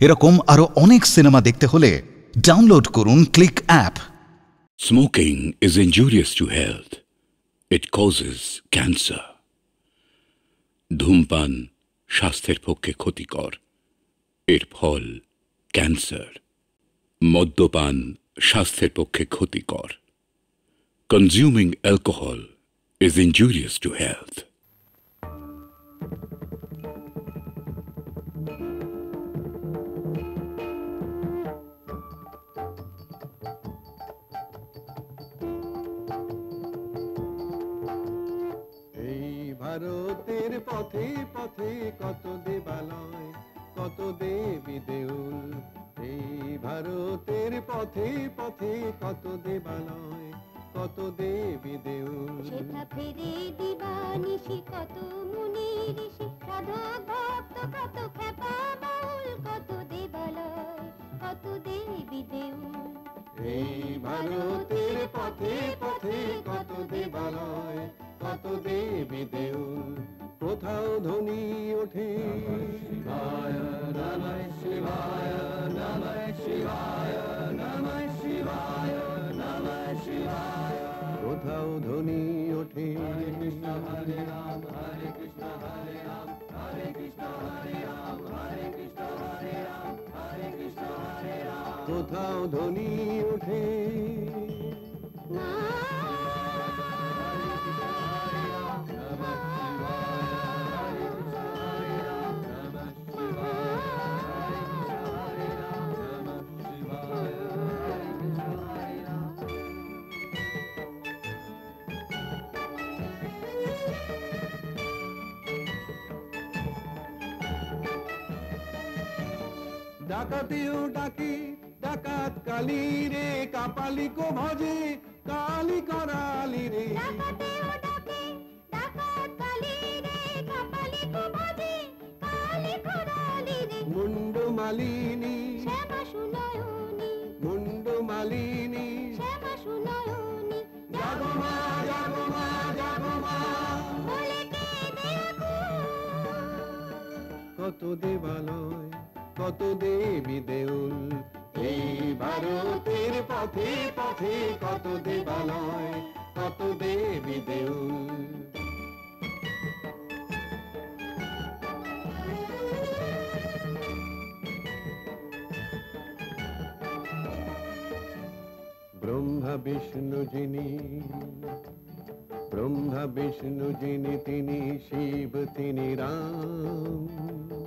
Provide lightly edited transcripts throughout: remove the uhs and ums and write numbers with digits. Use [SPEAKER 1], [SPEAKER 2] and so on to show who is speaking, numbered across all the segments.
[SPEAKER 1] এরকম আরো অনেক সিনেমা দেখতে হলে ডাউনলোড করুন click app.
[SPEAKER 2] Smoking is injurious to health. It causes cancer. ধূমপান স্বাস্থ্যের পক্ষে ক্ষতিকর, এর ফল ক্যান্সার। মদ্যপান স্বাস্থ্যের পক্ষে ক্ষতিকর। Consuming alcohol is injurious to health.
[SPEAKER 3] ভারতের পথে পথে কত দেবালয়, কত দেবী দেউল। এই ভারতের পথে পথে কত দেবালয়, কত দেবী দেউল।
[SPEAKER 4] সেটা ফেরে দিবানিশি কত মুনি ঋষি, সাধক ভক্ত কত খ্যাপা বাউল, কত দেবালয়, কত দেবী দেউল।
[SPEAKER 3] এই ভারতের পথে পথে কত দেবালয়, কত দেবী দেউল। কোথাও ধ্বনি ওঠে শিবায় নমঃ শিবায় নমঃ শিবায় নমঃ শিবায় নমঃ শিবায়। কোথাও ধ্বনি ওঠে হরে কৃষ্ণ হরে রাম হরে কৃষ্ণ হরে রাম হরে কৃষ্ণ হরে রাম হরে কৃষ্ণ হরে রাম হরে কৃষ্ণ হরে রাম। কোথাও ধ্বনি ওঠে ডাকাতেও ডাকে ডাকাত কালী রে, কাপালি কো ভজে কালী করালি রে।
[SPEAKER 4] ডাকাতেও ডাকে ডাকাত কালী রে, কাপালি কো ভজে কালী করালি রে।
[SPEAKER 3] মুন্ড মালিনী
[SPEAKER 4] শ্যামা সুনয়নী,
[SPEAKER 3] মুন্ড মালিনী
[SPEAKER 4] শ্যামা সুনয়নী,
[SPEAKER 3] জাগো মা জাগো মা জাগো মা।
[SPEAKER 4] বলে কে দেখো
[SPEAKER 3] কত দেবালয়, কত দেবী দেউল। এই ভারতের পথে পথে কত দেবালয়, কত দেবী দেউল। ব্রহ্মা বিষ্ণু যিনি, ব্রহ্মা বিষ্ণু যিনি, তিনি শিব তিনি রাম।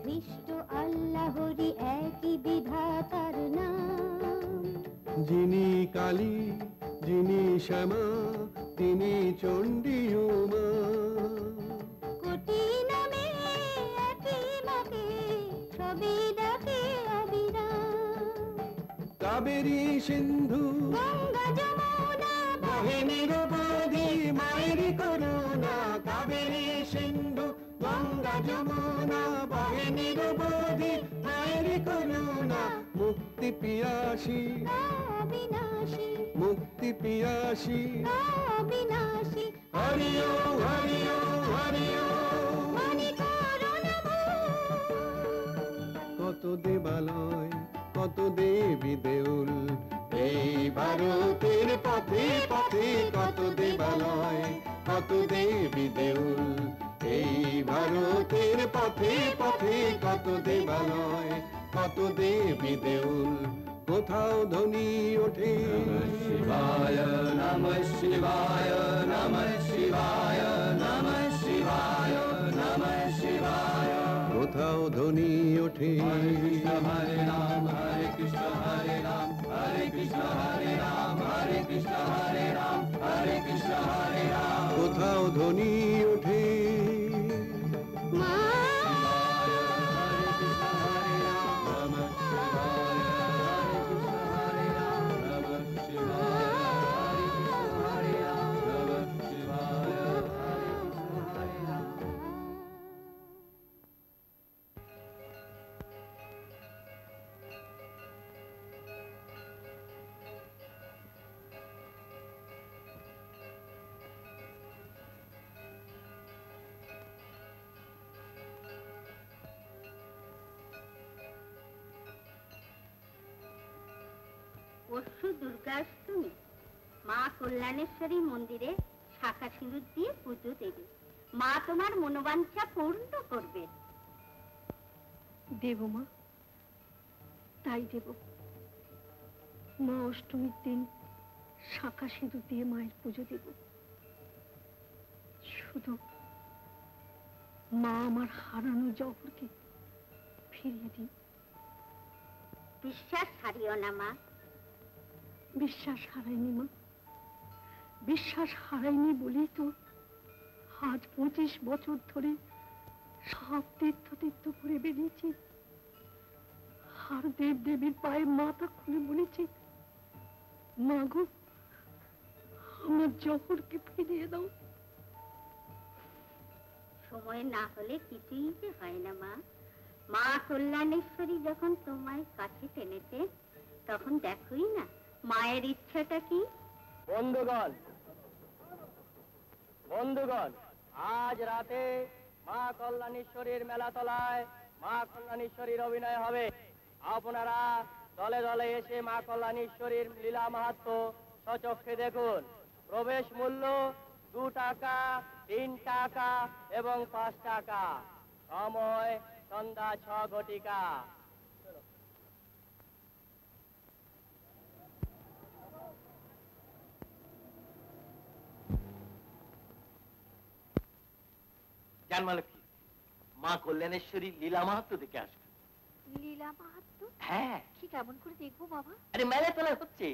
[SPEAKER 4] খ্রিস্ট আল্লাহরি একই বিধাতার নাম।
[SPEAKER 3] যিনি কালী যিনি শ্যামা, তিনি চণ্ডী উমা।
[SPEAKER 4] কোটি নামে একই মাকে, সবে ডাকে অবিরাম।
[SPEAKER 3] কাবেরী সিন্ধু
[SPEAKER 4] গঙ্গা যমুনা
[SPEAKER 3] বহে নিরবধি মায়ের করুণা। কাবেরী সিন্ধু গঙ্গা যমুনা বহে নিরবধি মায়ের করুণা। মুক্তি পিয়াসী
[SPEAKER 4] অবিনাশী,
[SPEAKER 3] মুক্তি পিয়াসী
[SPEAKER 4] অবিনাশী,
[SPEAKER 3] হরি ওম হরি ওম হরি ওম।
[SPEAKER 4] মনি করুণাময়।
[SPEAKER 3] কত দেবালয়, কত দেবী দেউল। এই ভারতের পথে পথে কত দেবালয়, কত দেবী দেউল। এই ভারতের পথে পথে কত দেবালয়, কত দেবী দেউল। কোথাও ধ্বনি ওঠে শিবায় নমঃ শিবায় নমঃ শিবায় নমঃ শিবায় নমঃ শিবায়। কোথাও ধ্বনি ওঠে হরে কৃষ্ণ হরে রাম হরে কৃষ্ণ হরে রাম হরে কৃষ্ণ হরে রাম হরে কৃষ্ণ হরে রাম হরে কৃষ্ণ হরে রাম। কোথাও ধ্বনি ওঠে
[SPEAKER 4] মা পরশু দুর্গাষ্টমী, মা কল্যাণেশ্বরী মন্দিরে শাখা সিঁদুর দিয়ে পুজো দেবে। মা তোমার মনোবাঞ্ছা পূর্ণ করবে।
[SPEAKER 5] দেব মা, তাই দেব। মা অষ্টমীর দিন শাখা সিঁদুর দিয়ে মায়ের পুজো দেব। শুধু মা আমার হারানো জহরকে ফিরিয়ে দিন।
[SPEAKER 4] বিশ্বাস হারিও না মা।
[SPEAKER 5] বিশ্বাস হারাইনি মা, বিশ্বাস হারাইনি বলেই তো আজ 25 বছর ধরে সব তীর্থ তীর্থ করে বেরিয়েছি। আর দেব দেবীর পায়ে মাথা খুলে বলেছি, মা গো, আমার জহরকে ফিরিয়ে দাও।
[SPEAKER 4] সময় না হলে কিছুই যে হয় না মা। মা কল্যাণেশ্বরী যখন তোমায় কাছে টেনেছে, তখন দেখোই না মায়ের ইচ্ছাটা কি।
[SPEAKER 6] বন্ধুগণ, বন্ধুগণ, আজ রাতে মা কল্যাণেশ্বরীর মেলাতলায় মা কল্যাণেশ্বরীর অভিনয় হবে। আপনারা দলে দলে এসে মা কল্যাণেশ্বরীর লীলা মাহাত্ম্য সচক্ষে দেখুন। প্রবেশ মূল্য 2 টাকা, 3 টাকা এবং 5 টাকা। সময় সন্ধ্যা 6 ঘটিকা। জানমালে কি মা কল্যাণেশ্বরী লীলা মাহাত্ম্য দেখে আসবে।
[SPEAKER 5] লীলা মাহাত্ম্য?
[SPEAKER 6] হ্যাঁ।
[SPEAKER 5] কি কেমন করে দেখবো বাবা?
[SPEAKER 6] আরে মেলাতলায় হচ্ছে,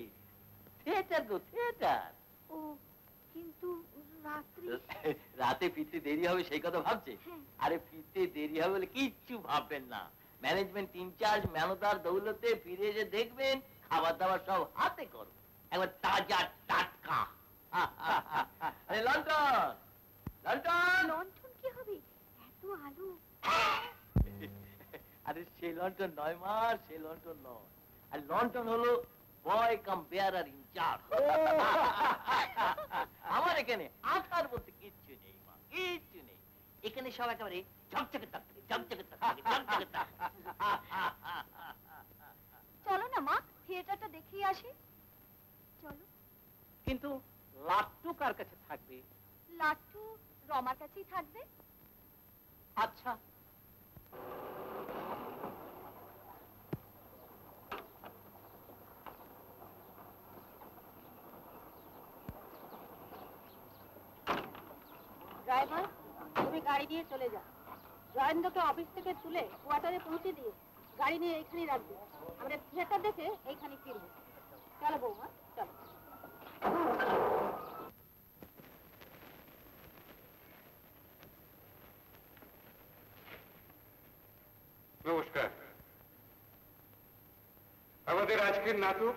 [SPEAKER 6] থিয়েটার গো, থিয়েটার।
[SPEAKER 5] ও, কিন্তু রাত্রি।
[SPEAKER 6] রাতে ফিরতে দেরি হবে সেই কথা ভাবছে? আরে ফিরতে দেরি হবে বলে কিচ্ছু ভাববেন না। ম্যানেজমেন্ট ইনচার্জ ম্যানেজার দৌলতে ফিরে এসে দেখবেন খাবার দাবার সব হাতে করো, একবার তাজা টাটকা। আরে লন্ডন, লন্ডন।
[SPEAKER 5] লণ্ঠন কি হবে? এত আলো।
[SPEAKER 6] আরে সে লন্ডন নয় মা, সে লন্ডন নয়। আর লন্ডন হলো বয় কাম বেয়ারার ইনচার্জ। আমার এখানে আঠার বলতে কিচ্ছু নেই মা, কিচ্ছু নেই। এখানে সব একেবারে ঝকঝকে তাকতাকে, ঝকঝকে তাকতাকে, ঝকঝকে তাকতাকে।
[SPEAKER 5] চলো না মা, থিয়েটারটা দেখিয়ে আসি। চলো।
[SPEAKER 6] কিন্তু লাট্টু কার কাছে থাকবে?
[SPEAKER 5] লাট্টু রমার কাছেই থাকবে।
[SPEAKER 6] আচ্ছা।
[SPEAKER 5] ড্রাইভার, তুমি গাড়ি নিয়ে চলে যাও। জয়েন্দ্রকে অফিস থেকে তুলে কোয়ার্টারে পৌঁছে দিয়ে গাড়ি নিয়ে এইখানেই রাখবে। আমরা থিয়েটার দেখে এইখানে ফিরবো। চলো বৌমা, চলো।
[SPEAKER 3] নমস্কার। আমাদের আজকের নাটক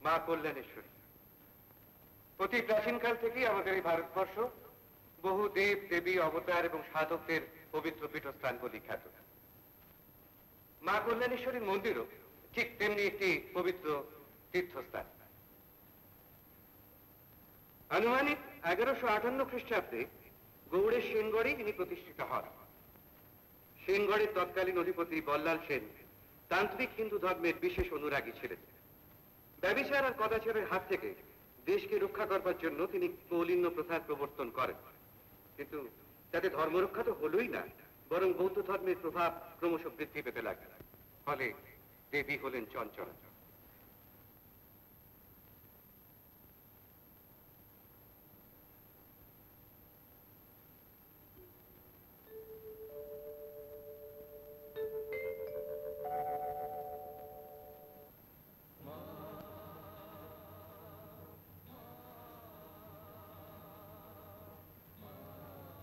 [SPEAKER 3] মা কল্যাণেশ্বরী। অতি প্রাচীনকাল থেকেই আমাদের এই ভারতবর্ষ বহু দেব দেবী অবতার এবং সাধকদের পবিত্র পীঠস্থান বলে খ্যাত। মা কল্যাণেশ্বরীর মন্দিরও ঠিক তেমনি একটি পবিত্র তীর্থস্থান। আনুমানিক 1158 খ্রিস্টাব্দে গৌড়ের সেনগড়ে ইনি প্রতিষ্ঠিত হন। সেনগড়ের তৎকালীন অধিপতি বল্লাল সেন তান্ত্রিক হিন্দু ধর্মের বিশেষ অনুরাগী ছিলেন। ব্যভিচার আর কদাচারের হাত থেকে দেশকে রক্ষা করবার জন্য তিনি কৌলিন্য প্রথার প্রবর্তন করেন। কিন্তু তাতে ধর্মরক্ষা তো হলোই না, বরং বৌদ্ধ ধর্মের প্রভাব ক্রমশ বৃদ্ধি পেতে লাগল। ফলে দেবী হলেন চঞ্চলা।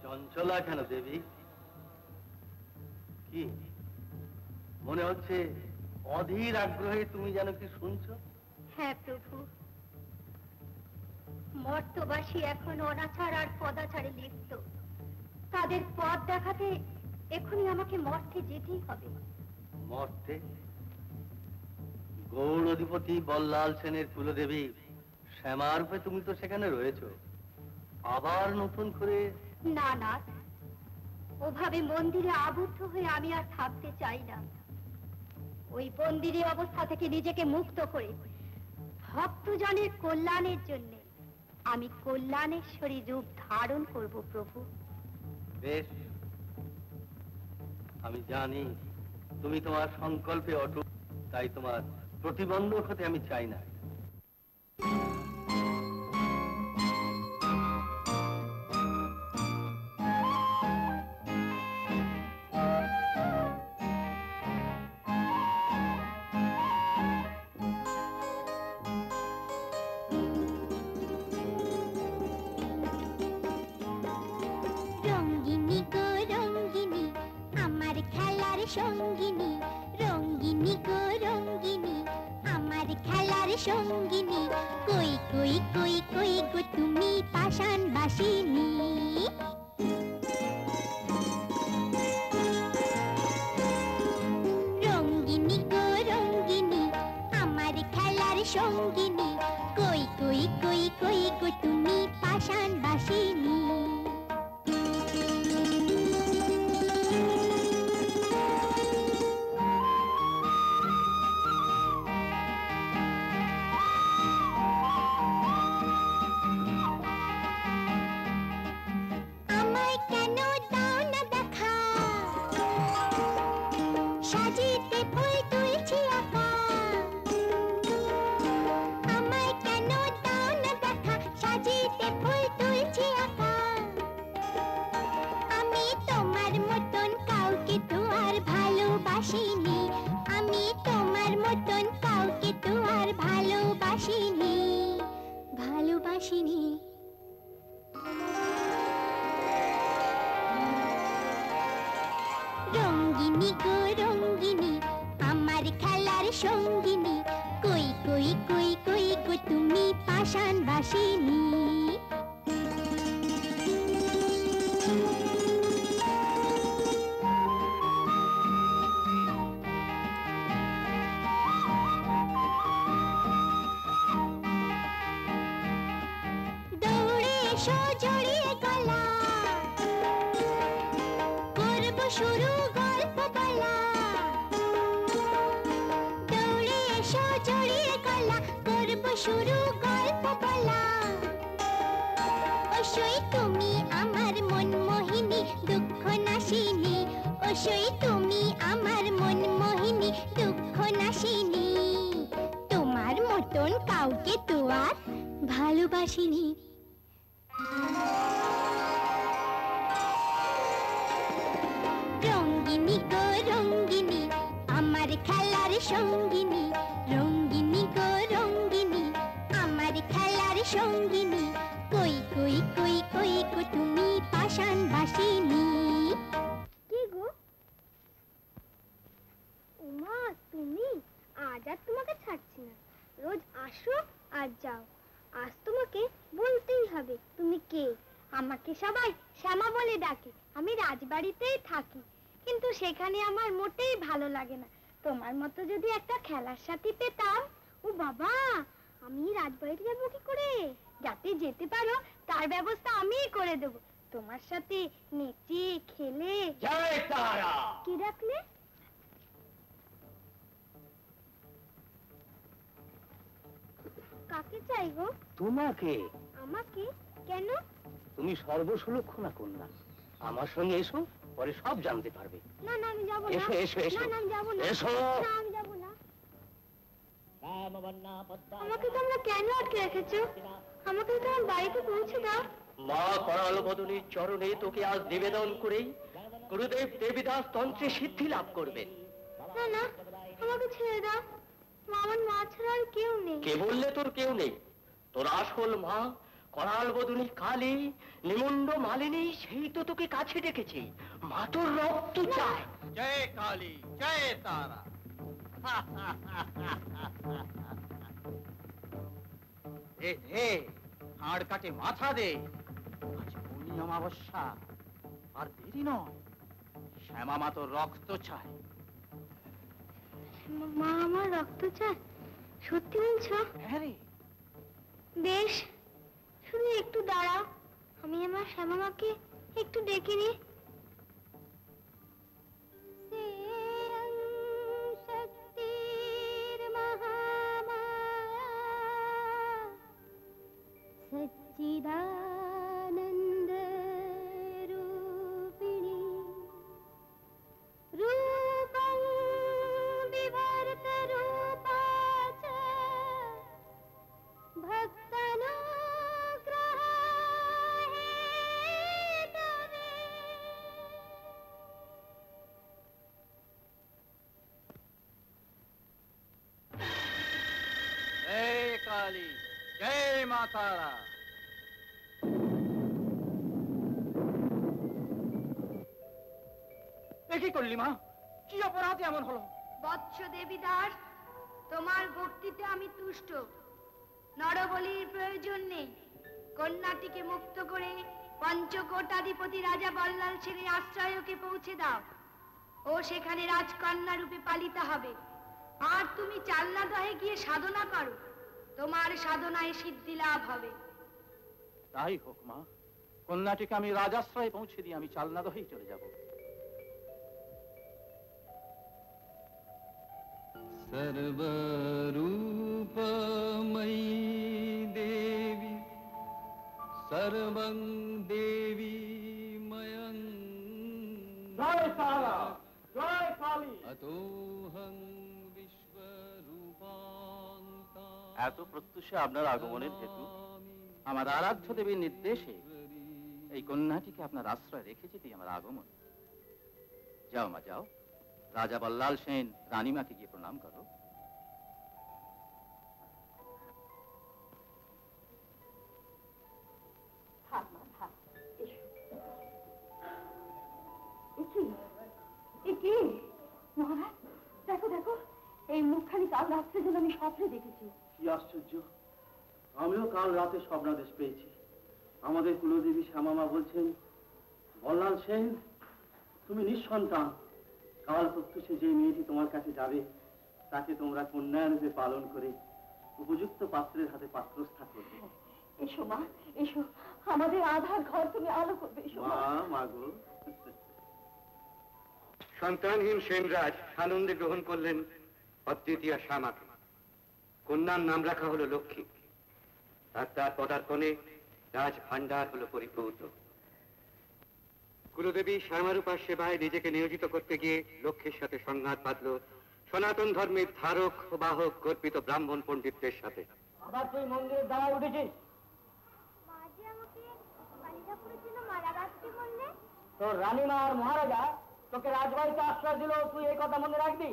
[SPEAKER 6] চঞ্চলা কেন দেবী? কি মনে হচ্ছে অধীর আগ্রহে তুমি যেন কি শুনছো?
[SPEAKER 4] হ্যাঁ প্রভু, মর্তবাসী এখন অনাচার আর পদাচারে লিপ্ত। তাদের পথ দেখাতে এখনই আমাকে মর্তে যেতেই হবে।
[SPEAKER 6] মর্তে? গৌড় অধিপতি বল্লাল সেনের কুলদেবী শ্যামারূপে তুমি তো সেখানে রয়েছো, আবার নতুন করে?
[SPEAKER 4] না না, ওভাবে মন্দিরে আবদ্ধ হয়ে আমি আর থাকতে চাই না। ওই বন্দিনী অবস্থা থেকে নিজেকে মুক্ত করে ভক্তজনের কল্যাণের জন্য আমি কল্যাণেশ্বরী রূপ ধারণ করব প্রভু।
[SPEAKER 6] বেশ, আমি জানি তুমি তোমার সংকল্পে অটুট, তাই তোমার প্রতিবন্ধক হতে আমি চাই না।
[SPEAKER 4] রঙ্গিনী গো রঙ্গিনী আমার খেলার সঙ্গিনী, রঙ্গিনী গো রঙ্গিনী আমার খেলার সঙ্গিনী, কই কই কই কই গো তুমি পাষাণ বাসিনী। রঙ্গিনী গো রঙ্গিনী আমার খেলার সঙ্গিনী, কই কই কই কই গো তুমি পাষাণ বাসিনী। আমায় কেন দাও না দেখা, সাজিতে ফুল তুলছি একা। আমায় কেন দাও না দেখা, সাজিতে ফুল তুলছি একা। আমি তোমার মতন কাউকে তো আর ভালোবাসিনি, আমি তোমার মতন কাউকে তো আর ভালোবাসিনি, ভালোবাসিনি। রঙ্গিনী গো রঙ্গিনী আমার খেলার সঙ্গিনী, কই কই কই কই গো তুমি পাষাণ বাসিনী। দৌড়ে এসো জড়িয়ে গলা, করব শুরু গল্প বলা। দৌড়ে এসো জড়িয়ে গলা, করব শুরু গল্প বলা। অসই তুমি আমার মন মোহিনী দুঃখ নাশিনী, অসই তুমি আমার মন মোহিনী দুঃখ নাশিনী। তোমার মতন কাউকে তো আর ভালোবাসিনি। রঙ্গিনী গো রঙ্গিনী আমার খেলার সঙ্গিনী, রঙ্গিনী গো রঙ্গিনী আমার খেলার সঙ্গিনী, কই কই কই কই গো তুমি পাষাণ বাসিনী। কি গো উমা, তুমি? আজ আর তোমাকে ছাড়ছি না, রোজ আসো আর যাও। আজ তোমাকে বলতেই হবে তুমি কে। আমাকে সবাই শ্যামা বলে ডাকে, আমি রাজবাড়িতেই থাকি, কিন্তু সেখানে আমার মোটেই ভালো লাগে না। তোমার মতো যদি একটা খেলার সাথী পেতাম। ও বাবা, আমি রাজবাড়িতে যাবো কি করে? যাতে যেতে পারো তার ব্যবস্থা আমিই করে দেব। তোমার সাথে নেচে খেলে।
[SPEAKER 6] জয় তারা!
[SPEAKER 4] কি ডাকলে? কাকে চাই গো?
[SPEAKER 6] তোমাকে।
[SPEAKER 4] আমাকে? কেন?
[SPEAKER 6] তুমি সর্বসুলক্ষণা কন্যা, আমার সঙ্গে এসো, পরে সব জানতে পারবে।
[SPEAKER 4] না না আমি যাবো না।
[SPEAKER 6] এসো এসো এসো।
[SPEAKER 4] না না আমি যাবো না।
[SPEAKER 6] এসো।
[SPEAKER 4] না আমি যাবো না। আমাকে তোমরা কেন আটকে রেখেছো? আমাকে তোমার বাড়িতে পৌঁছে দাও।
[SPEAKER 6] মা করাল বদনীর চরণে তোকে আজ নিবেদন করেই গুরুদেব দেবীদাস তন্ত্রে সিদ্ধি লাভ করবেন।
[SPEAKER 4] না না আমাকে ছেড়ে দাও, আমার মা ছাড়া আর কেউ নেই।
[SPEAKER 6] কে বললে তোর কেউ নেই? তোর আসল মা করাল বদনী কালী নিমুণ্ড মালিনী, সেই তো তোকে কাছে ডেকেছে। মা তোর রক্ত চায়।
[SPEAKER 7] জয় কালী, জয় তারা। দে হাড় কাটে মাথা দে, আজ পূর্ণি অমাবস্যা, আর দেরি নয়। শ্যামা মা তোর রক্ত চায়।
[SPEAKER 4] মা আমার রক্ত চায়? সত্যি বলছো?
[SPEAKER 7] হ্যাঁ রে।
[SPEAKER 4] বেশ, শুধু একটু দাঁড়াও, আমি আমার শ্যামা মাকে একটু ডেকে নি। শক্তির মহামায়া
[SPEAKER 7] কালী, জয় মা তারা। কি করলি মা? কি অপরাধে এমন হলো?
[SPEAKER 4] বৎস দেবীদাস, তোমার ভক্তিতে আমি তুষ্ট। নরবলির প্রয়োজন নেই। কন্যাটিকে মুক্ত করে পঞ্চকোটাধিপতি রাজা বল্লাল সেনের আশ্রয়কে পৌঁছে দাও। ও সেখানে রাজকন্যা রূপে পালিত হবে। আর তুমি চালনা দহে গিয়ে সাধনা করো, তোমার সাধনায় সিদ্ধি লাভ হবে।
[SPEAKER 7] তাই হোক মা, কন্যাটিকে আমি রাজাশ্রয়ে পৌঁছে দিয়ে আমি চালনা দহেই চলে যাব।
[SPEAKER 3] सर्वरूपमयी देवी सर्वं देवी मयं
[SPEAKER 6] জয় তারা, জয় কালী।
[SPEAKER 3] अतोऽहं विश्वरूपान्ता।
[SPEAKER 7] এত প্রত্যুষে আপনার আগমনের হেতু আমার আরাধ্য দেবীর নির্দেশে এই কন্যাটিকে আপনার আশ্রয় রেখে যেতেই আমার আগমন। যাও মা যাও, রাজা বল্লাল সেন রানীমাকে গিয়ে প্রণাম করো।
[SPEAKER 5] থাক মা, থাক। কি মহারাজ, দেখো দেখো, এই মুখখানি কাল রাত্রে যেন আমি স্বপ্নে দেখেছি।
[SPEAKER 6] কি আশ্চর্য! আমিও কাল রাতে স্বপ্নাদেশ পেয়েছি। আমাদের কুলদেবী শ্যামামা বলছেন, বল্লাল সেন তুমি নিঃসন্তান। কাল প্রত্যুষে যে মেয়েটি তোমার কাছে যাবে তাকে তোমরা কন্যা রূপে পালন করে উপযুক্ত পাত্রের হাতে পাত্রস্থা করবে।
[SPEAKER 5] এসো মা, এসো, আমাদের আধার ঘর তুমি আলো করবে। এসো মা।
[SPEAKER 6] মাগো।
[SPEAKER 8] সন্তানহীন সেনরাজ আনন্দে গ্রহণ করলেন অদ্বিতীয় শ্যামাকে। কন্যার নাম রাখা হলো লক্ষ্মী। আর তার পদার্পণে রাজ ভান্ডার হলো পরিপূর্ণ। কুলদেবী শ্যামারূপার সেবায় নিজেকে নিয়োজিত করতে গিয়ে লক্ষ্মীর সাথে সংঘাত বাঁধল সনাতন ধর্মের ধারক ও বাহক গর্বিত ব্রাহ্মণ পণ্ডিতদের সাথে।
[SPEAKER 6] আবার তুই মন্দিরের দাঁড়ায় উঠেছিস?
[SPEAKER 4] মা যে আমাকে কালিকাপুরের জন্য মারা গাছটি বললে।
[SPEAKER 6] তোর রানীমা আর মহারাজা তোকে রাজবাড়িতে আশ্রয় দিল, তুই এই কথা মনে রাখবি।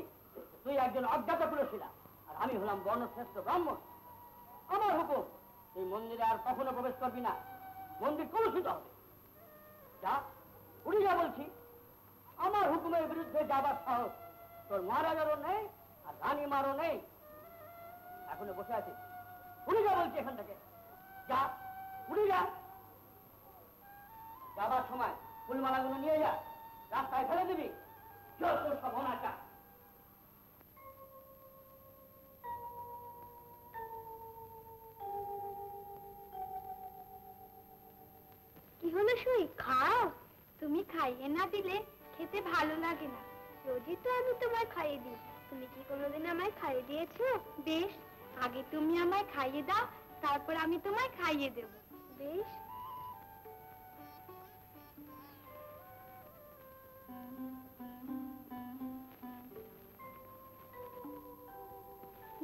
[SPEAKER 6] তুই একজন অজ্ঞাত কুলশীলা, আর আমি হলাম বর্ণশ্রেষ্ঠ ব্রাহ্মণ। আমার হুকুম, তুই মন্দিরে আর কখনো প্রবেশ করবি না। মন্দির কলুষিত হবে। যা, উড়ি যা বলছি। আমার হুকুমের বিরুদ্ধে যাবার সাহস তোর মহারাজারও নেই আর রানীমারও নেই। এখনো বসে আছিস? উড়ি যা বলছি এখান থেকে। যা, উড়ি যা। যাবার সময় ফুলমালাগুলো নিয়ে যা, রাস্তায় ফেলে দিবি। যত সব অনাচার।
[SPEAKER 4] কি হলো সুই, খাও। তুমি খাইয়ে না দিলে খেতে ভালো লাগে না। রোজই তো আমি তোমায় খাইয়ে দিই। তুমি কি কোনোদিন আমায় খাইয়ে দিয়েছো? বেশ, আগে তুমি আমায় খাইয়ে দাও, তারপর আমি তোমায় খাইয়ে দেব। বেশ।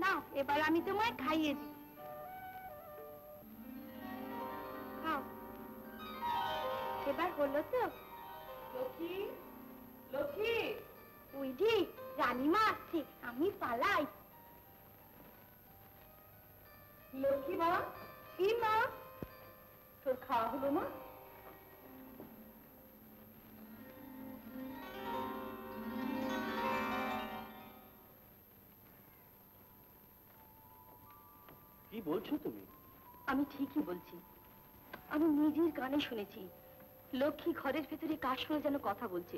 [SPEAKER 4] নাও, এবার আমি তোমায় খাইয়ে দিই। খাও। এবার হলো তো?
[SPEAKER 5] লক্ষ্মী, লক্ষ্মী।
[SPEAKER 4] ওই যে রানীমা আসছে, আমি পালাই।
[SPEAKER 5] লক্ষ্মী মা, কি মা, তোর খাওয়া হলো মা?
[SPEAKER 6] কি বলছো তুমি?
[SPEAKER 5] আমি ঠিকই বলছি। আমি নিজের কানে শুনেছি লক্ষ্মী ঘরের ভেতরে কার সঙ্গে যেন কথা বলছে,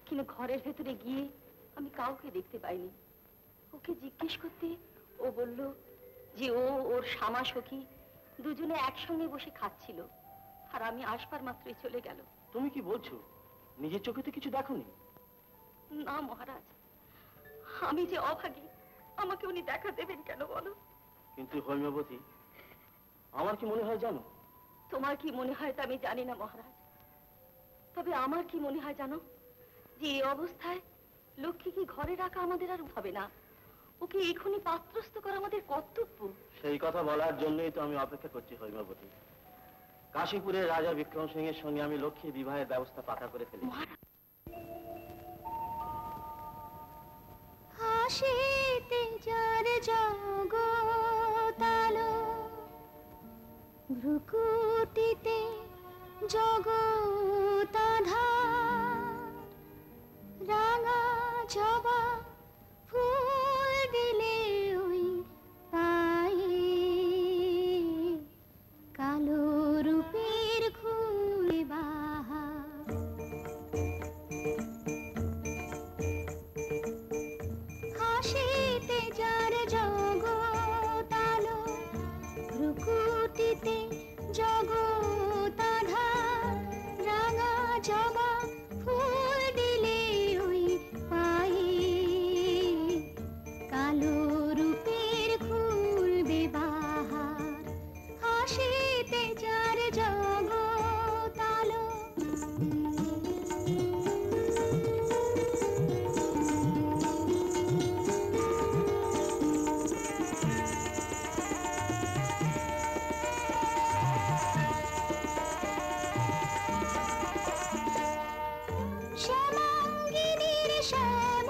[SPEAKER 5] কিন্তু ঘরের ভেতরে গিয়ে আমি কাউকে দেখতে পাইনি। ওকে জিজ্ঞেস করতে ও বলল যে ও ওর শামা সখী দুজনে একসঙ্গে বসে খাচ্ছিল, আর আমি আসবার মাত্রই চলে গেল।
[SPEAKER 6] তুমি কি বলছো? নিজের চোখে তো কিছু দেখোনি?
[SPEAKER 5] না মহারাজ, আমি যে অভাগী, আমাকে উনি দেখা দেবেন কেন বলো?
[SPEAKER 6] কিন্তু হৈমবতী, আমার কি মনে হয় জানো?
[SPEAKER 5] তোমার কি মনে হয় তা আমি জানি না মহারাজ, তবে আমার কি মনে হয় জানো, যে এই অবস্থায় লক্ষ্মী কি ঘরে রাখা আমাদের আর হবে না। ওকে এখনই পাত্রস্থ করা আমাদের কর্তব্য।
[SPEAKER 6] সেই কথা বলার জন্যই তো আমি অপেক্ষা করছি হৈমবতী। কাশীপুরের রাজা বিক্রম সিংহের সঙ্গে আমি লক্ষ্মী বিবাহের ব্যবস্থা পাকা করে ফেলেছি।
[SPEAKER 4] হাসিতে যার জগতালো ভ্রুকুটিতে জগতাধার রাঙা জবা ফুল দিলে ওই পায়ে কালো রূপের খুলে বাহার হাসিতে যার জগতালো ভ্রুকুটিতে জগতাধার রাঙা জবা ফুল দিলে ওই পায়ে কালো রূপের খুলবে বাহার হাসিতে যার জগতালো শ্যামাঙ্গিনীর শ্যামল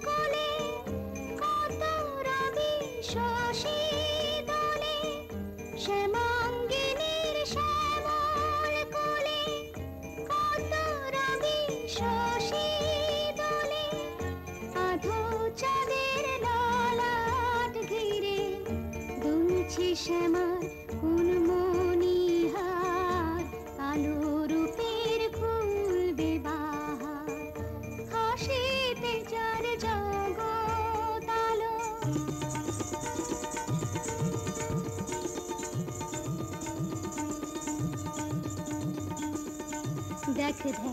[SPEAKER 4] কোলে কত রবি শশী দোলে শ্যামাঙ্গিনীর শ্যামল কোলে কত রবি শশী দোলে আধো চাঁদের ললাট ঘিরে দুলছে শ্যামার কোন মণিহার কালো রূপের খুলবে বাহার হাসিতে যার জগতালো দেখ দেখ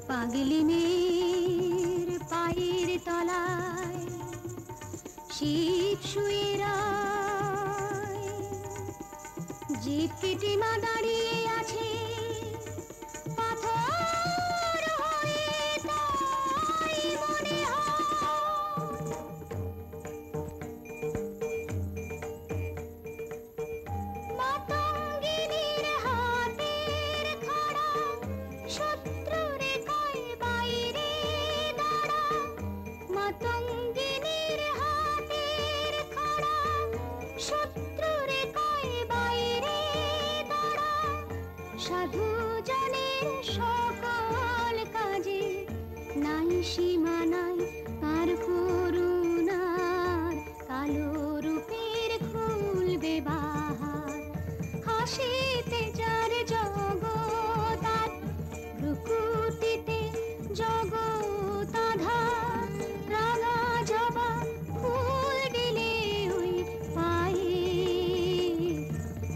[SPEAKER 4] পাগলি মেয়ের পায়ের তলায় শীত শুয়ে রায় জিভ কেটে মা দাঁড়িয়ে আছে পাথর হয়ে তাই মনে হয় মাতঙ্গিনীর হাতের খাড়া শত্রুরে কয় বাইরে দাঁড়া মাতঙ্গিনীর হাতের খাড়া শত্রুরে কয় বাইরে দাঁড়া সাধু জনের সকল কাজে নাই সীমা নাই আর করুণার কালো রূপের খুলবে বাহার হাসিতে যার জগতার ভ্রুকুটিতে জগতাধার রাঙা জবা ফুল দিলে ওই পায়ে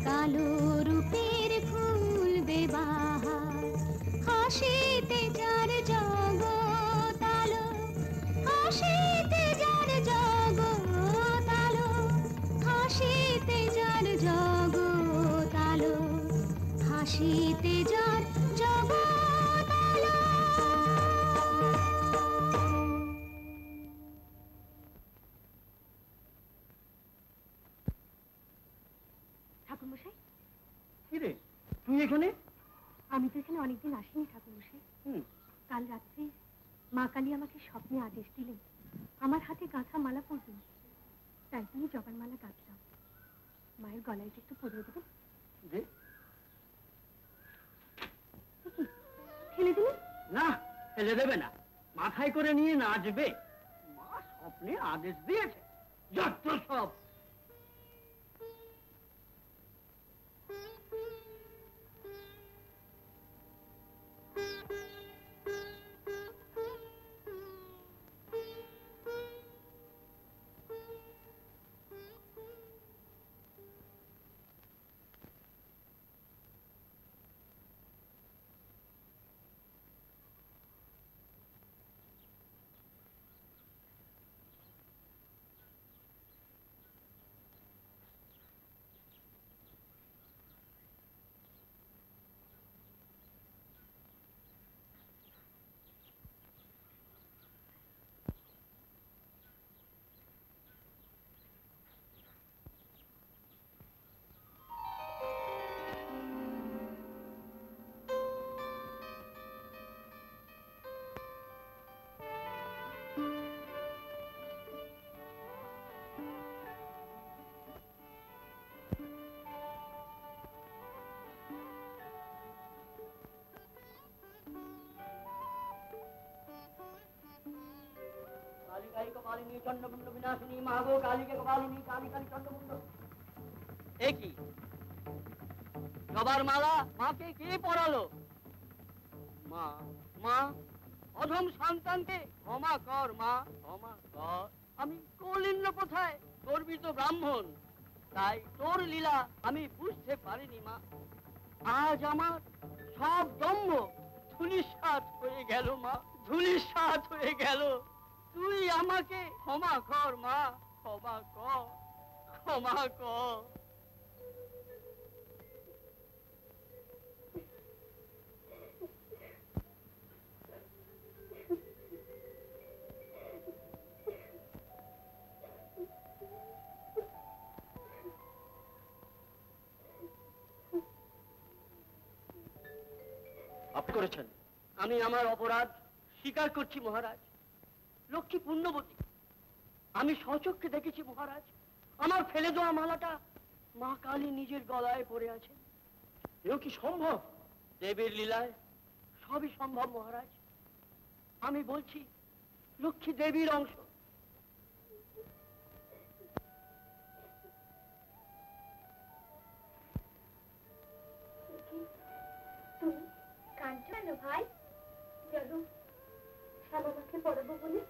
[SPEAKER 4] কালো রূপের খুলবে বাহার হাসিতে যার জগতালো হাসিতে যার জগতালো হাসিতে যার জগতালো হাসিতে যার জগতালো
[SPEAKER 5] ঠাকুরমশাই
[SPEAKER 6] কি রে তুই এখানে?
[SPEAKER 5] আমি তো এখানে অনেকদিন আসিনি ঠাকুরমশাই কাল রাত্রে মা কালী আমাকে স্বপ্নে আদেশ দিলেন আমার হাতে গাঁথা মালা পরবেন তাই তুমি জবার মালা গাঁথলাম মায়ের গলায় একটু পরিয়ে দেবেন
[SPEAKER 6] যে
[SPEAKER 5] ফেলে দিলেন
[SPEAKER 6] না ফেলে দেবে না মাথায় করে নিয়ে নাচবে মা স্বপ্নে আদেশ দিয়েছে যত সব কপালিনী চন্ডমুন্ড বিনাশিনী মা গো কালীকে কপালিনী কালী কালী চন্ডমুন্ড। এ কি সবার মালা মাকে কে পড়ালো? মা মা অধম সন্তানকে ক্ষমা কর মা, ক্ষমা কর। আমি কৌলিন্য কোথায় গর্বিত ব্রাহ্মণ, তাই তোর লীলা আমি বুঝতে পারিনি মা। আজ আমার সব দম্ভ ধূলিসাৎ হয়ে গেল মা, ধূলিসাৎ হয়ে গেল। তুই আমাকে ক্ষমা কর মা, ক্ষমা কর, ক্ষমা কর। আপনি করেছেন? আমি আমার অপরাধ স্বীকার করছি মহারাজ। লক্ষ্মী পুণ্যবতী, আমি স্বচক্ষে দেখেছি মহারাজ, আমার ফেলে দেওয়া মালাটা মা কালী নিজের গলায় পড়ে আছে। এও কি সম্ভব? দেবীর লীলায় সবই সম্ভব মহারাজ। আমি বলছি লক্ষ্মী দেবীর অংশ।
[SPEAKER 4] কাঁদছো ভাই? চলো শ্যামামাকে পড়াবো বলে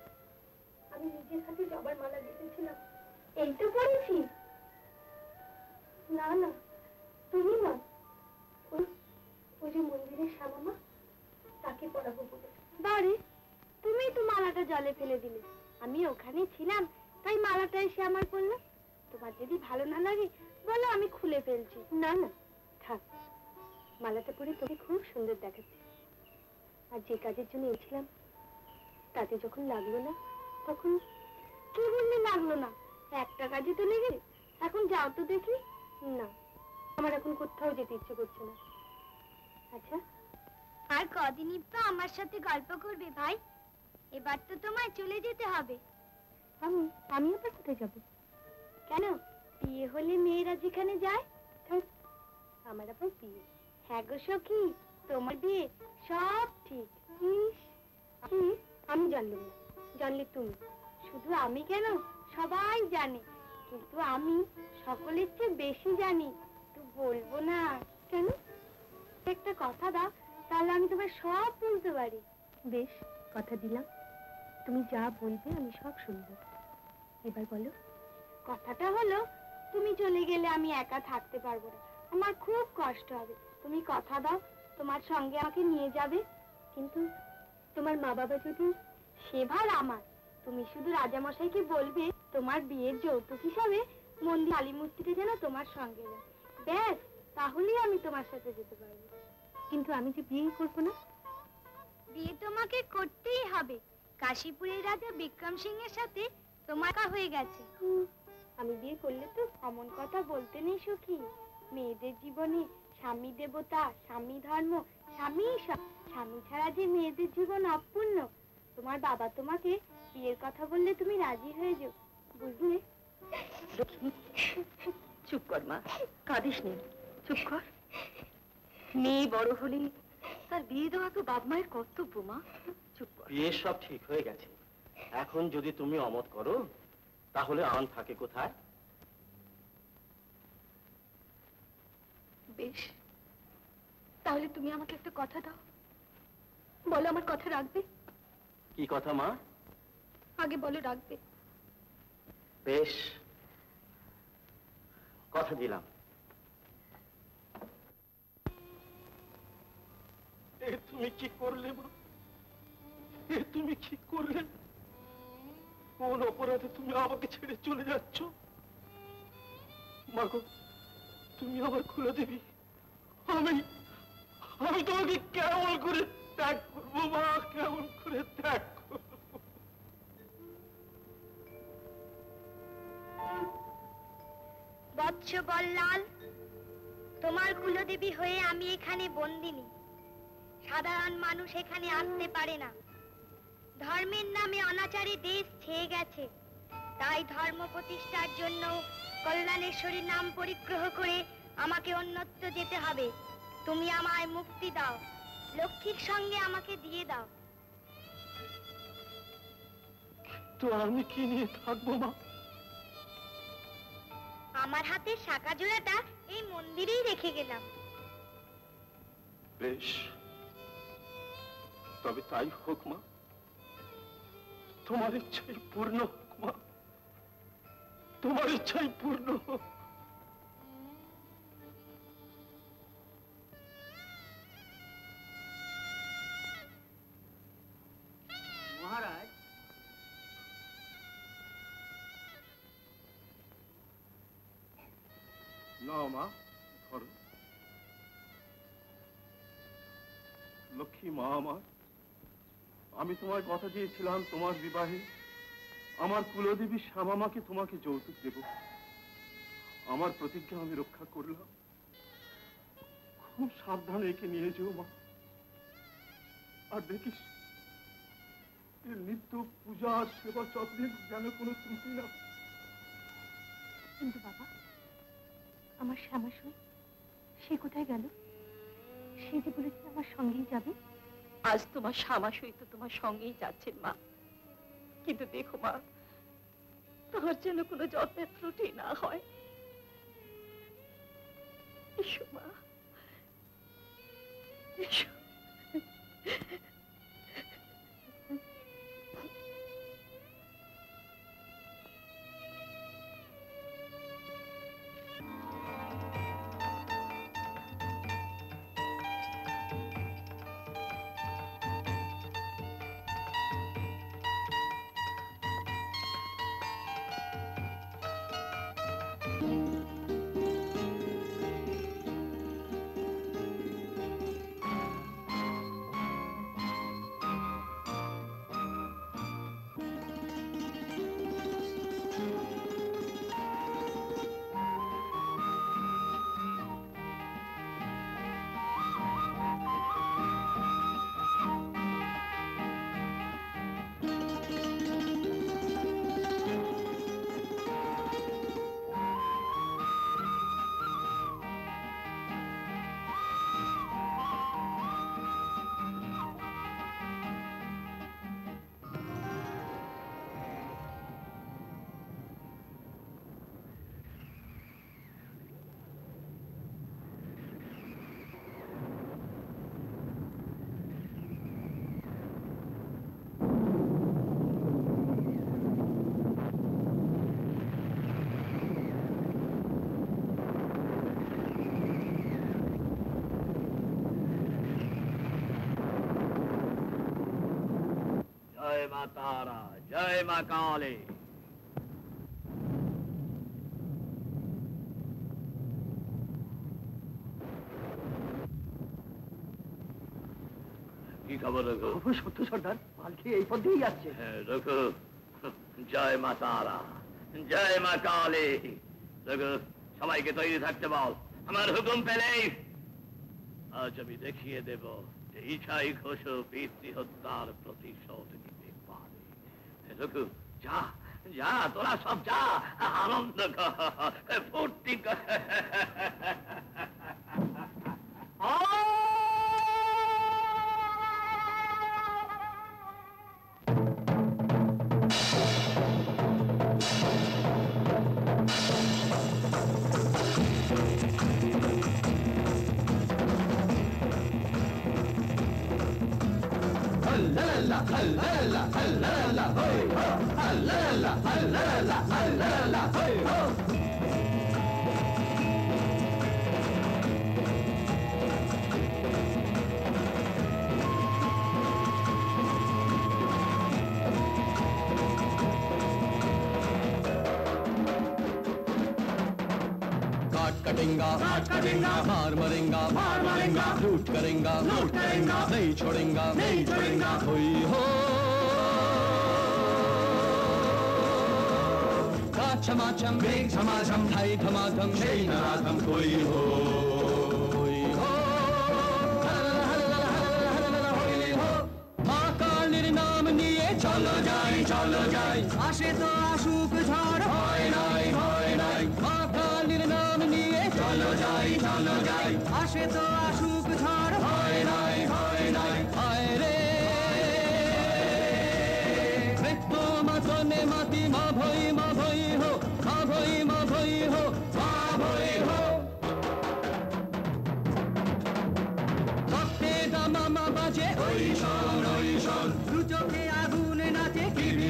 [SPEAKER 4] আমি নিজের হাতে জবার মালা দিতেছিলাম, এই তো পড়েছি। না না তুমি না, ওই যে মন্দিরের শ্যামামা, তাকে পড়াবো বলে। বাড়ি তুমি তো মালাটা জলে ফেলে দিলে, আমি ওখানে ছিলাম তাই মালাটা এসে আমার পড়লো। তোমার যদি ভালো না লাগে বলো, আমি খুলে ফেলছি। না না থাক, মালাটা পরে তোকে খুব সুন্দর দেখাচ্ছে। আর যে কাজের জন্য এসেছিলাম তাতে যখন লাগলো না তখন কি বললে লাগলো না? একটা কাজে তো লেগে। এখন যাও তো দেখি। না আমার এখন কোথাও যেতে ইচ্ছে করছে না। আচ্ছা আর কদিনই তো আমার সাথে গল্প করবে ভাই? এবার তো তোমায় চলে যেতে হবে। আমি আবার কোথায় যাব? কেন, বিয়ে হলে মেয়েরা যেখানে যায়। আমার আবার বিয়ে? হ্যাঁ গো সখী, তোমার বিয়ে সব ঠিক। আমি জানলাম না, জানলে তুমি। শুধু আমি কেন, সবাই জানে, কিন্তু আমি সকলের চেয়ে বেশি জানি। তো বলবো না কেন? একটা কথা দাও, তাহলে আমি তোমার সব বলতে পারি। বেশ, কথা দিলাম, তুমি যা বলবে আমি সব শুনবো। এবার বলো। কথাটা হলো, তুমি চলে গেলে আমি একা থাকতে পারবো না, আমার খুব কষ্ট হবে। তুমি কথা দাও তোমার সঙ্গে আমাকে নিয়ে যাবে। কিন্তু তোমার মা বাবা যদি? সে ভার আমার। তুমি শুধু রাজামশাইকে বলবে তোমার বিয়ের যৌতুক হিসাবে মন্দির কালী মূর্তিটা যেন তোমার সঙ্গে যায়, ব্যাস, তাহলেই আমি তোমার সাথে যেতে পারবো। কিন্তু আমি যে বিয়ে করবো না। বিয়ে তোমাকে করতেই হবে। কাশীপুরের রাজা বিক্রম সিং এর সাথে তোমার হয়ে গেছে। আমি বিয়ে করলে তো অমন কথা বলতে নেই সখী। মেয়েদের জীবনে স্বামী দেবতা, স্বামী ধর্ম, স্বামী সব। স্বামী ছাড়া যে মেয়েদের জীবন অপূর্ণ। তোমার বাবা তোমাকে বিয়ের কথা বললে তুমি রাজি হয়ে যাও, বুঝলে?
[SPEAKER 5] চুপ কর মা, কাঁদিস নি, চুপ কর। মেয়ে বড় হলে তার বিয়ে দেওয়া তো বাপ মায়ের কর্তব্য মা, চুপ কর।
[SPEAKER 6] বিয়ে সব ঠিক হয়ে গেছে, এখন যদি তুমি অমত করো তাহলে আন থাকে কোথায়?
[SPEAKER 5] বেশ, তাহলে তুমি আমাকে একটা কথা দাও, বলো আমার কথা রাখবে?
[SPEAKER 6] কি কথা মা?
[SPEAKER 5] আগে বলো রাখবে।
[SPEAKER 6] বেশ, কথা দিলাম। তুমি কি করলে মা? তুমি কি করলে? কোন অপরাধে তুমি আমাকে ছেড়ে চলে যাচ্ছ? মাগো, তুমি আমার খুলে দেবী। আমি তোমাকে কেমন করে ত্যাগ করবো মা, কেমন করে ত্যাগ করবো?
[SPEAKER 4] বৎস বল্লাল, তোমার কুলদেবী হয়ে আমি এখানে বন্দিনী। সাধারণ মানুষ এখানে আসতে পারে না। ধর্মের নামে অনাচারে দেশ ছেয়ে গেছে, তাই ধর্ম প্রতিষ্ঠার জন্য কল্যাণেশ্বরীর নাম পরিগ্রহ করে আমাকে অন্যত্র যেতে হবে। তুমি আমায় মুক্তি দাও, লক্ষ্মীর সঙ্গে আমাকে দিয়ে দাও।
[SPEAKER 6] তো আমি কি নিয়ে থাকবো মা?
[SPEAKER 4] আমার হাতের শাঁখা জোড়াটা এই মন্দিরেই রেখে গেলাম।
[SPEAKER 6] বেশ, তবে তাই হোক মা, তোমার ইচ্ছাই পূর্ণ হোক মা, তোমার ইচ্ছাই পূর্ণ হোক।
[SPEAKER 9] মহারাজ,
[SPEAKER 6] নাও মা, ধরো। লক্ষ্মী মা আমার, আমি তোমায় কথা দিয়েছিলাম তোমার বিবাহে আমার কুলদেবী শ্যামামাকে তোমাকে যৌতুক দেব। আমার প্রতিজ্ঞা আমি রক্ষা করলাম। খুব সাবধানে একে নিয়ে যেও মা। আর দেখিস এর নিত্য পূজা আর সেবা যত্নের যেন কোনো ত্রুটি না।
[SPEAKER 5] কিন্তু বাবা, আমার শ্যামাসই সে কোথায় গেল? সে যে বলেছে আমার সঙ্গেই যাবে। আজ তোমার শ্যামাসই তো তোমার সঙ্গেই যাচ্ছেন মা, কিন্তু দেখো মা, তোমার যেন কোনো যত্নের ত্রুটি না হয়। এসো মা, এসো।
[SPEAKER 6] जय मां तारा, जय मां काली। কি খবর রঘু?
[SPEAKER 9] সত্য সর্দার, পালকি এই পথ দিয়েই যাচ্ছে।
[SPEAKER 6] হ্যাঁ রঘু, জয় মা তারা, জয় মা কালী। রঘু, সবাইকে তৈরি থাকতে বল, আমার হুকুম পেলেই আজ আমি দেখিয়ে দেব যে ইছাই ঘোষ পিতৃ হত্যার প্রতিশোধ নিতে পারে। রঘু, যা যা, তোরা সব যা, আনন্দ কর, ফুর্তি কর।
[SPEAKER 10] कटेंगा, मार मरेंगा, लूट करेंगा, नहीं छोड़ेंगा, होई हो छमाछम, छमाछम, ठाई धमाधम, नराधम, कोई हो माँ कालीर नाम निये चलो जाए, आशे तो आशुक झाड़, होय नाई, माँ कालीर नाम निये चलो जाए, आशे तो आशुक झाड़, होय नाई, आए रे मृत्यु मतने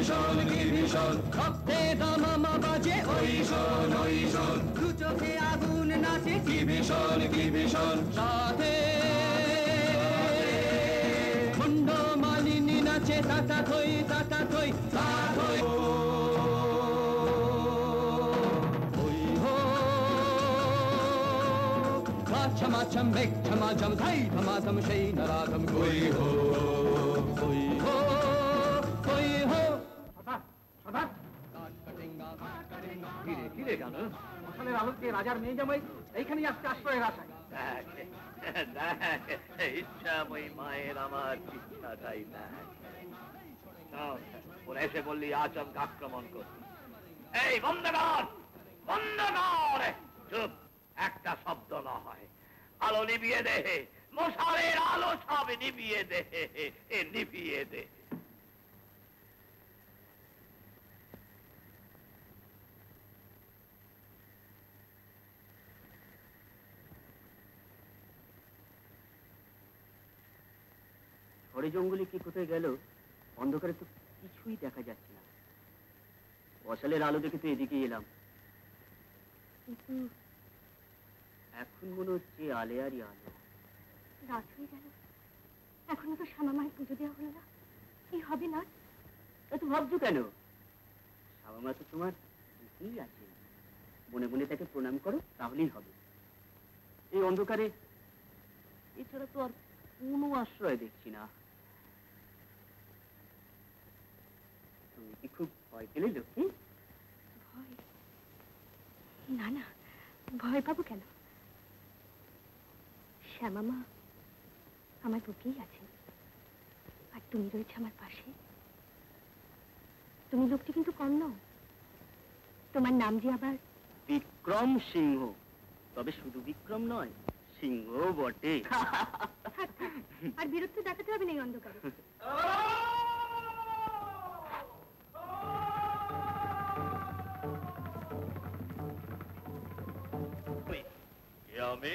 [SPEAKER 10] ভীষণ কি ভীষণ রক্তে দামামা বাজে ওই শোন দু চোখে আগুন নাচে কি ভীষণ সাথে মুন্ড মালিনী নাচে তাতা থই তা থই ওই হো মাছাম বেগ ঝমাঝম ধাই ধমাধম সেই নরাধম কই হো
[SPEAKER 9] কিরে জানো মশালের আলোকে রাজার মেয়ে জামাই এইখানেই আজকে আশ্রয়ের আশায়
[SPEAKER 6] ইচ্ছাময়ী মায়ের আমার ইচ্ছাটাই দেখ ওরা এসে বললি আচমকা আক্রমণ করবি এই বন্ধ কর চুপ একটা শব্দ না হয় আলো নিভিয়ে দে মশালের আলো সব নিভিয়ে দে নিভিয়ে দে
[SPEAKER 9] ঝড়ে জঙ্গলে কি কোথায় গেল অন্ধকারে তো কিছুই দেখা যাচ্ছে না মশালের আলো দেখে তো এদিকে এলাম কিন্তু এখন মনে হচ্ছে আলেয়ারই আলো
[SPEAKER 5] রাত হয়ে গেল এখনো তো শ্যামা মায়ের পুজো দেওয়া হলো না কি হবে না
[SPEAKER 9] এত ভাবছো কেন শ্যামা মা তো তোমার বুকেই আছে মনে মনে তাকে প্রণাম করো তাহলেই হবে এই অন্ধকারে এছাড়া তো আর কোনো আশ্রয় দেখছি না তুমি কি খুব ভয় পেলে লক্ষ্মী
[SPEAKER 5] ভয় না না ভয় পাবো কেন শ্যামা মা আমার বুকেই আছে আর তুমি রয়েছে আমার পাশে তুমি লোকটি কিন্তু কম নও তোমার নাম যে আবার
[SPEAKER 9] বিক্রম সিংহ তবে শুধু বিক্রম নয় সিংহ বটে
[SPEAKER 5] আর বীরত্ব দেখাতে হবে না এই অন্ধকারে
[SPEAKER 6] আমি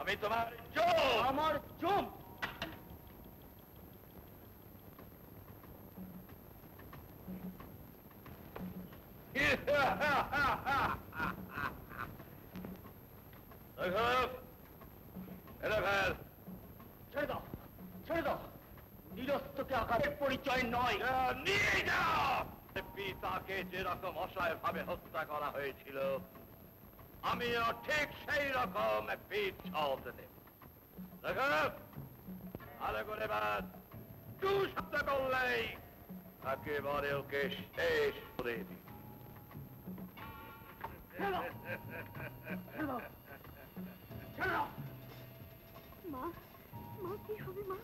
[SPEAKER 6] আমি তোমার
[SPEAKER 9] আমার জম ছেড়ে দাও নিরস্তকে আঘাতের পরিচয় নয়
[SPEAKER 6] নিয়ে যাও পিতাকে যেরকম অসহায় ভাবে হত্যা করা হয়েছিল আমিও ঠিক সেই রকম পিঠ চলতে দেব ভালো করে বাদ টু শব্দ করলেই একেবারে ওকে শেষ করে দিই
[SPEAKER 5] মা মা কি হবে মা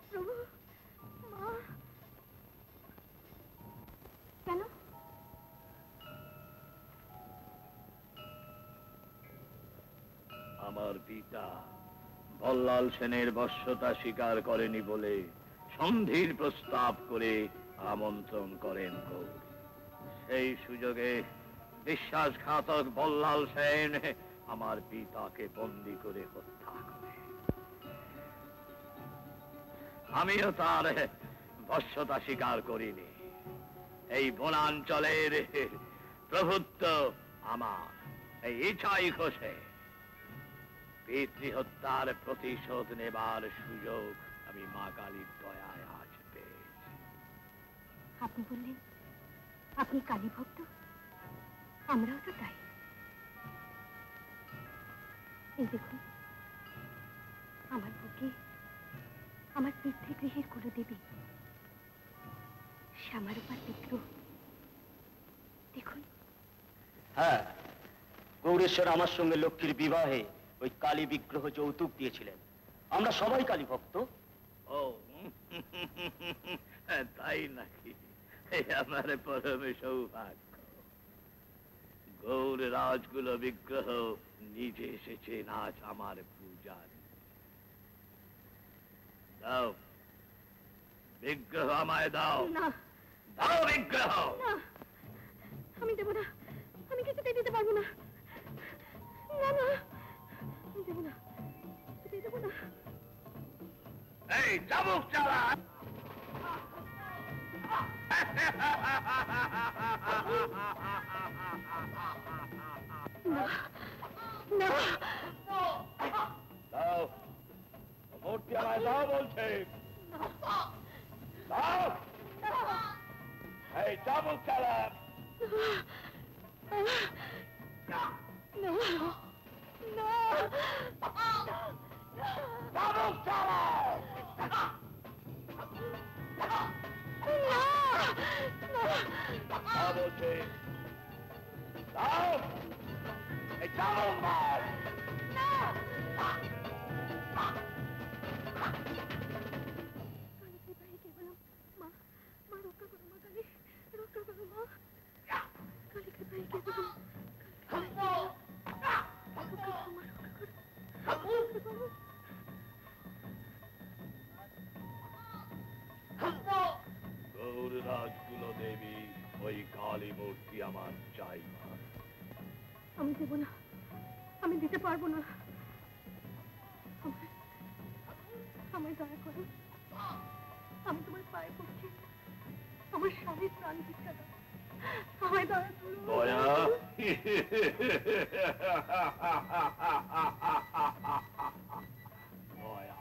[SPEAKER 5] প্রভু মা কেন
[SPEAKER 6] আমার পিতা বল্লাল সেনের বশ্যতা স্বীকার করেনি বলে সন্ধির প্রস্তাব করে আমন্ত্রণ করেন গৌর সেই সুযোগে বিশ্বাসঘাতক বল্লাল সেন আমার পিতাকে বন্দী করে হত্যা করে আমিও তার বশ্যতা স্বীকার করিনি এই বনাঞ্চলের প্রভুত্ব আমার এই ইচ্ছাই খোসে পিতৃহত্যার প্রতিশোধ নেবার সুযোগ আমি মা কালীর দয়ায় আজ পেয়েছি
[SPEAKER 5] আপনি বললেন আপনি কালী ভক্ত আমরাও তো তাই এই দেখুন আমার বুকে আমার পিতৃগৃহের কোন দেবী শ্যামারূপার বিগ্রহ দেখুন
[SPEAKER 9] হ্যাঁ গৌরেশ্বর আমার সঙ্গে লক্ষ্মীর বিবাহে ওই কালী বিগ্রহ যৌতুক দিয়েছিলেন আমরা সবাই কালী ভক্ত
[SPEAKER 6] ও তাই নাকি আমার পরম সৌভাগ্য গৌর রাজগুলো বিগ্রহ নিজে এসেছে আজ আমার পূজা দাও বিগ্রহ আমায় দাও
[SPEAKER 5] না
[SPEAKER 6] দাও বিগ্রহ
[SPEAKER 5] না আমি দেব না আমি কিছুতেই দিতে পারবো না না না আমি দেব না কিছুতেই দেব না
[SPEAKER 11] এই চাবুক চালা। দাও মূর্তি আমায় দাও বলছে। দাও এই চাবুক চালা। চাবুক চালা। বলছে দাও এই চাবুক মার। গৌররাজকুল দেবী ওই কালী মূর্তি আমার চাই না।
[SPEAKER 5] আমি দেব না, আমি দিতে পারবো না। আমায় দয়া করো, আমি তোমার পায়ে পড়ছি, আমার স্বামীর প্রাণ ভিক্ষা দাও, আমায় দয়া করো।
[SPEAKER 11] দয়া? দয়া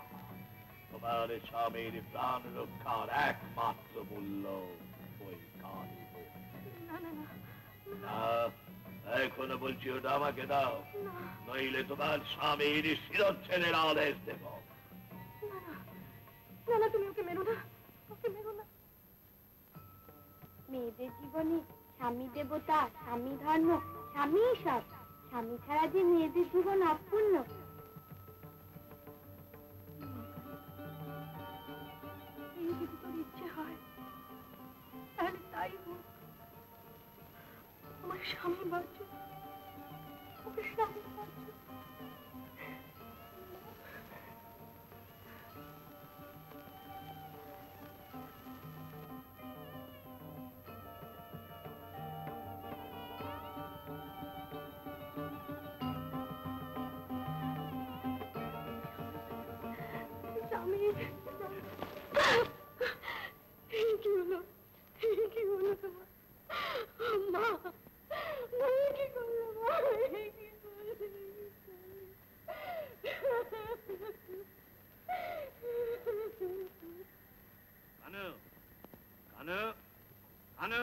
[SPEAKER 11] তোমার স্বামীর প্রাণ রক্ষার একমাত্র মূল্য ওই কালী মূর্তি।
[SPEAKER 5] না না না
[SPEAKER 11] না, এখনো বলছি ওটা আমাকে দাও, নইলে তোমার স্বামীর শিরচ্ছেদের আদেশ দেব।
[SPEAKER 5] না না, তুমি ওকে মেরো না, ওকে মেরো না।
[SPEAKER 4] মেয়েদের জীবনে স্বামী দেবতা, স্বামী ধর্ম, স্বামী সব। স্বামী ছাড়া যে মেয়েদের জীবন অপূর্ণ।
[SPEAKER 5] এই যদি তোর ইচ্ছে হয় তাহলে তাই হোক। আমার স্বামী বাঁচো, আমার স্বামী বাঁচো। কি হলো, কি হলো তোমার? মা, কি করলো মা?
[SPEAKER 11] কানু, কানু, কানু।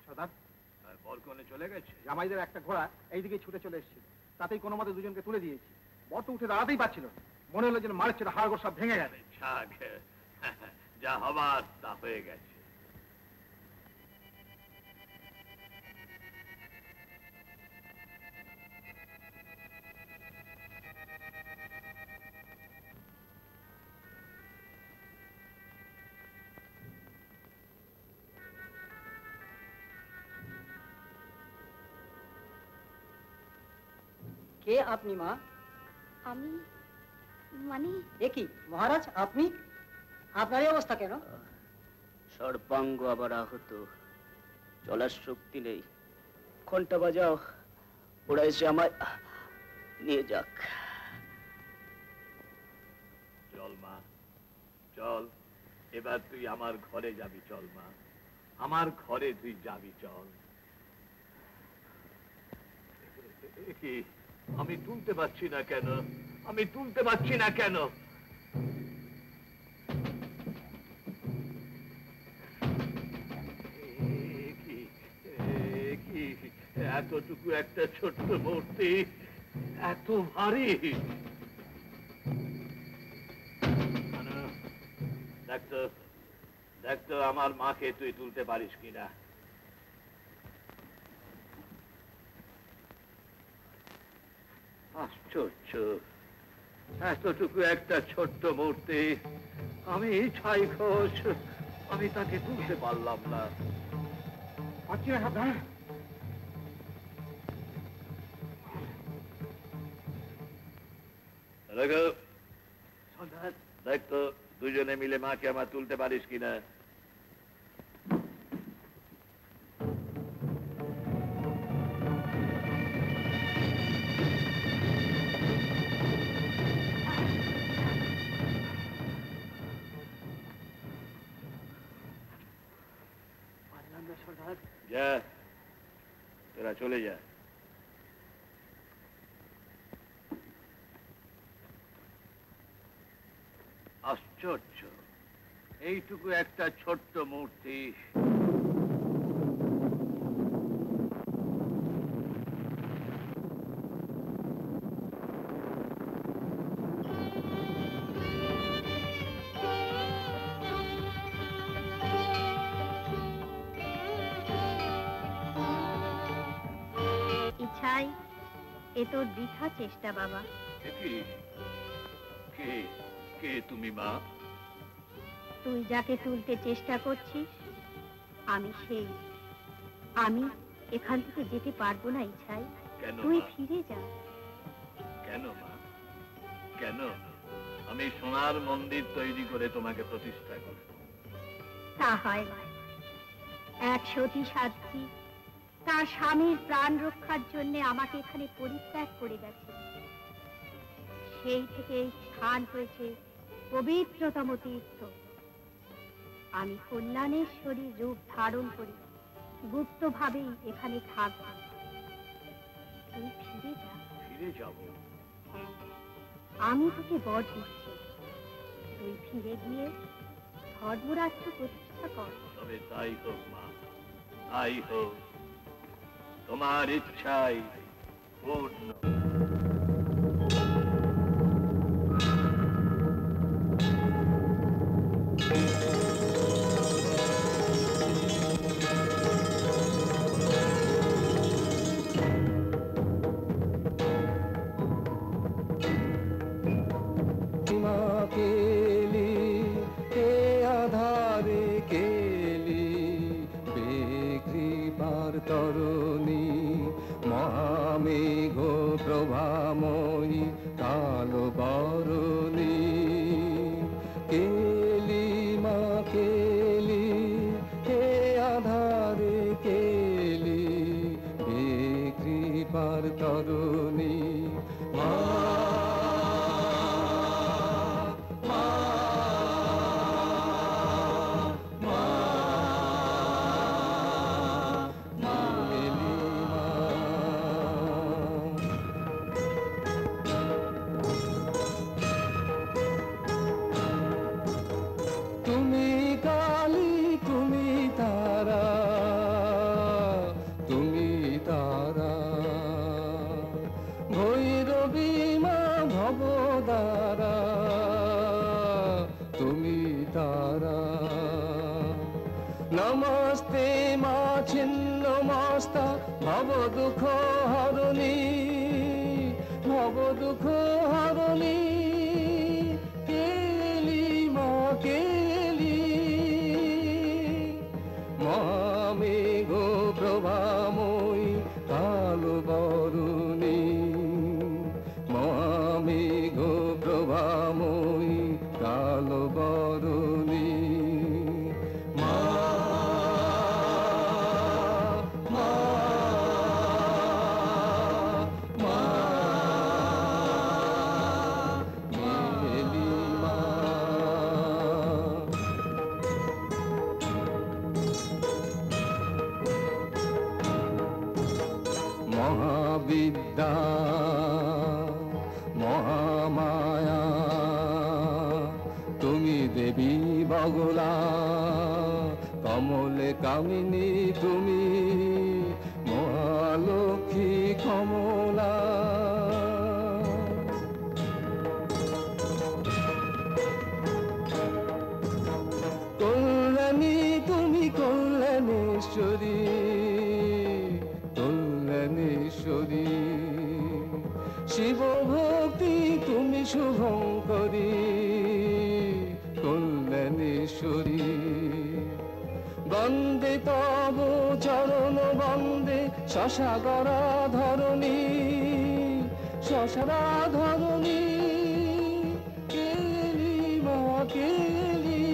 [SPEAKER 12] সদার
[SPEAKER 11] বরকনে চলে গেছে।
[SPEAKER 12] জামাইদের একটা ঘোড়া এইদিকে ছুটে চলে এসেছিল, তাতেই কোনো মতে দুজনকে তুলে দিয়েছি। বর তো উঠে দাঁড়াতেই পারছিল না, মনে হলো যেন মারের ছেলে হাড় গোড় সব ভেঙে গেছে।
[SPEAKER 11] যাক, যা হবার তা হয়ে গেছে।
[SPEAKER 13] কে আপনি মা?
[SPEAKER 4] আমি মানে
[SPEAKER 13] এ কি মহারাজ, আপনি? আপনার এই অবস্থা কেন?
[SPEAKER 9] সর্বাঙ্গ আবার আহত, চলার শক্তি নেই। ঘন্টা বাজাও, ওরা এসে আমায় নিয়ে যাক।
[SPEAKER 11] চল মা, চল, এবার তুই আমার ঘরে যাবি। চল মা, আমার ঘরে তুই যাবি। চল। কি আমি তুলতে পারছি না কেন? আমি তুলতে পারছি না কেন? এতটুকু একটা ছোট্ট মূর্তি এত ভারী। দেখ তো আমার মাকে তুই তুলতে পারিস কিনা। আশ্চর্য, এতটুকু একটা ছোট্ট মূর্তি, আমি ছাই ঘোষ, আমি তাকে তুলতে পারলাম না।
[SPEAKER 12] পাচ্ছি না সাবধান।
[SPEAKER 11] দেখ তো দুজনে মিলে মাকে আমার তুলতে পারিস কিনা। যা, তোরা চলে যা। আশ্চর্য, এইটুকু একটা ছোট্ট মূর্তি
[SPEAKER 5] ইছাই, এ তোর বৃথা চেষ্টা বাবা।
[SPEAKER 11] কে কে তুমি মা?
[SPEAKER 5] তুই যাকে তুলতে চেষ্টা করছিস আমি সেই। আমি এখান থেকে যেতে পারবো না ইছাই।
[SPEAKER 11] কেন
[SPEAKER 5] তুই
[SPEAKER 11] মা?
[SPEAKER 5] ফিরে যা।
[SPEAKER 11] কেন মা, কেন? আমি সোনার মন্দির তৈরি করে তোমাকে প্রতিষ্ঠা করব।
[SPEAKER 5] তা হয় না। এক সতী সাধ্বী তার স্বামীর প্রাণ রক্ষার জন্য আমাকে এখানে পরিত্যাগ করে গেছে। সেই থেকে এই স্থান হয়েছে পবিত্রতম তীর্থ। আমি কল্যাণেশ্বরীর রূপ ধারণ করি গুপ্ত ভাবেই এখানে থাকব। তুই ফিরে যা।
[SPEAKER 11] ফিরে যাব?
[SPEAKER 5] হ্যাঁ, আমি তোকে বর দিচ্ছি। তুই ফিরে গিয়ে ধর্মরাজ্য প্রতিষ্ঠা কর।
[SPEAKER 11] তবে তাই হোক মা, তাই হোক। তোমার ইচ্ছাই পূর্ণ।
[SPEAKER 3] কেলি কে আধারে কেলি বেকৃপার তরুণী মহামেঘ প্রভাময়ী কালো বরণী কেলি মা কেলি কে আধারে কেলি বেকৃপার তরুণী মা नमस्ते मा छिन्न मस्ता भव दुख हरणी केली मा केली महामेघ प्रभामयी कालो बरुणी महामेघ प्रभामयी कालो बरुणी महाविद्या महामाया तुमी देवी बगला कमले कामिनी तुमी महालक्ष्मी कमला कल्याणी तुमी कल्याणेश्वरी कल्याणेश्वरी शिव भक्ति तुमी शुभंकरी कल्याणेश्वरी वंदे तव चरण वंदे शशागरा धरणी केली मा केली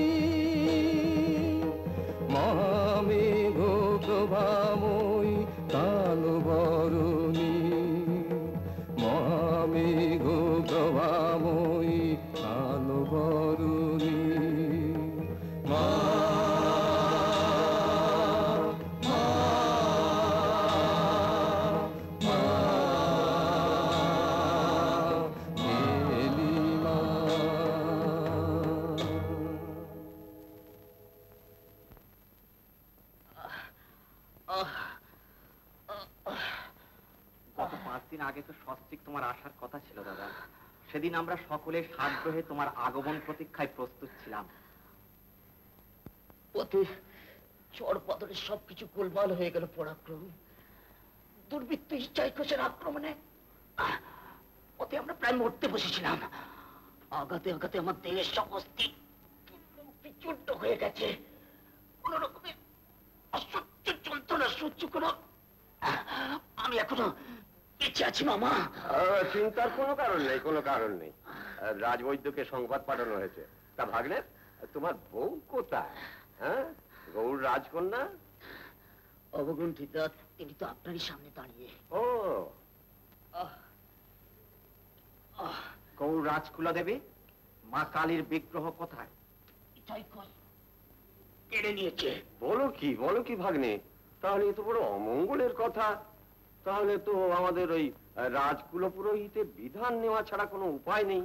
[SPEAKER 3] महामेघ प्रभामयी कालो बरुणी महामेघ प्रभामयी कालो बरुणी মা
[SPEAKER 14] আগে তো সস্ত্রীক তোমার আসার কথা ছিল দাদা। সেদিন আমরা সকলে সাগ্রহে তোমার আগমন প্রতীক্ষায় প্রস্তুত ছিলাম।
[SPEAKER 15] পথে চর পাথরের সবকিছু গোলমাল হয়ে গেল পরাক্রম। দুর্বৃত্ত ইচ্ছাই কোষের আক্রমণে পথে আমরা প্রায় মরতে বসেছিলাম। আঘাতে আঘাতে আমার দেহের সমস্ত বিচূর্ণ হয়ে গেছে। কোন রকমে অসহ্য যন্ত্রণা সহ্য করো। আমি এখনো বেঁচে আছি মামা।
[SPEAKER 16] চিন্তার কোনো কারণ নেই, কোনো কারণ নেই। রাজবৈদ্যকে সংবাদ পাঠানো হয়েছে। তা ভাগ্নে, তোমার বউ কোথায়? হ্যাঁ, গৌর রাজকন্যা?
[SPEAKER 15] অবগুণ্ঠিতা, তিনি তো আপনারই সামনে দাঁড়িয়ে।
[SPEAKER 16] ও
[SPEAKER 14] গৌর রাজকুলা দেবী, মা কালীর বিগ্রহ কোথায়?
[SPEAKER 15] কেড়ে নিয়েছে।
[SPEAKER 16] বলো কি ভাগ্নে? তাহলে এত বড় অমঙ্গলের কথা। তাহলে তো আমাদের ওই রাজকুল পুরোহিতের বিধান নেওয়া ছাড়া কোনো উপায় নেই।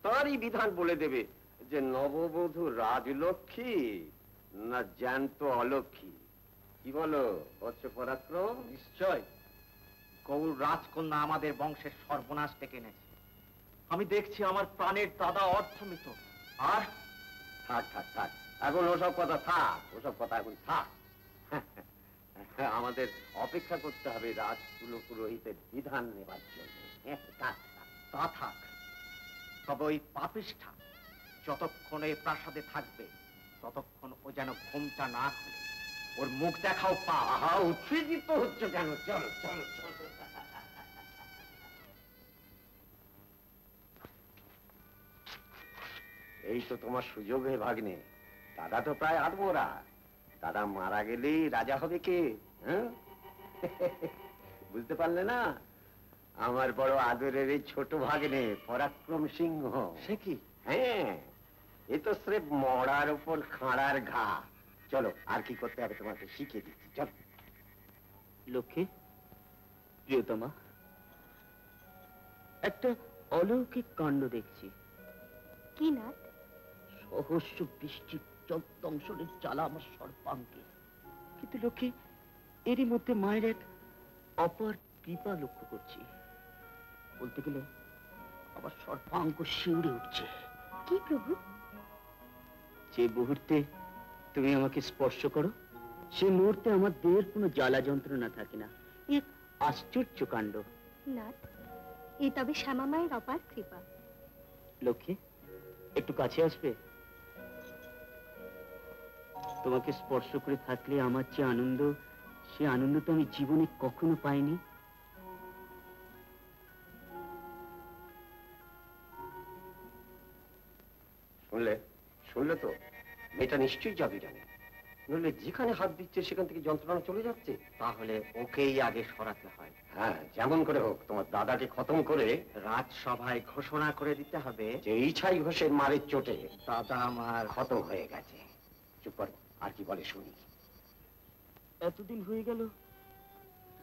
[SPEAKER 16] তারই বিধান বলে দেবে যে নববধূ রাজলক্ষ্মী না জ্যান্ত অলক্ষ্মী। কি বলো বৎস পরাক্রম?
[SPEAKER 14] নিশ্চয় গৌর রাজকন্যা আমাদের বংশের সর্বনাশ ডেকে এনেছে। আমি দেখছি আমার প্রাণের দাদা অর্থমিত। আর
[SPEAKER 16] থাক থাক থাক, এখন ওসব কথা থাক, ওসব কথা এখন থাক। আমাদের অপেক্ষা করতে হবে রাজকুল পুরোহিতের বিধান নেবার জন্য।
[SPEAKER 14] তা থাক, তবে ওই পাপিষ্ঠা যতক্ষণ এই প্রাসাদে থাকবে ততক্ষণ ও যেন ঘুমটা না খুলে। ওর মুখ দেখাও পা।
[SPEAKER 16] উত্তেজিত হচ্ছে কেন? চলো চলো চলো। এই তো তোমার সুযোগ হে ভাগ্নে। দাদা তো প্রায় আধমরা। দাদা মারা গেলেই রাজা হবে কে? হ্যাঁ, বুঝতে পারলে না? আমার বড় আদরের এই ছোট ভাগ্নে পরাক্রম সিংহ।
[SPEAKER 14] সে কি?
[SPEAKER 16] হ্যাঁ, এ তো স্রেফ মরার উপর খাঁড়ার ঘা। চলো, আর কি করতে হবে তোমাকে শিখিয়ে দিচ্ছি। চলো।
[SPEAKER 9] লক্ষ্মী, প্রিয়তমা, একটা অলৌকিক কাণ্ড দেখছি।
[SPEAKER 5] কি না?
[SPEAKER 15] সহস্র বৃষ্টির দংশনের জ্বালা আমার সর্বাঙ্গে।
[SPEAKER 9] কিন্তু লক্ষ্মী, এরই মধ্যে মায়ের এক অপার কৃপা লক্ষ্য করছি।
[SPEAKER 15] বলতে গেলে আমার সর্বাঙ্গ শিউরে উঠছে।
[SPEAKER 5] কি প্রভু?
[SPEAKER 9] যে মুহূর্তে তুমি আমাকে স্পর্শ করো সেই মুহূর্তে আমার দেহের কোনো জ্বালা যন্ত্রণা থাকে না। এক আশ্চর্য কাণ্ড।
[SPEAKER 5] নাথ, এই তবে শ্যামা মায়ের অপার কৃপা।
[SPEAKER 9] লক্ষ্মী, একটু কাছে আসবে? তোমাকে স্পর্শ করে থাকলে আমার যে আনন্দ, সে আনন্দ তো আমি জীবনে কখনো পাইনি।
[SPEAKER 16] শুনলে তো? মেয়েটা নিশ্চয়ই যাবে জানে। নইলে যেখানে হাত দিচ্ছে সেখান থেকে যন্ত্রণা চলে যাচ্ছে।
[SPEAKER 14] তাহলে ওকেই আগে সরাতে হয়।
[SPEAKER 16] হ্যাঁ, যেমন করে হোক তোমার দাদাকে খতম করে
[SPEAKER 14] রাজসভায় ঘোষণা করে দিতে হবে
[SPEAKER 16] যে এই ছাই ঘোষের মারের চোটে
[SPEAKER 14] দাদা আমার
[SPEAKER 16] খতম হয়ে গেছে। চুপ কর, আর কি বলে শুনি।
[SPEAKER 9] এতদিন হয়ে গেল,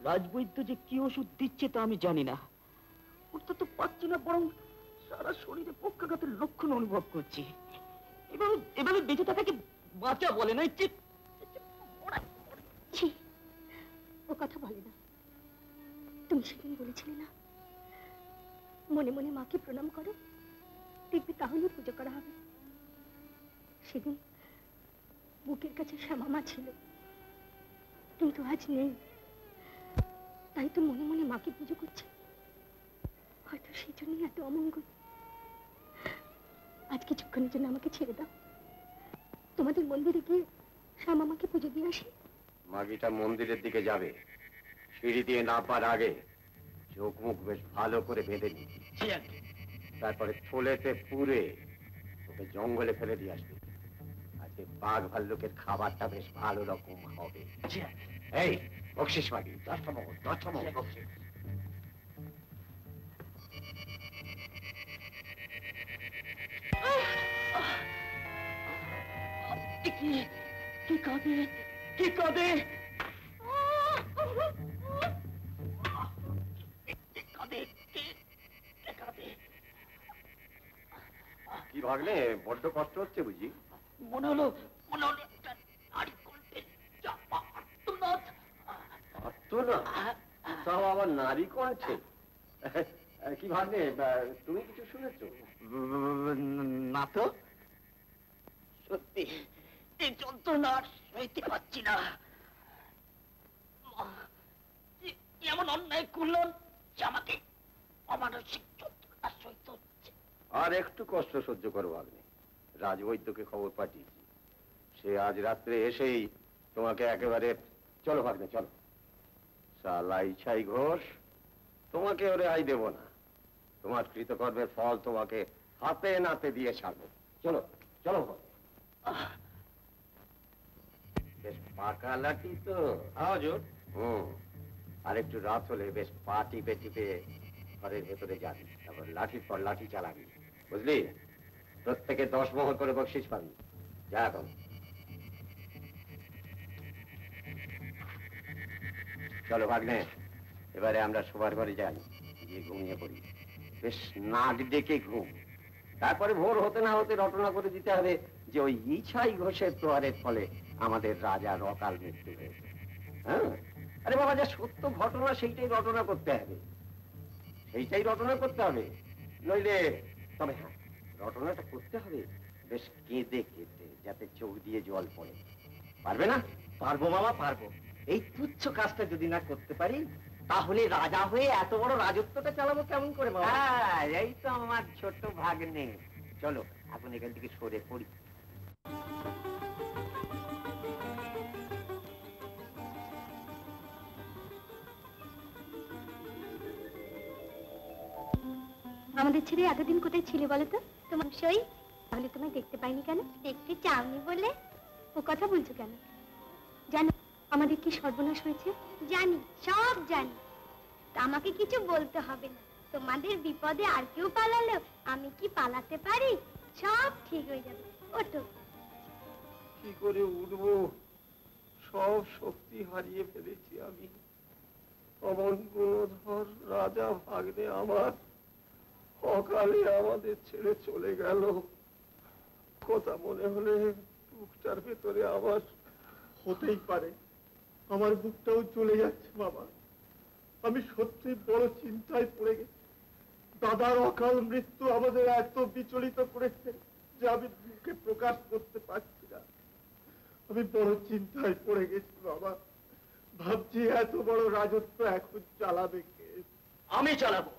[SPEAKER 9] রাজবৈদ্য যে কি ওষুধ দিচ্ছে তা আমি জানি না। ওটা তো পাচ্ছি না, বরং সারা শরীরে পক্ষাঘাতের লক্ষণ অনুভব করছি। এভাবে বেঁচে থাকাকে বাঁচা বলে না।
[SPEAKER 5] ও কথা বলে না। তুমি সেদিন বলেছিলে না, মনে মনে মাকে প্রণাম করো, দেখবে তাহলে পুজো করা হবে। সেদিন বুকের কাছে শ্যামা মা ছিল, কিন্তু আজ নেই। তাই তো মনে মনে মাকে পুজো করছে। হয়তো সেই জন্যই এত অমঙ্গল। আজ কিছুক্ষণের জন্য আমাকে ছেড়ে দাও, তোমাদের মন্দিরে গিয়ে শ্যামা মাকে পুজো দিয়ে আসি।
[SPEAKER 16] মাগিটা মন্দিরের দিকে যাবে, সিঁড়ি দিয়ে নামার আগে চোখ মুখ বেশ ভালো করে বেঁধে নি, তারপরে থলেতে পুরে ওকে জঙ্গলে ফেলে দিয়ে আসবে। আজকে বাঘ ভাল্লুকের খাবারটা বেশ ভালো রকম হবে। এই বকশিস মাগি, 10টা মোহর বকশিস।
[SPEAKER 15] কি কাঁদে, কি কাঁদে,
[SPEAKER 16] কি ভাগলে, বড্ড কষ্ট হচ্ছে বুঝি?
[SPEAKER 15] মনে হলো একটা নারী কণ্ঠে চাপা আর্তনাদ।
[SPEAKER 16] আর্তনাদ? তাও আবার নারী কণ্ঠে? কি ভাগ্নে, তুমি কিছু শুনেছো?
[SPEAKER 15] না তো। সত্যি এই যন্ত্রণা আর সইতে পারছি না। এমন অন্যায় করলাম যে আমাকে অমানসিক যন্ত্রণা সইতে হচ্ছে।
[SPEAKER 16] আর একটু কষ্ট সহ্য করো ভাগ্নে, রাজবৈদ্যকে খবর পাঠিয়েছি, সে আজ রাত্রে এসেই তোমাকে একেবারে। চলো ভাগ্নে চলো। শালাই ছাই ঘোষ, তোমাকে ওরে আই দেব না, তোমার কৃতকর্মের ফল তোমাকে হাতে নাতে দিয়ে ছাড়বো। চলো চলো। বেশ পাকা লাঠি তো। আর একটু রাত হলে বেশ পা টিপে টিপে ঘরের ভেতরে যাবি, তারপর লাঠির পর লাঠি চালাবি, বুঝলি? প্রত্যেকে 10 মোহর করে বকশিস পাবি। যা এখন। চলো ভাগ্নে, এবারে আমরা শোবার ঘরে যাই, গিয়ে ঘুমিয়ে পড়ি। বেশ নাক ডেকে ঘুম। তারপরে ভোর হতে না হতে রটনা করে দিতে হবে যে ওই ইছাই ঘোষের প্রহারের ফলে আমাদের রাজার অকাল মৃত্যু হয়েছে। হ্যাঁ, আরে বাবা, যা সত্য ঘটনা সেইটাই রটনা করতে হবে, সেইটাই রটনা করতে হবে। নইলে তবে হ্যাঁ, রটনাটা করতে হবে বেশ কেঁদে কেঁদে, যাতে চোখ দিয়ে জল পড়ে। পারবে না?
[SPEAKER 14] পারবো বাবা, পারবো। এই তুচ্ছ কাজটা যদি না করতে পারি, তাহলে রাজা হয়ে এত বড় রাজত্বটা চালাবো কেমন করে বাবা?
[SPEAKER 16] হ্যাঁ, এই তো আমার ছোট ভাগ্নে। চলো এখন এখান থেকে সরে পড়ি।
[SPEAKER 4] আমাদের ছেলে এতদিন কোথায় ছিলে বলো তো? তোমার সই তাহলে তোমায় দেখতে পাইনি কেন? দেখতে চাওনি বলে ও কথা বলছো কেন? জানো আমাদের কি সর্বনাশ হয়েছে? জানি, সব জানি। তা আমাকে কিছু বলতে হবে না। তোমাদের বিপদে আর কেউ পালালো আমি কি পালাতে পারি? সব ঠিক হয়ে যাবে। ওঠো।
[SPEAKER 11] কি করে উঠবো? সব শক্তি হারিয়ে ফেলেছি আমি। অমন গুণধর রাজা ভাগ্নে আমার অকালে আমাদের ছেড়ে চলে গেল। কথা মনে হলে বুকটার ভেতরে আবার হতেই পারে আমার বুকটাও চলে যাচ্ছে বাবা। আমি সত্যি বড় চিন্তায় পড়ে গেছি। দাদার অকাল মৃত্যু আমাদের এত বিচলিত করেছে যে আমি মুখে প্রকাশ করতে পারছি না। আমি বড় চিন্তায় পড়ে গেছি বাবা। ভাবছি এত বড় রাজত্ব এখন চালাবে কে?
[SPEAKER 14] আমি চালাবো।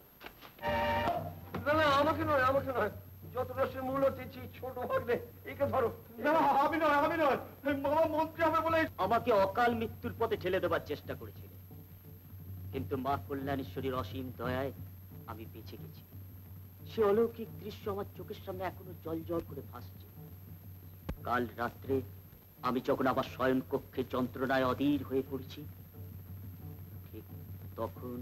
[SPEAKER 11] না না, আমাকে নয়, আমাকে নয়। যত রসের মূল্য দিচ্ছি ছোট ভাগ্নে, একে ধরো। না, আমি নয়, আমি নয়। মামা মন্ত্রী হবে বলে
[SPEAKER 14] আমাকে অকাল মৃত্যুর পথে ঠেলে দেবার চেষ্টা করেছিল, কিন্তু মা কল্যাণেশ্বরীর অসীম দয়ায় আমি বেঁচে গেছি। সে অলৌকিক দৃশ্য আমার চোখের সামনে এখনো জল জল করে ভাসছে। কাল রাত্রে আমি যখন আবার শয়ন কক্ষে যন্ত্রণায় অধীর হয়ে পড়ছি, ঠিক তখন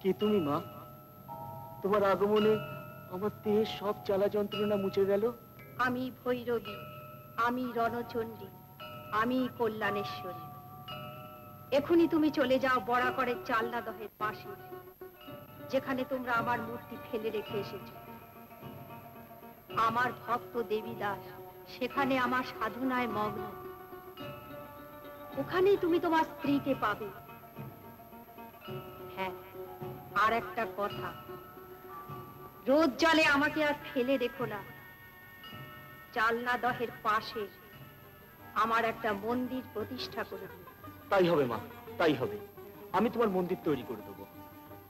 [SPEAKER 14] কে তুমি মা? তোমার আগমনে আমার দেহের সব জ্বালা যন্ত্রণা মুছে গেল।
[SPEAKER 5] আমি ভৈরবী, আমি রণচণ্ডী, আমি কল্যাণেশ্বরী। এখনই তুমি চলে যাও বরাকরের চালনা দহের পাশে, যেখানে তোমরা আমার মূর্তি ফেলে রেখে এসেছো। আমার ভক্ত দেবীদাস সেখানে আমার সাধনায় মগ্ন। ওখানেই তুমি তোমার স্ত্রীকে পাবে। হ্যাঁ, আর একটা কথা, রোদ জলে আমাকে আর ফেলে রেখো না। চালনা দহের পাশে আমার একটা মন্দির প্রতিষ্ঠা করে দিও।
[SPEAKER 14] তাই হবে মা, তাই হবে। আমি তোমার মন্দির তৈরি করে দেবো।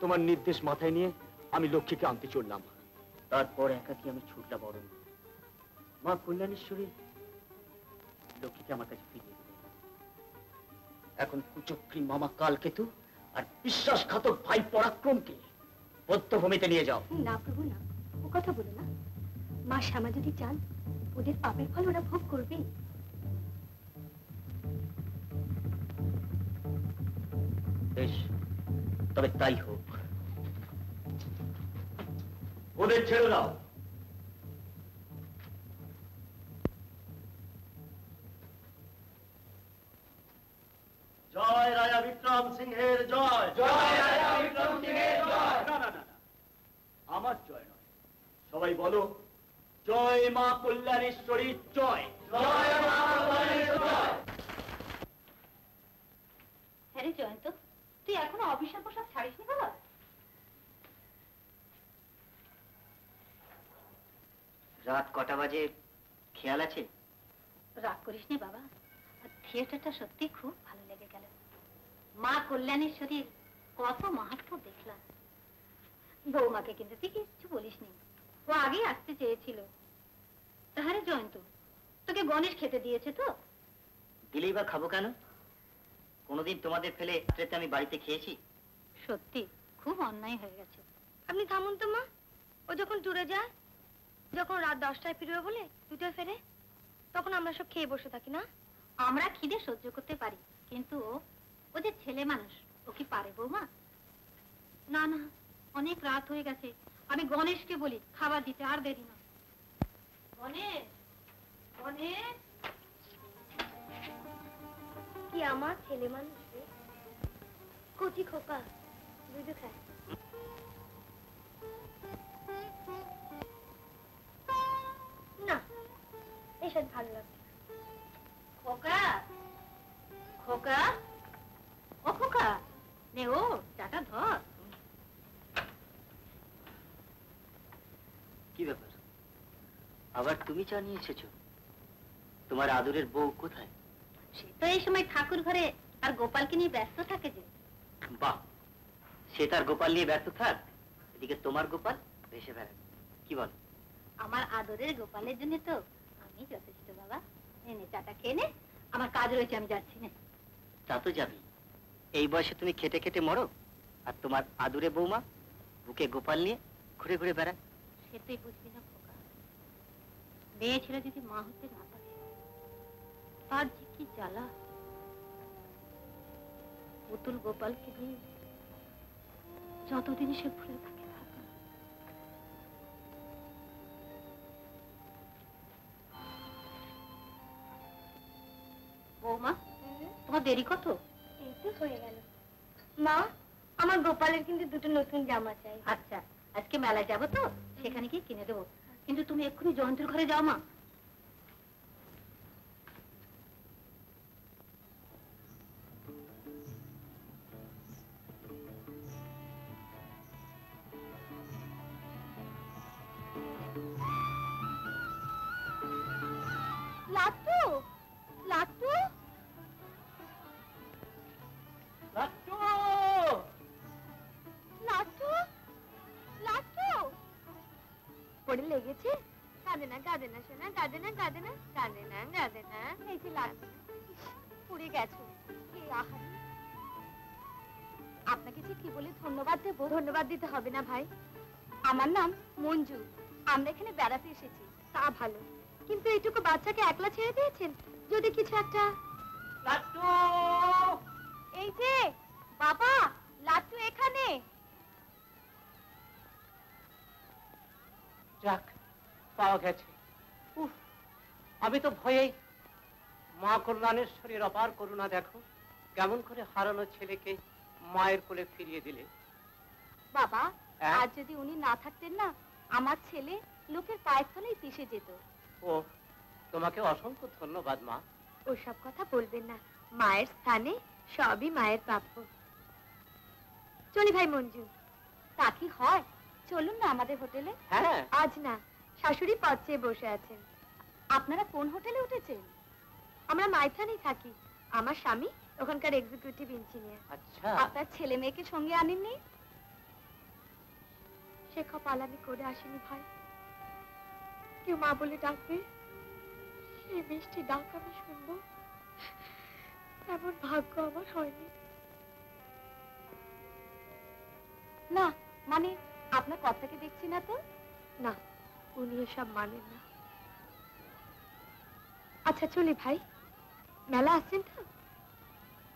[SPEAKER 14] তোমার নির্দেশ মাথায় নিয়ে আমি লক্ষ্মীকে আনতে চললাম। তারপর একাকি আমি ছুটলাম বরণ। মা কল্যাণেশ্বরী লক্ষ্মীকে আমার কাছে ফিরিয়ে দিলেন। এখন কুচক্রী মামা কালকেতু আর বিশ্বাসঘাতক ভাই পরাক্রমকে বদ্ধভূমিতে নিয়ে যাও।
[SPEAKER 4] না প্রভু না, ও কথা বলো না। মা শ্যামা যদি চান, ওদের পাপের ফল ওরা ভোগ করবে।
[SPEAKER 14] বেশ, তবে তাই হোক। ওদের ছেড়ে দাও। জয় রাজা বিক্রম সিংহের জয়।
[SPEAKER 6] জয় রাজা বিক্রম সিংহের জয়।
[SPEAKER 14] না না না, আমার জয় নয়, সবাই বলো জয় মা কল্যাণেশ্বরীর জয়।
[SPEAKER 6] জয় মা কল্যাণেশ্বরীর জয়।
[SPEAKER 5] হ্যাঁ রে জয়ন্ত, তুই এখনো অফিসের পোশাক ছাড়িসনি বাবা?
[SPEAKER 9] রাত কটা বাজে খেয়াল আছে?
[SPEAKER 5] রাগ করিসনি বাবা, থিয়েটারটা সত্যি খুব ভালো লেগে গেল। মা কল্যাণেশ্বরীর কত মাহাত্ম্য দেখলাম। বৌমাকে কিন্তু তুই কিচ্ছু বলিসনি, ও আগেই আসতে চেয়েছিল। তাহলে জয়ন্ত, তোকে গণেশ খেতে দিয়েছে তো?
[SPEAKER 9] দিলেই বা খাবো কেন? কোনোদিন তোমাদের ফেলে রাত্রেতে আমি বাড়িতে খেয়েছি?
[SPEAKER 5] সত্যি খুব অন্যায় হয়ে গেছে।
[SPEAKER 4] আপনি থামুন তো মা, ও যখন ট্যুরে যায়, যখন রাত 10টায় ফিরবে বলে 2টায় ফেরে, তখন আমরা সব খেয়ে বসে থাকি না?
[SPEAKER 5] আমরা খিদে সহ্য করতে পারি, কিন্তু ও যে ছেলে মানুষ, ও কি পারে বৌমা? না না, অনেক রাত হয়ে গেছে, আমি গণেশকে বলি খাবার দিতে, আর দেরি না। গণেশ, গণেশ।
[SPEAKER 4] কি আমার ছেলে মানুষ রে, কচি খোকা, দুধ খায়। না, এসব ভালো লাগছে।
[SPEAKER 5] খোকা, খোকা, ও খোকা, নে ও চাটা ধর।
[SPEAKER 9] কি ব্যাপার, আবার তুমি চা নিয়ে এসেছো? তোমার আদরের বউ কোথায়?
[SPEAKER 5] সে তো এই সময় ঠাকুর ঘরে আর গোপালকে নিয়ে ব্যস্ত থাকে যে।
[SPEAKER 9] বাহ, সে তার গোপাল নিয়ে ব্যস্ত থাক, এদিকে তোমার গোপাল ভেসে বেড়ায়। কি বল?
[SPEAKER 5] আমার আদরের গোপালের জন্য তো আমি যথেষ্ট বাবা। এনে চাটা খেয়ে নে, আমার কাজ রয়েছে, আমি যাচ্ছি না।
[SPEAKER 9] তা তো যাবি, এই বয়সে তুমি খেটে খেটে মরো, আর তোমার আদুরে বৌমা বুকে গোপাল নিয়ে ঘুরে ঘুরে বেড়ায়।
[SPEAKER 5] সে তুই বুঝবি না খোকা, মেয়ে ছেলে যদি মা হতে না পারে তার যে কি জ্বালা। পুতুল গোপালকে নিয়ে যতদিন সে ভুলে থাকে থাকা। বৌমা, তোমার দেরি কত?
[SPEAKER 4] এই তো হয়ে গেল। মা, আমার গোপালের কিন্তু দুটো নতুন জামা চাই।
[SPEAKER 5] আচ্ছা, আজকে মেলায় যাবো তো, সেখানে গিয়ে কিনে দেবো, কিন্তু তুমি এক্ষুনি জয়ন্তের ঘরে যাও মা।
[SPEAKER 4] লাট্টু, লাট্টু,
[SPEAKER 6] লাট্টু,
[SPEAKER 4] লাট্টু, লাট্টু। পড়ে লেগেছে? কাঁদে না, কাঁদে না সোনা, কাঁদে না, কাঁদে না, কাঁদে না, কাঁদে না। এই যে লাট্টু, পুড়ে গেছো। আপনাকে যে কি বলে ধন্যবাদ দেবো? ধন্যবাদ দিতে হবে না ভাই, আমার নাম মঞ্জু। আমরা এখানে বেড়াতে এসেছি, তা ভালো, কিন্তু এইটুকু বাচ্চাকে একলা ছেড়ে দিয়েছেন। যদি কিছু একটা।
[SPEAKER 6] লাট্টু,
[SPEAKER 4] এই যে বাবা, লাট্টু এখানে।
[SPEAKER 6] যাক, পাওয়া গেছে। উফ, আমি তো ভয়েই। মা কল্যাণেশ্বরীর অপার করুণা দেখো, কেমন করে হারানো ছেলেকে মায়ের কোলে ফিরিয়ে দিলে।
[SPEAKER 4] বাবা, আজ যদি উনি না থাকতেন না, আমার ছেলে লোকের পায়ের তলায় পিষে যেত।
[SPEAKER 6] ও, তোমাকে অসংখ্য ধন্যবাদ মা।
[SPEAKER 4] ওসব কথা বলবেন না, মায়ের স্থানে সবই মায়ের প্রাপ্য। চলি ভাই মঞ্জু। তা কি হয়, চলুন না আমাদের হোটেলে।
[SPEAKER 6] হ্যাঁ।
[SPEAKER 4] আজ না, শাশুড়ি পথ চেয়ে বসে আছেন। আপনারা কোন হোটেলে উঠেছেন? আমরা মাইথানেই থাকি, আমার স্বামী ওখানকার এক্সিকিউটিভ ইঞ্জিনিয়ার।
[SPEAKER 6] আচ্ছা,
[SPEAKER 4] আপনার ছেলে মেয়েকে সঙ্গে আনেননি? সে কপাল আমি করে আসিনি ভাই। কেউ মা বলে ডাকবে, সেই মিষ্টি ডাক আমি শুনবো, এমন ভাগ্য আমার হয়নি। না মানে, আপনার কথাকে দেখছি না তো। না, উনি এসব মানেন না। আচ্ছা চলি ভাই, মেলা আসছেন তো?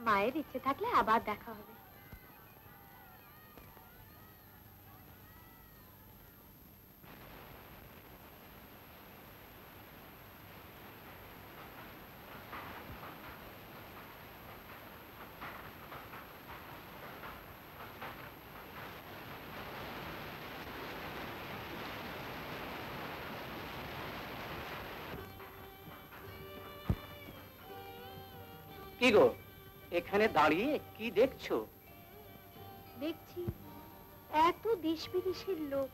[SPEAKER 4] মায়ের ইচ্ছে থাকলে আবার দেখা হবে।
[SPEAKER 6] কি গো এখানে দাঁড়িয়ে কি দেখছো?
[SPEAKER 5] দেখছি এত দেশ বিদেশের লোক,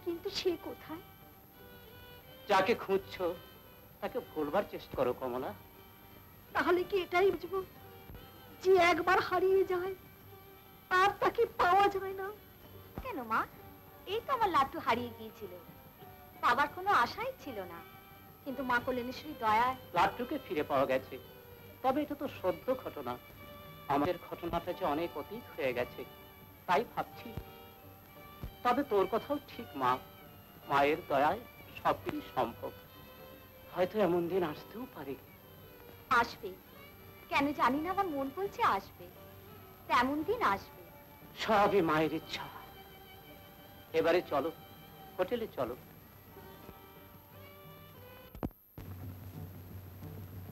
[SPEAKER 5] কিন্তু সে কোথায়?
[SPEAKER 6] যাকে খুঁজছো তাকে ভুলবার চেষ্টা করো কমলা।
[SPEAKER 5] তাহলে কি এটাই বুঝবো যে একবার হারিয়ে যায় আর তাকে পাওয়া যায় না? কেন মা, এই তো আমার লাট্টু হারিয়ে গিয়েছিল, পাবার কোনো আশাই ছিল না, কিন্তু মা কল্যাণেশ্বরী দয়ায়
[SPEAKER 6] লাট্টুকে ফিরে পাওয়া গেছে। তবে এটা তো সদ্য ঘটনা, আমাদের ঘটনাটা যে অনেক অতীত হয়ে গেছে, তাই ভাবছি। তবে তোর কথাও ঠিক মা, মায়ের দয়ায় সবকিছু সম্ভব। হয়তো এমন দিন আসতেও পারে।
[SPEAKER 5] আসবে, কেন জানি না, আমার মন বলছে আসবে, তেমন দিন আসবে।
[SPEAKER 6] সবই মায়ের ইচ্ছা। এবারে চলো, হোটেলে চলো।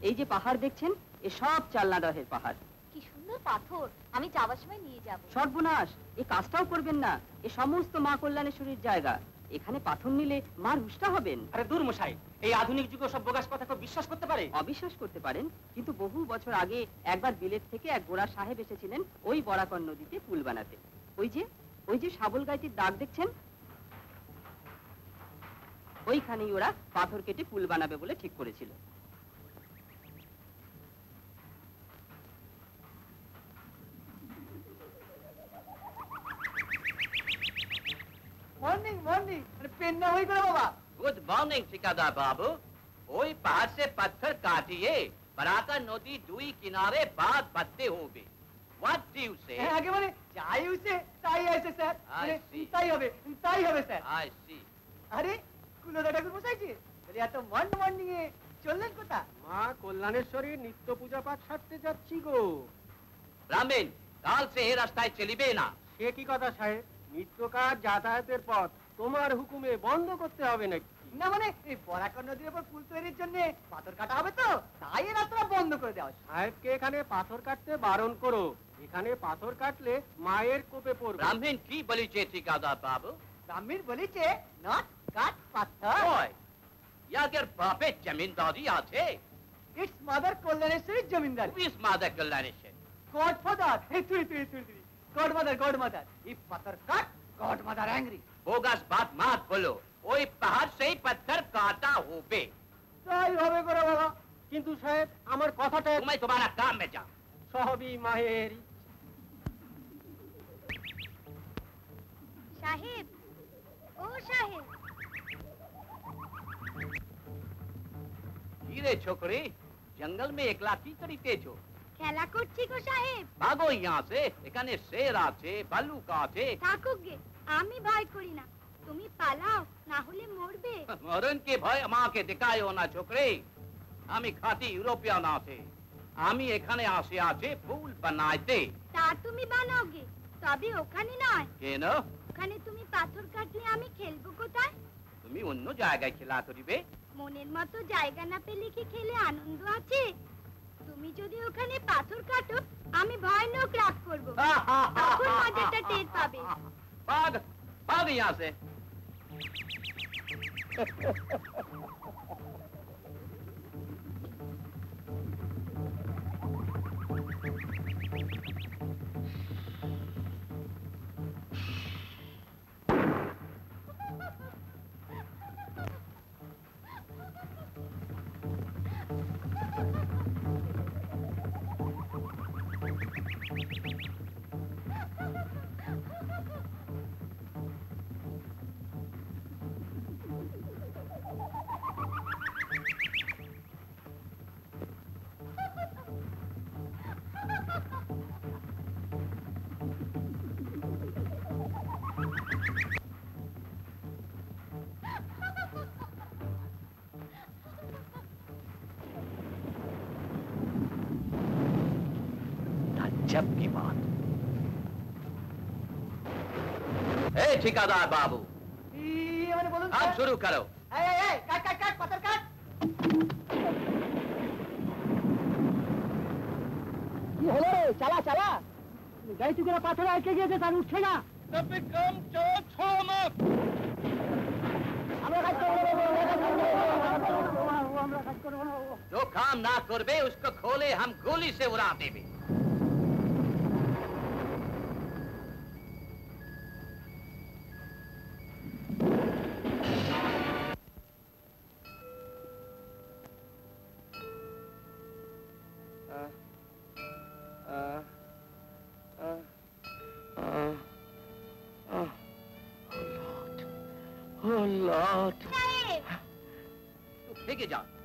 [SPEAKER 17] এই যে পাহাড় দেখছেন, এ সব চালনাডহের পাহাড়।
[SPEAKER 5] কি সুন্দর পাথর, আমি যাওয়ার সময় নিয়ে যাব।
[SPEAKER 17] সর্বনাশ, এই কাজটাও করবেন না, এ সমস্ত মা কল্যাণেশ্বরীর জায়গা, এখানে পাথর নিলে মার হুষ্টা হবেন।
[SPEAKER 6] আরে দূর মশাই, এই আধুনিক যুগে সব বোগাস কথা কেউ বিশ্বাস করতে পারে?
[SPEAKER 17] অবিশ্বাস করতে পারেন, কিন্তু বহু বছর আগে একবার বিলেত থেকে এক গোড়া সাহেব এসেছিলেন ওই বরাকর নদীতে পুল বানাতে। ওই যে শাবল গাইতির দাগ দেখছেন, ওইখানেই ওরা পাথর কেটে পুল বানাবে বলে ঠিক করেছিল।
[SPEAKER 13] মর্নিং মর্নিং, পেন না হই করে বাবা।
[SPEAKER 7] गुड मॉर्निंग ठेकेदार बाबू। ওই পাহাড় से पत्थर काटिए, बराकर नदी दुई किनारे बात बत्ते होंगे। What do you say?
[SPEAKER 13] আগে মানে যাই হইছে তাই আছে স্যার, তাই হবে স্যার।
[SPEAKER 7] I see.
[SPEAKER 13] আরে কুলদা ঠাকুর বসাইছে, তাহলে এত মর্নিং এ চললেন কোথা?
[SPEAKER 6] মা কল্যাণেশ্বরী নিত্য পূজা পাঠ সারতে যাচ্ছি গো।
[SPEAKER 7] রামেন, কাল से এই রাস্তায় চলিবে না।
[SPEAKER 6] সে কি কথা সাহেব, নিত্যকার যাতায়াতের পথ তোমার হুকুমে বন্ধ করতে হবে নাকি?
[SPEAKER 13] না মানে এই বরাকর নদীর উপর পুল তৈরির জন্য পাথর কাটা হবে তো, তাই এই রাস্তাটা বন্ধ করে দেওয়া।
[SPEAKER 6] সাহেবকে এখানে পাথর কাটতে বারণ করো, এখানে পাথর কাটলে মায়ের কোপে পড়বে।
[SPEAKER 7] ব্রাহ্মণ কি বলিছে ঠিকাদার বাবু?
[SPEAKER 13] ব্রাহ্মণ বলিছে নট কাট পাথর।
[SPEAKER 7] ওই ইয়াদের বাপের জমিদারি আছে।
[SPEAKER 13] ইটস মাদার কল্যাণেশ্বরীর জমিদারি।
[SPEAKER 7] Who is Mother Kalyaneswari?
[SPEAKER 13] Godfather, এই তুই গডমাদার। ইফ পাথর কাট, গডমাদার অ্যাংরি।
[SPEAKER 7] बोगस बात मत बोलो, ওই পাহাড় সেই पत्थर काटा होबे।
[SPEAKER 6] তাই হবে করে বাবা, কিন্তু সাহেব আমার কথাটা।
[SPEAKER 7] তুমি তোমার কাম মে যাও।
[SPEAKER 6] সবই মায়ের।
[SPEAKER 4] সাহেব, ও সাহেব।
[SPEAKER 7] কি রে ছোকরি, জঙ্গল में একলা কি করিতেছো?
[SPEAKER 4] খেলা করছি গো সাহেব।
[SPEAKER 7] ভাগো यहाँ से, এখানে শের আছে, ভালুক আছে।
[SPEAKER 4] থাকুক গে, আমি ভয় করি না, তুমি পালাও, না হলে মরবে।
[SPEAKER 7] মরণ কে ভয় আমাকে দেখায়ও না ছোকরি, আমি খাঁটি ইউরোপিয়ান আছে, আমি এখানে আসে আছে ফুল বানাইতে।
[SPEAKER 4] তা তুমি বানাও গে, তবে ওখানে নয়।
[SPEAKER 7] কেন?
[SPEAKER 4] ওখানে তুমি পাথর কাটলে আমি খেলবো কোথায়?
[SPEAKER 7] তুমি অন্য জায়গায় খেলা করিবে।
[SPEAKER 4] মনের মতো জায়গা না পেলে কি খেলে আনন্দ আছে? তুমি যদি ওখানে পাথর কাটো, আমি ভয়ানক রাগ করবো, তখন মজাটা টের পাবে।
[SPEAKER 7] भाग भाग यहाँ से।
[SPEAKER 15] जब की बात।
[SPEAKER 7] ए ठेकेदार बाबू, अब शुरू करो।
[SPEAKER 13] কাট পাথর কাট। কি হলো রে? চালা গাড়ি থেকে পাথর আটকে গিয়েছে, তার উঠছে না।
[SPEAKER 10] বিক্রম চোখ ছোড়ো মত।
[SPEAKER 13] আমরা আমরা কাজ করবো না বাবু।
[SPEAKER 15] जो काम ना करबे उसको खोले हम गोली से उड़ा देबे।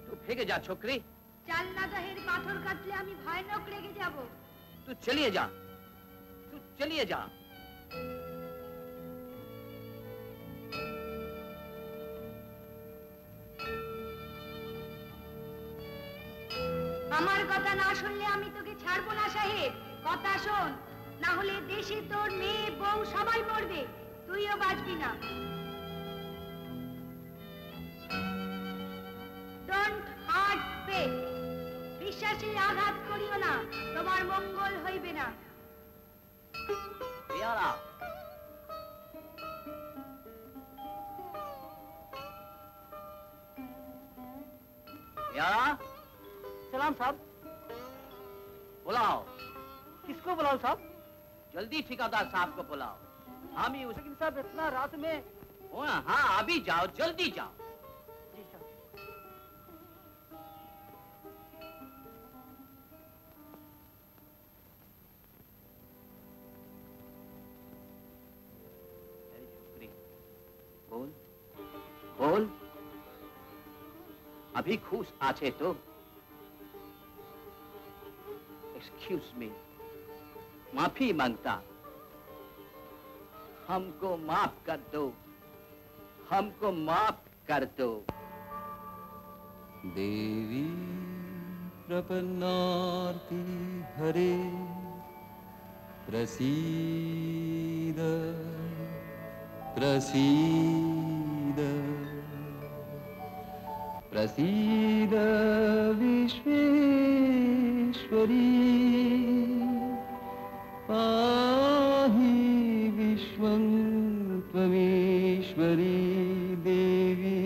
[SPEAKER 15] तू फेंके जा छोकरी।
[SPEAKER 4] জানলা দহের পাথর কাটলে আমি ভয়ানক রেগে যাব।
[SPEAKER 15] तू चलिए जा, तू चलिए जा।
[SPEAKER 4] আমার কথা না শুনলে আমি তোকে ছাড়বো না সাহেব। কথা শোন, না হলে দেশে তোর মেয়ে বউ সবাই মরবে, তুইও বাঁচবি না। ডোন্ট হার্ট ফেথ, বিশ্বাসে আঘাত করিও না, তোমার মঙ্গল হইবে না।
[SPEAKER 15] प्यारा प्यारा
[SPEAKER 13] सलाम साहब।
[SPEAKER 15] बुलाओ।
[SPEAKER 13] किसको बुलाओ साहब?
[SPEAKER 15] जल्दी ठेकेदार साहब को बुलाओ। हम ही उस
[SPEAKER 13] लेकिन साहब इतना रात में।
[SPEAKER 15] हाँ अभी जाओ, जल्दी जाओ।
[SPEAKER 13] जी साहब।
[SPEAKER 15] बोल बोल, अभी खुश आछे तो? एक्सक्यूज मी, माफी मांगता, हमको माफ कर दो, हमको माफ कर दो।
[SPEAKER 10] देवी प्रपन्नार्ति हरे प्रसीद प्रसीद प्रसीद विश्वेश्वरी पाहि विश्वं त्वमेश्वरी देवी।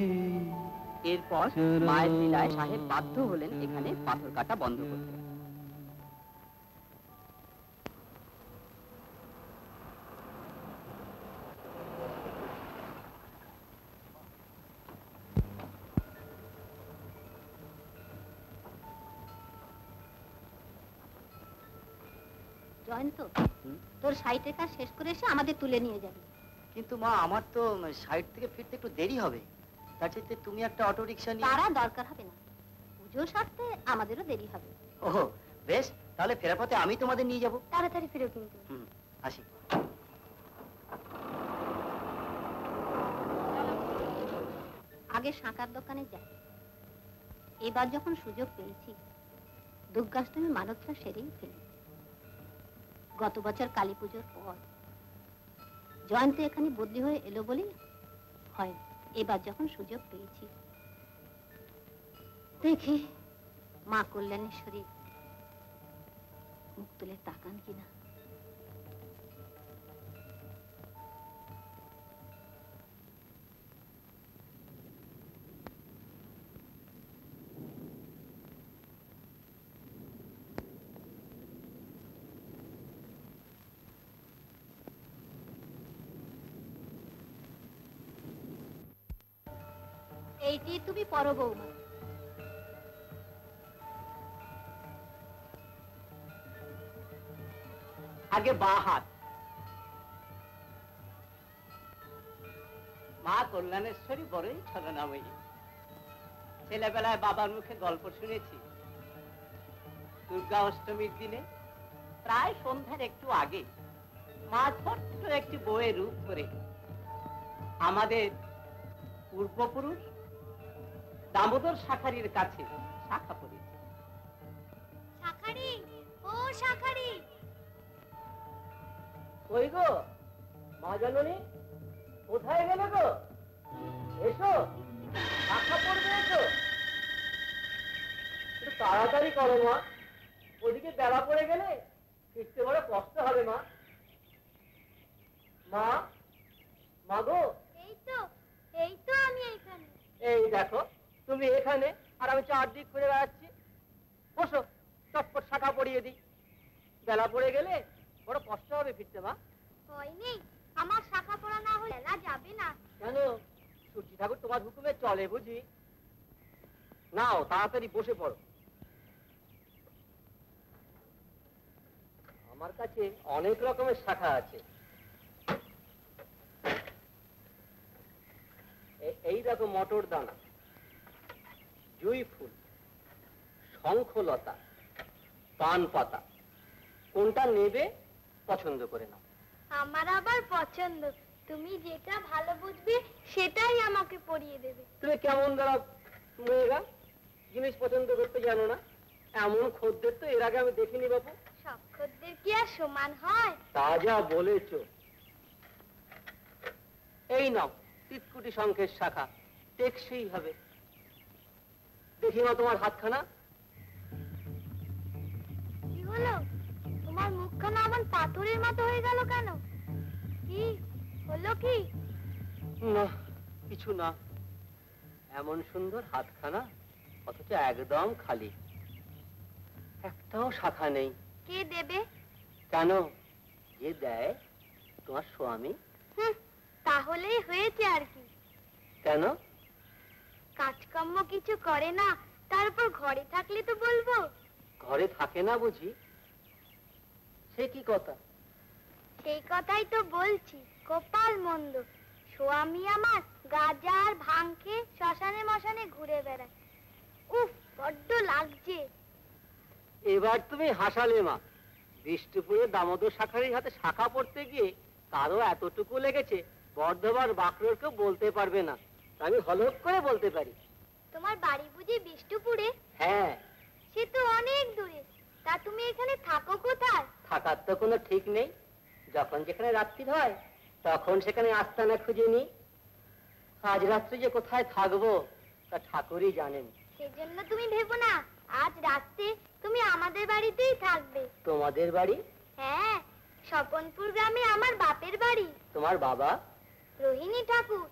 [SPEAKER 17] এরপর মায়ের লীলায় সাহেব বাধ্য হলেন এখানে পাথর কাটা বন্ধ করতে।
[SPEAKER 18] জয়ন্ত, তোর সাইটের কাজ শেষ করে এসে আমাদের তুলে নিয়ে যাবি।
[SPEAKER 9] কিন্তু মা আমার তো সাইট থেকে ফিরতে একটু দেরি হবে, তার চাইতে তুমি একটা অটো রিক্সা নিয়ে।
[SPEAKER 18] তারা দরকার হবে না, পুজো সারতে আমাদেরও দেরি হবে।
[SPEAKER 9] ও বেশ, তাহলে ফেরার পথে আমি তোমাদের নিয়ে যাব।
[SPEAKER 18] তাড়াতাড়ি ফিরো কিন্তু।
[SPEAKER 9] আসি।
[SPEAKER 18] আগে শাঁকার দোকানে যাই, এবার যখন সুযোগ পেয়েছি দুর্গাষ্টমী মানবটা সেরেই ফেলি। গত বছর কালী পুজোর পর জয়ন্ত এখানে বদলি হয়ে এলো বলেই হয়, এবার যখন সুযোগ পেয়েছি দেখি মা কল্যাণেশ্বরী মুখ তুলে তাকান কিনা। এইটি তুমি পরো বৌমা।
[SPEAKER 15] आगे बां हाथ। মা কল্যাণেশ্বরী বড়ই ছলনাময়ী। ছেলেবেলায় বাবার মুখে গল্প শুনেছি। দুর্গা অষ্টমীর দিনে প্রায় সন্ধ্যার একটু আগে মা ছোট্ট একটি বউয়ের রূপ করে আমাদের পূর্বপুরুষ দামোদর শাখারির কাছে শাখা পড়েছে।
[SPEAKER 4] শাখারি, ও শাখারি।
[SPEAKER 6] কই গো মা জননী, কোথায় গেলে গো? এসো, শাখা পড়বে, এসো। একটু তাড়াতাড়ি করো মা, ওদিকে বেলা পড়ে গেলে ফিরতে বড় কষ্ট হবে মা। মা, মা গো।
[SPEAKER 4] এই তো আমি এখানে।
[SPEAKER 6] এই দেখো তুমি এখানে আর আমি আড্ডি ঘুরে বেড়াচ্ছি। বসো, চটপট শাখা পড়িয়ে দিই। বেলা পড়ে গেলে বড় কষ্ট হবে ফিরতে। মা
[SPEAKER 4] হয়নি, আমার শাখা পড়া না হলে বেলা যাবে না।
[SPEAKER 6] কেন? সূর্যি ঠাকুর তোমার হুকুমে চলে বুঝি? নাও তাড়াতাড়ি বসে পড়ো। আমার কাছে অনেক রকমের শাখা আছে। এই দেখো মটর দানা, জুঁই ফুল, শঙ্খলতা, পান পাতা। কোনটা নেবে পছন্দ করে নাও।
[SPEAKER 4] আমার আবার পছন্দ, তুমি যেটা ভালো বুঝবে সেটাই আমাকে পরিয়ে দেবে।
[SPEAKER 6] তুমি কেমন দাঁড়া মেয়েরা, জিনিস পছন্দ করতে জানো না? এমন খদ্দের তো এর আগে আমি দেখিনি বাবু।
[SPEAKER 4] সব খদ্দের কি আর সমান হয়?
[SPEAKER 6] তা যা বলেছ। এই নাও তিতকুটি শঙ্খের শাখা, টেকসই হবে। দেখি না তোমার হাতখানা।
[SPEAKER 4] কি হলো, তোমার মুখখানা আমার পাথরের মতো হয়ে গেল কেন? কি হলো? কি
[SPEAKER 6] না, কিছু না। এমন সুন্দর হাতখানা, অথচ একদম খালি, একটাও শাখা নেই।
[SPEAKER 4] কে দেবে?
[SPEAKER 6] কেন? যে দেয় তোমার স্বামী।
[SPEAKER 4] তাহলেই হয়েছে আর কি।
[SPEAKER 6] কেন?
[SPEAKER 4] কাজকর্ম কিছু করে না, তারপর ঘরে থাকলে তো বলবো।
[SPEAKER 6] ঘরে থাকে না বুঝি? সে কি কথা?
[SPEAKER 4] সেই কথাই তো বলছি, কপাল মন্দ। স্বামী আমার গাঁজা আর ভাং খেয়ে শ্মশানে মশানে ঘুরে বেড়ায়। উফ, বড্ড লাগছে।
[SPEAKER 6] এবার তুমি হাসালে মা। বিষ্ণুপুরে দামোদর শাখারির হাতে শাখা পড়তে গিয়ে কারো এতটুকু লেগেছে বর্ধমান বাঁকড়োর কেউ বলতে পারবে না। আমি হলক করে বলতে পারি।
[SPEAKER 4] তোমার বাড়ি বুঝি বিষ্ণুপুরে?
[SPEAKER 6] হ্যাঁ।
[SPEAKER 4] সে তো অনেক দূরে। তা তুমি এখানে থাকো কোথায়?
[SPEAKER 6] থাকার তো কোনো ঠিক নেই। যখন যেখানে রাত্রি হয় তখন সেখানে আস্তানা খুঁজে নি। আজ রাত্রে যে কোথায় থাকবো তা ঠাকুরই জানেন।
[SPEAKER 4] সেজন্য তুমি ভেবো না, আজ রাতে তুমি আমাদের বাড়িতেই থাকবে।
[SPEAKER 6] তোমাদের বাড়ি?
[SPEAKER 4] হ্যাঁ, স্বপনপুর গ্রামে আমার বাপের বাড়ি।
[SPEAKER 6] তোমার বাবা?
[SPEAKER 4] রোহিণী ঠাকুর,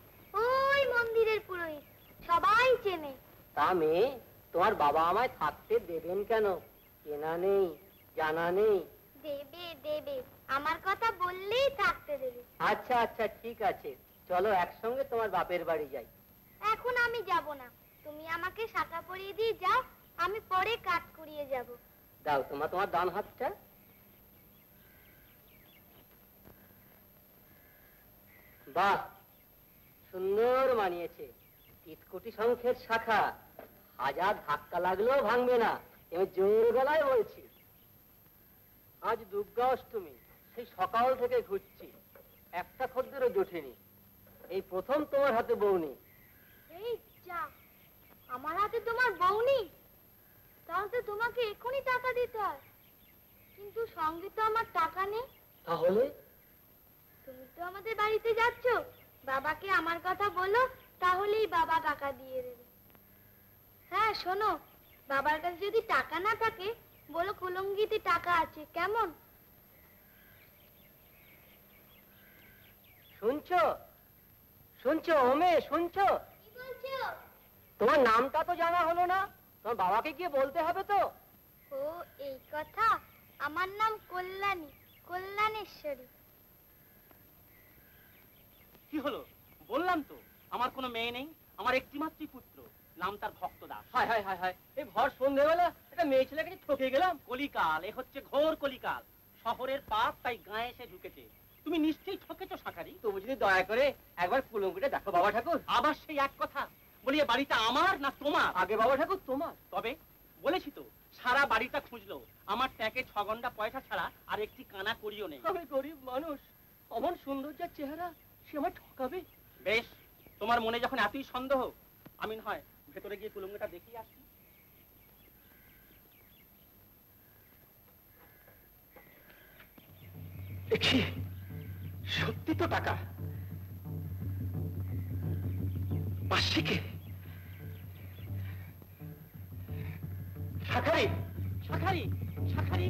[SPEAKER 4] ওই মন্দিরের পুরোহিত, সবাই চেনে।
[SPEAKER 6] তা মেয়ে, তোমার বাবা আমায় থাকতে দেবেন কেন? চেনা নেই, জানা নেই।
[SPEAKER 4] দেবে দেবে, আমার কথা বললেই থাকতে দেবে।
[SPEAKER 6] আচ্ছা আচ্ছা, ঠিক আছে, চলো একসঙ্গে তোমার বাপের বাড়ি যাই।
[SPEAKER 4] এখন আমি যাব না, তুমি আমাকে শাখা পরিয়ে দিয়ে যাও, আমি পরে কাজ করিয়ে যাব।
[SPEAKER 6] দাও তোমার ডান হাতটা। বাহ, সুন্দর মানিয়েছে। তিতকুটি শঙ্খের শাখা, হাজার ধাক্কা লাগলেও ভাঙবে না, আমি জোর গলায় বলছি। আজ দুর্গা অষ্টমী, সেই সকাল থেকে ঘুরছি, একটা খদ্দেরও জোটেনি। এই প্রথম তোমার হাতে বউনি।
[SPEAKER 4] এই যা, আমার হাতে তোমার বউনি? তাহলে তোমাকে এখনই টাকা দিতে হয়। কিন্তু সঙ্গে তো আমার টাকা নেই।
[SPEAKER 6] তাহলে?
[SPEAKER 4] তুমি তো আমাদের বাড়িতে যাচ্ছ, বাবাকে আমার কথা বলো, তাহলেই বাবা টাকা দিয়ে দেবে। হ্যাঁ শোনো, বাবার কাছে যদি টাকা না থাকে বলো কুলঙ্গিতে টাকা আছে, কেমন?
[SPEAKER 6] শুনছো? শুনছো ওমে, শুনছো?
[SPEAKER 4] কি বলছো?
[SPEAKER 6] তোমার নামটা তো জানা হলো না, তোমার বাবাকে গিয়ে বলতে হবে তো।
[SPEAKER 4] ও এই কথা, আমার নাম কল্যাণী, কল্যাণেশ্বরী।
[SPEAKER 19] কি হলো? বললাম তো আমার কোনো মেয়ে নেই, আমার একটি মাত্রই পুত্র, নাম তার ভক্তদাস।
[SPEAKER 6] হায় হায় হায় হায়, এই ভর সন্ধ্যেবেলা একটা মেয়ে ছেলেকে ঠকে গেলাম।
[SPEAKER 19] কলিকাল, এ হচ্ছে ঘোর কলিকাল। শহরের পাপ তাই গায়ে এসে ঢুকেছে। তুমি নিশ্চয়ই ঠকেছো শাঁখারি।
[SPEAKER 6] তবু যদি দয়া করে একবার কুলঙ্গিটা দেখো বাবা ঠাকুর।
[SPEAKER 19] আবার সেই এক কথা, বলি এ বাড়িটা আমার না তোমার?
[SPEAKER 6] আগে বাবা ঠাকুর তোমার।
[SPEAKER 19] তবে বলেছি তো, সারা বাড়িটা খুঁজলো, আমার ট্যাঁকে 6 ঘন্টা পয়সা ছাড়া আর একটি কানা করিও নেই।
[SPEAKER 6] আমি গরিব মানুষ, অমন সুন্দর যা চেহারা, সে আমার ঠকাবে?
[SPEAKER 19] বেশ, তোমার মনে যখন এতই সন্দেহ, আমি না হয় ভেতরে গিয়ে কুলঙ্গিটা দেখিয়ে আসি।
[SPEAKER 14] দেখি, সত্যি তো টাকা। বার্ষিকে
[SPEAKER 19] শাঁখারি, শাঁখারি, শাঁখারি,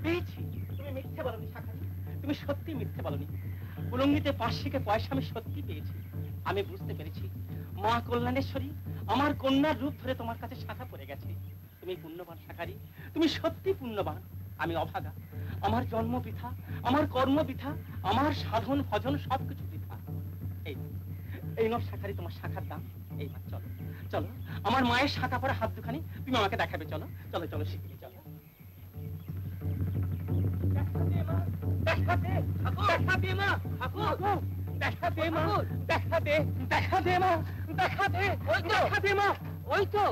[SPEAKER 19] পেয়েছি। তুমি মিথ্যে বলনি শাঁখারি, তুমি সত্যি মিথ্যে বলনি। কুলঙ্গিতে 500 পয়সা আমি সত্যি পেয়েছি। আমি বুঝতে পেরেছি মা কল্যাণেশ্বরী আমার কন্যার রূপ ধরে তোমার কাছে শাখা পড়ে গেছে। তুমি পুণ্যবান শাখারি, তুমি সত্যি পুণ্যবান। আমি অভাগা, আমার জন্ম বৃথা, আমার কর্ম বৃথা, আমার সাধন ভজন সবকিছু বৃথা। এই নব শাখারি তোমার শাখার দাম। এইবার চলো চলো, আমার মায়ের শাখা পড়া হাত দুখানি তুমি আমাকে দেখাবে। চলো চলো চলো, শিগগিরি চলো। দেখা দে মা, দেখা দে মা, দেখা দে মা, দেখা দে, দেখা দে মা, দেখা দে, দেখা দে মা।
[SPEAKER 6] ওই তো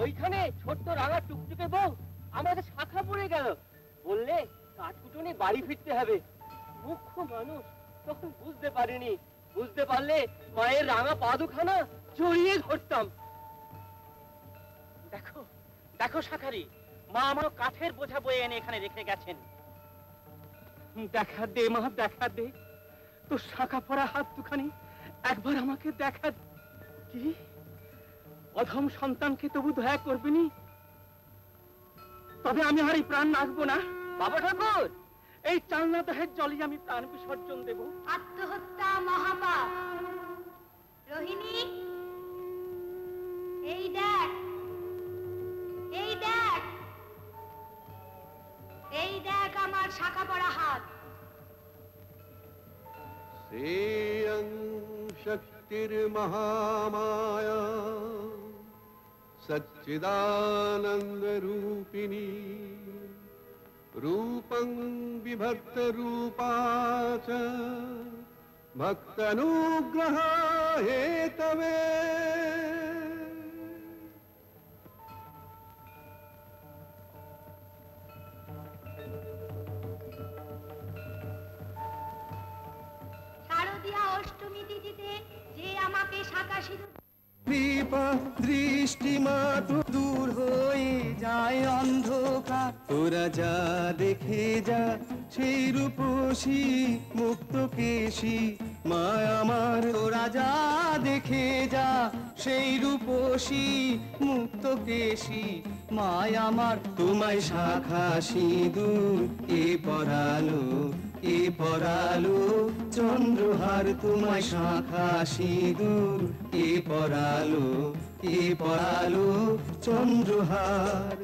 [SPEAKER 6] ওইখানে ছোট্ট রাঙা টুকটুকে বউ আমাদের শাখা পড়ে গেল। বললে কাঠকুটুনি বাড়ি ফিরতে হবে। মুখ্য মানুষ তখন বুঝতে পারিনি, বুঝতে পারলে মায়ের রাঙা পা দুখানা জড়িয়ে ধরতাম।
[SPEAKER 19] দেখো দেখো শাখারি, মা আমার কাঠের বোঝা বয়ে এনে এখানে রেখে গেছেন। দেখা দে মা, দেখা দে, তোর শাখা পড়া হাত দুখানি একবার আমাকে দেখা। কি অধম সন্তানকে তবু দয়া করবিনি? তবে আমি আর এই প্রাণ রাখবো না।
[SPEAKER 6] বাবা ঠাকুর,
[SPEAKER 19] এই চালনা দেহের জলে আমি প্রাণ বিসর্জন দেব।
[SPEAKER 4] আত্মহত্যা মহাপাপ। রোহিণী, এই দেখ, এই দেখ, এই দেখ আমার শাখা পড়া হাত।
[SPEAKER 3] শ্রেয়ং শক্তির মহামায়া সচ্চিদানন্দ রূপিণী রূপং বিভক্ত রূপা চ ভক্তানুগ্রহ হেতবে।
[SPEAKER 4] শারদীয়া অষ্টমী তিথিতে যে আমাকে শাখা সিঁদুর
[SPEAKER 10] কৃপা দৃষ্টি মাত্র দূর হয়ে যায় অন্ধকার। তোরা যা দেখে যা সেই রূপসী মুক্ত কেশী মা আমার। তোরা যা দেখে যা সেই রূপসী মুক্ত কেশী মা আমার। তোমায় শাখা সিঁদুর কে পরালো, কে পরালো চন্দ্রহার। তোমায় শাখা সিঁদুর কে পরালো, কে পরালো চন্দ্রহার।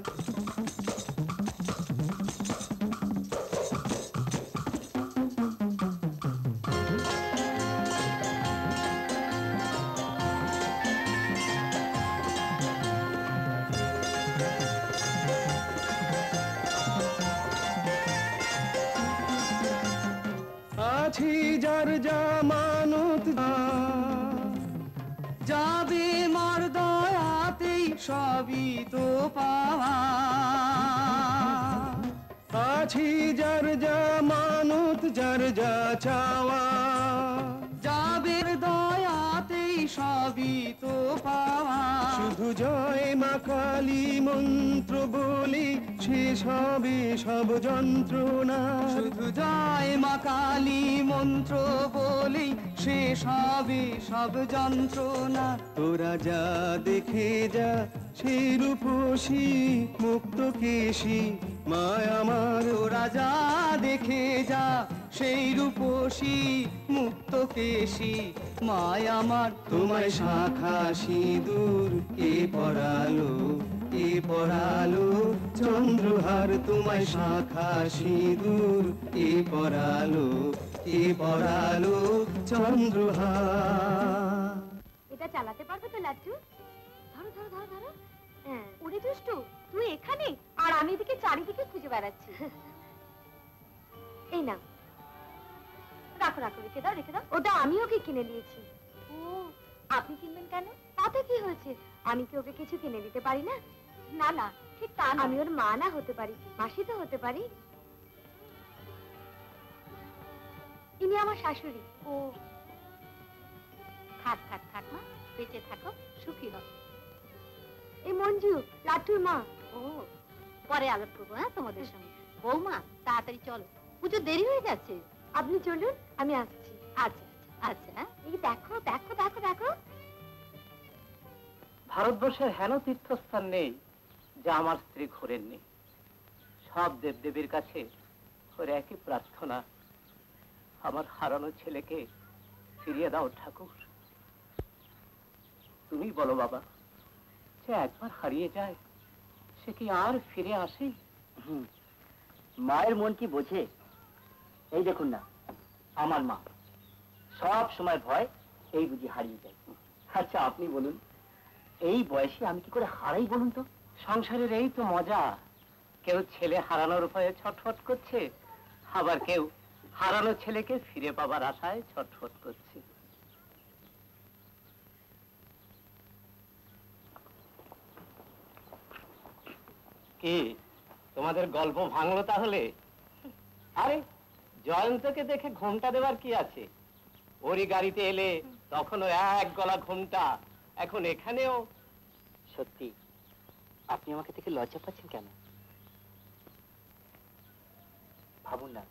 [SPEAKER 10] আছি যার জামানত যাবে মার দয়াতেই সবই তো পাওয়া। আছি যার জামানত যার যা চাওয়া যাবে দয়াতেই সবই তো পাওয়া। শুধু জয় মা কালী মন্ত্র বলি শেষ হবে সব যন্ত্রণা। শুধু জয় মা কালী মন্ত্র বলি শেষ হবে সব যন্ত্রণা। তোরা যা দেখে যা সেই রূপসী মুক্ত কেশী মা আমার। তোরা যা দেখে যা সেই রূপসী মুক্ত কেশী মা আমার। তোমায় শাখা সিঁদুর কে পরালো, কে পরালো চন্দ্রহার। তোমায় শাখা সিঁদুর কে পরালো, কে পরালো চন্দ্রহার।
[SPEAKER 4] এটা চালাতে পারবে তো লাট্টু? ধরো ধরো ধরো ধরো। হ্যাঁ, ওরে দুষ্টু, তুই এখানে আর আমি এদিকে চারিদিকে খুঁজে বেড়াচ্ছি। এই না, রাখো রাখো, রেখে দাও রেখে দাও। ওটা আমি ওকে কিনে দিয়েছি। ও, আপনি কিনবেন কেন? তাতে কি হয়েছে? আমি কি ওকে কিছু কিনে দিতে পারি না? না না, ঠিক তা না। আমি ওর মা না হতে পারি, মাসি তো হতে পারি। ইনি আমার শাশুড়ি। ও,
[SPEAKER 18] থাক থাক থাক মা, বেঁচে থাকো, সুখী হও।
[SPEAKER 4] এই মঞ্জু, লাট্টুর মা।
[SPEAKER 18] ও, পরে আলাপ করবো হ্যাঁ তোমাদের সঙ্গে। বৌমা তাড়াতাড়ি চলো, পুজো দেরি হয়ে যাচ্ছে।
[SPEAKER 4] আপনি চলুন, আমি আসছি।
[SPEAKER 18] আচ্ছা আচ্ছা।
[SPEAKER 4] এই দেখো দেখো দেখো দেখো।
[SPEAKER 6] ভারতবর্ষের হেন তীর্থস্থান নেই যা আমার স্ত্রী ঘোরেননি। সব দেবদেবীর কাছে ওর একই প্রার্থনা, আমার হারানো ছেলেকে ফিরিয়ে দাও ঠাকুর। তুমি বলো বাবা,
[SPEAKER 19] যে একবার হারিয়ে যায় সে কি আর ফিরে আসে?
[SPEAKER 9] মায়ের মন কি বোঝে? এই দেখুন না, আমার মা সব সময় ভয় এই বুঝি হারিয়ে যায়। আচ্ছা আপনি বলুন, এই বয়সে আমি কি করে হারাই বলুন তো?
[SPEAKER 19] সংসারের এই তো মজা, কেউ ছেলে হারানোর ভয়ে ছটফট করছে, আবার কেউ হারানো ছেলেকে ফিরে পাবার আশায় ছটফট করছে। কি তোমাদের গল্প ভাঙলো তাহলে? আরে জয়ন্তকে দেখে ঘুমটা দেওয়ার কি আছে? ওরই গাড়িতে এলে তখনও এক গলা ঘুমটা, এখন এখানেও।
[SPEAKER 9] সত্যি আপনি আমাকে দেখে লজ্জা পাচ্ছেন কেন? ভাবুন না,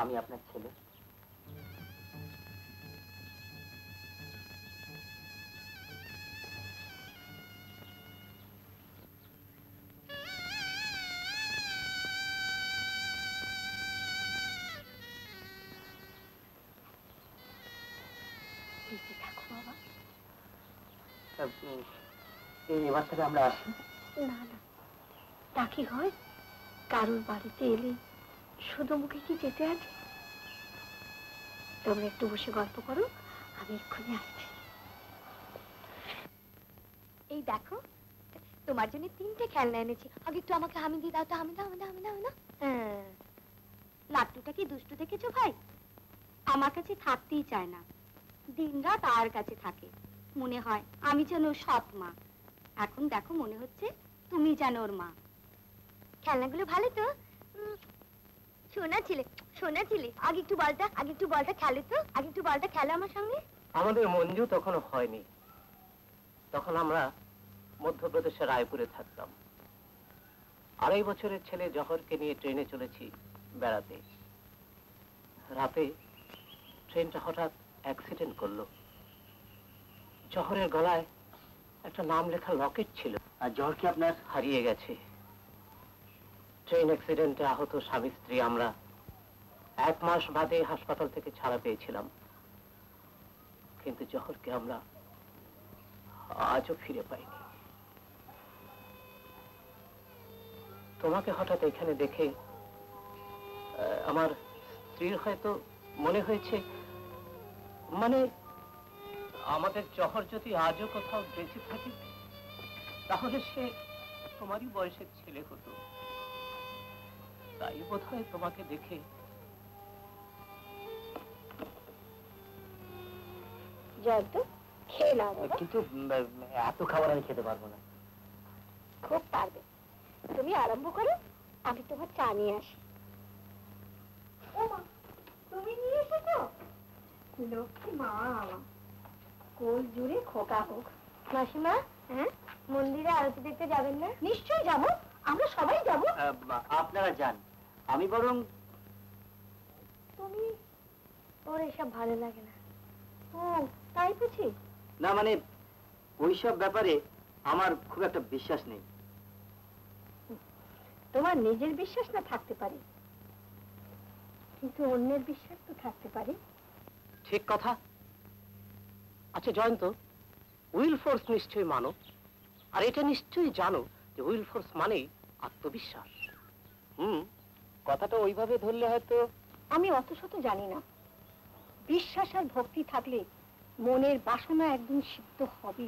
[SPEAKER 9] আমি আপনার ছেলে। এবার থেকে আমরা আসি।
[SPEAKER 5] না না, তা কি হয়? কারোর বাড়িতে এলে শুধু মুখে কি যেতে আছে? তোমরা একটু বসে গল্প করো, আমি এক্ষুনি আসছি। এই দেখো, তোমার জন্য 3টে খেলনা এনেছি। আগে একটু আমাকে হামি দিয়ে দাও তো, হামি দাও, হামি দাও, হামি দাও না। লাট্টুটা কি দুষ্টু দেখেছো ভাই? আমার কাছে থাকতেই চায় না, দিনরাত আর কাছে থাকে। মনে হয় আমি যেন সৎ মা। এখন দেখো, মনে হচ্ছে তুমি যেন ওর মা। খেলনাগুলো ভালো তো? শোনা ছিলে, শোনা ছিলে, আগে একটু বলটা খেলো তো, আগে একটু বলটা খেলো আমার সঙ্গে।
[SPEAKER 19] আমাদের মঞ্জু তখনও হয়নি, তখন আমরা মধ্যপ্রদেশের রায়পুরে থাকতাম। 2.5 বছরের ছেলে জহরকে নিয়ে ট্রেনে চলেছি বেড়াতে। রাতে ট্রেনটা হঠাৎ অ্যাক্সিডেন্ট করলো। জহরের গলায় একটা নাম লেখা লকেট ছিল, আর জহর কি আপনার হারিয়ে গেছে। ট্রেন অ্যাক্সিডেন্টে আহত স্বামী স্ত্রী আমরা 1 মাস বাদে হাসপাতাল থেকে ছাড়া পেয়েছিলাম, কিন্তু জহরকে আমরা আজও ফিরে পাইনি। তোমাকে হঠাৎ এখানে দেখে আমার স্ত্রীর হয়তো মনে হয়েছে, মানে আমাদের জহর যদি আজও কোথাও বেঁচে থাকে তাহলে সে তোমারই বয়সের ছেলে হতো। তাই বোধহয় তোমাকে দেখে
[SPEAKER 5] জয়ন্ত, খেয়ে নাও বাবা।
[SPEAKER 9] কিন্তু এত খাবার আমি খেতে পারবো না।
[SPEAKER 5] খুব পারবে, তুমি আরম্ভ করো, আমি তোমার চা নিয়ে আসি। ও মা, তুমি নিয়ে এসেছো? লক্ষ্মী মা, কোল জুড়ে খোকা হোক। মাসিমা, হ্যাঁ, মন্দিরে আরতি দেখতে যাবেন না? নিশ্চয়ই যাবো, আমরা সবাই যাবো।
[SPEAKER 9] আপনারা যান, আমি বরং।
[SPEAKER 5] তুমি, ওর এসব ভালো লাগে না। ও তাই বুঝি?
[SPEAKER 9] না মানে ওইসব ব্যাপারে আমার খুব একটা বিশ্বাস নেই।
[SPEAKER 5] তোমার নিজের বিশ্বাস না থাকতে পারে, কিন্তু অন্যের বিশ্বাস তো থাকতে পারে।
[SPEAKER 19] ঠিক কথা। আচ্ছা জয়ন্ত, উইল ফোর্স নিশ্চয়ই মানো, আর এটা নিশ্চয়ই জানো যে উইল ফোর্স মানেই আত্মবিশ্বাস। কথাটা ওইভাবে ধরলে হয়তো।
[SPEAKER 5] আমি অত শত জানি না, বিশ্বাস আর ভক্তি থাকলে মনের বাসনা একদিন সিদ্ধ হবে।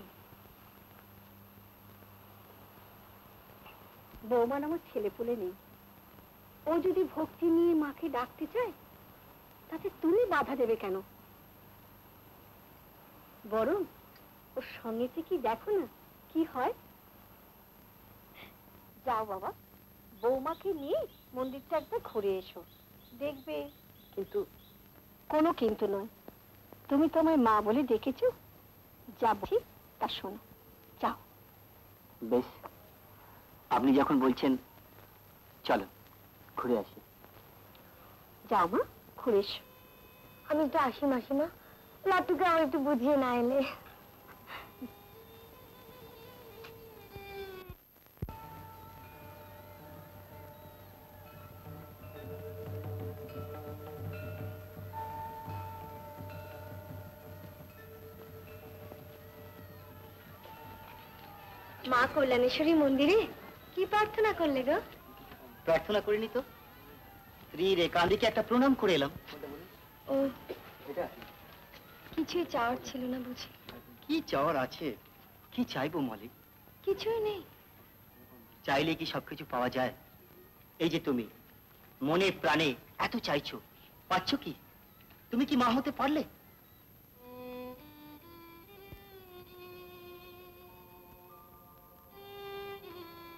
[SPEAKER 5] বৌমান আমার ছেলে পুলে নেই, ও যদি ভক্তি নিয়ে মাকে ডাকতে চায় তাতে তুমি বাধা দেবে কেন? বরং ওর সঙ্গে থেকে দেখো না কি হয়। যাও বাবা, বৌমাকে নিয়ে মন্দিরটা একবার ঘুরে এসো, দেখবে। কিন্তু কোনো কিন্তু নয়, তুমি তোমার মা বলে ডেকেছো, যা বলছি তা শোনো, যাও।
[SPEAKER 9] বেশ, আপনি যখন বলছেন চলো ঘুরে আসি।
[SPEAKER 5] যাও মা, ঘুরে এসো। আমি একটু আসি মাসিমা, লাট্টুকে আমার একটু বুঝিয়ে না এলে।
[SPEAKER 4] মা কল্যাণেশ্বরী মন্দিরে কি প্রার্থনা করলে গো?
[SPEAKER 9] প্রার্থনা করিনি তো, স্ত্রীর একান্তিকে একটা প্রণাম করে এলাম।
[SPEAKER 4] ও, কিছুই চাওয়ার ছিল না বুঝি?
[SPEAKER 9] কি চাওয়ার আছে? কি চাইবো মলি?
[SPEAKER 4] কিছুই নেই।
[SPEAKER 9] চাইলে কি সবকিছু পাওয়া যায়? এই যে তুমি মনে প্রাণে এত চাইছো, পাচ্ছ কি? তুমি কি মা হতে পারলে?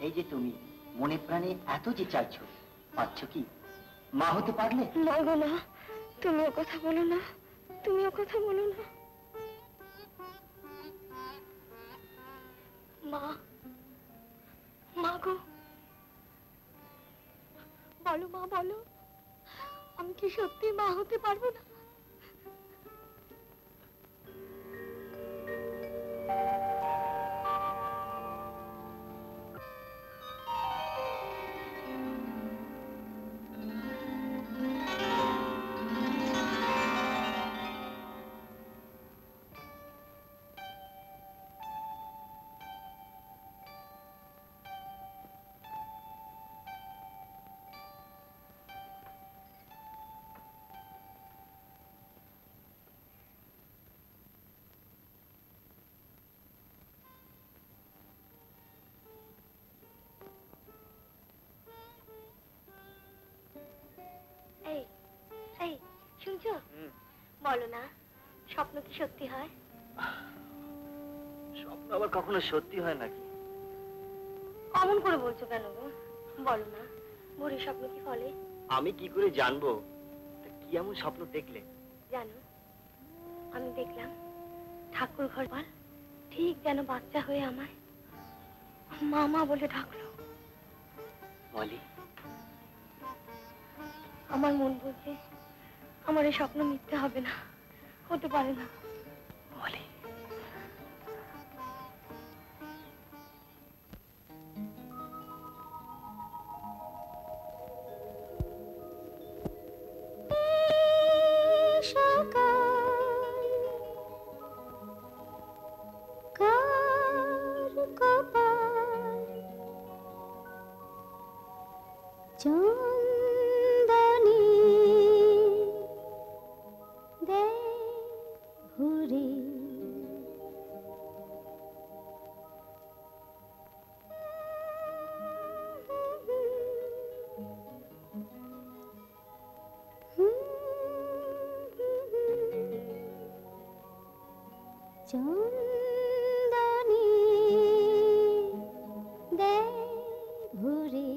[SPEAKER 9] এই যে তুমি মনে প্রাণে এত যে চাইছো, পাচ্ছ কি? মা হতে পারলে?
[SPEAKER 4] না গো না, তুমি ও কথা বলো না, তুমি ও কথা বলো না। মা, মা গো, বলো মা বলো, আমি কি সত্যি মা হতে পারবো না? শুনছো? বলো না, স্বপ্ন কি সত্যি হয়?
[SPEAKER 9] স্বপ্ন আবার কখনো সত্যি হয় নাকি?
[SPEAKER 4] অমন করে বলছো কেন গো? বলো না, ভোরের স্বপ্ন কি ফলে?
[SPEAKER 9] আমি কি করে জানবো? কি এমন স্বপ্ন দেখলে?
[SPEAKER 4] জানো, আমি দেখলাম ঠাকুর ঘর পাল ঠিক যেন বাচ্চা হয়ে আমায় মামা বলে ডাকলো।
[SPEAKER 9] মলি,
[SPEAKER 4] আমার মন বলছে আমার এই স্বপ্ন মিথ্যে হবে না, হতে পারে না।
[SPEAKER 9] মলি,
[SPEAKER 10] চন্দনী দে ঘুরে চন্দনী দে ঘুরে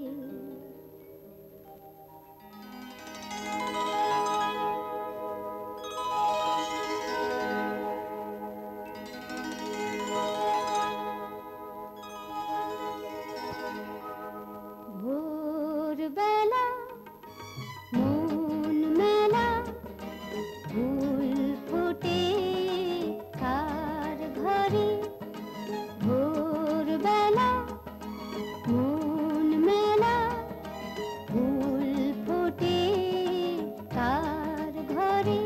[SPEAKER 10] ভোরবেলা মন মেলা ফুল ফোটে কার ঘরে। ভোরবেলা মন মেলা ফুল ফোটে কার ঘরে।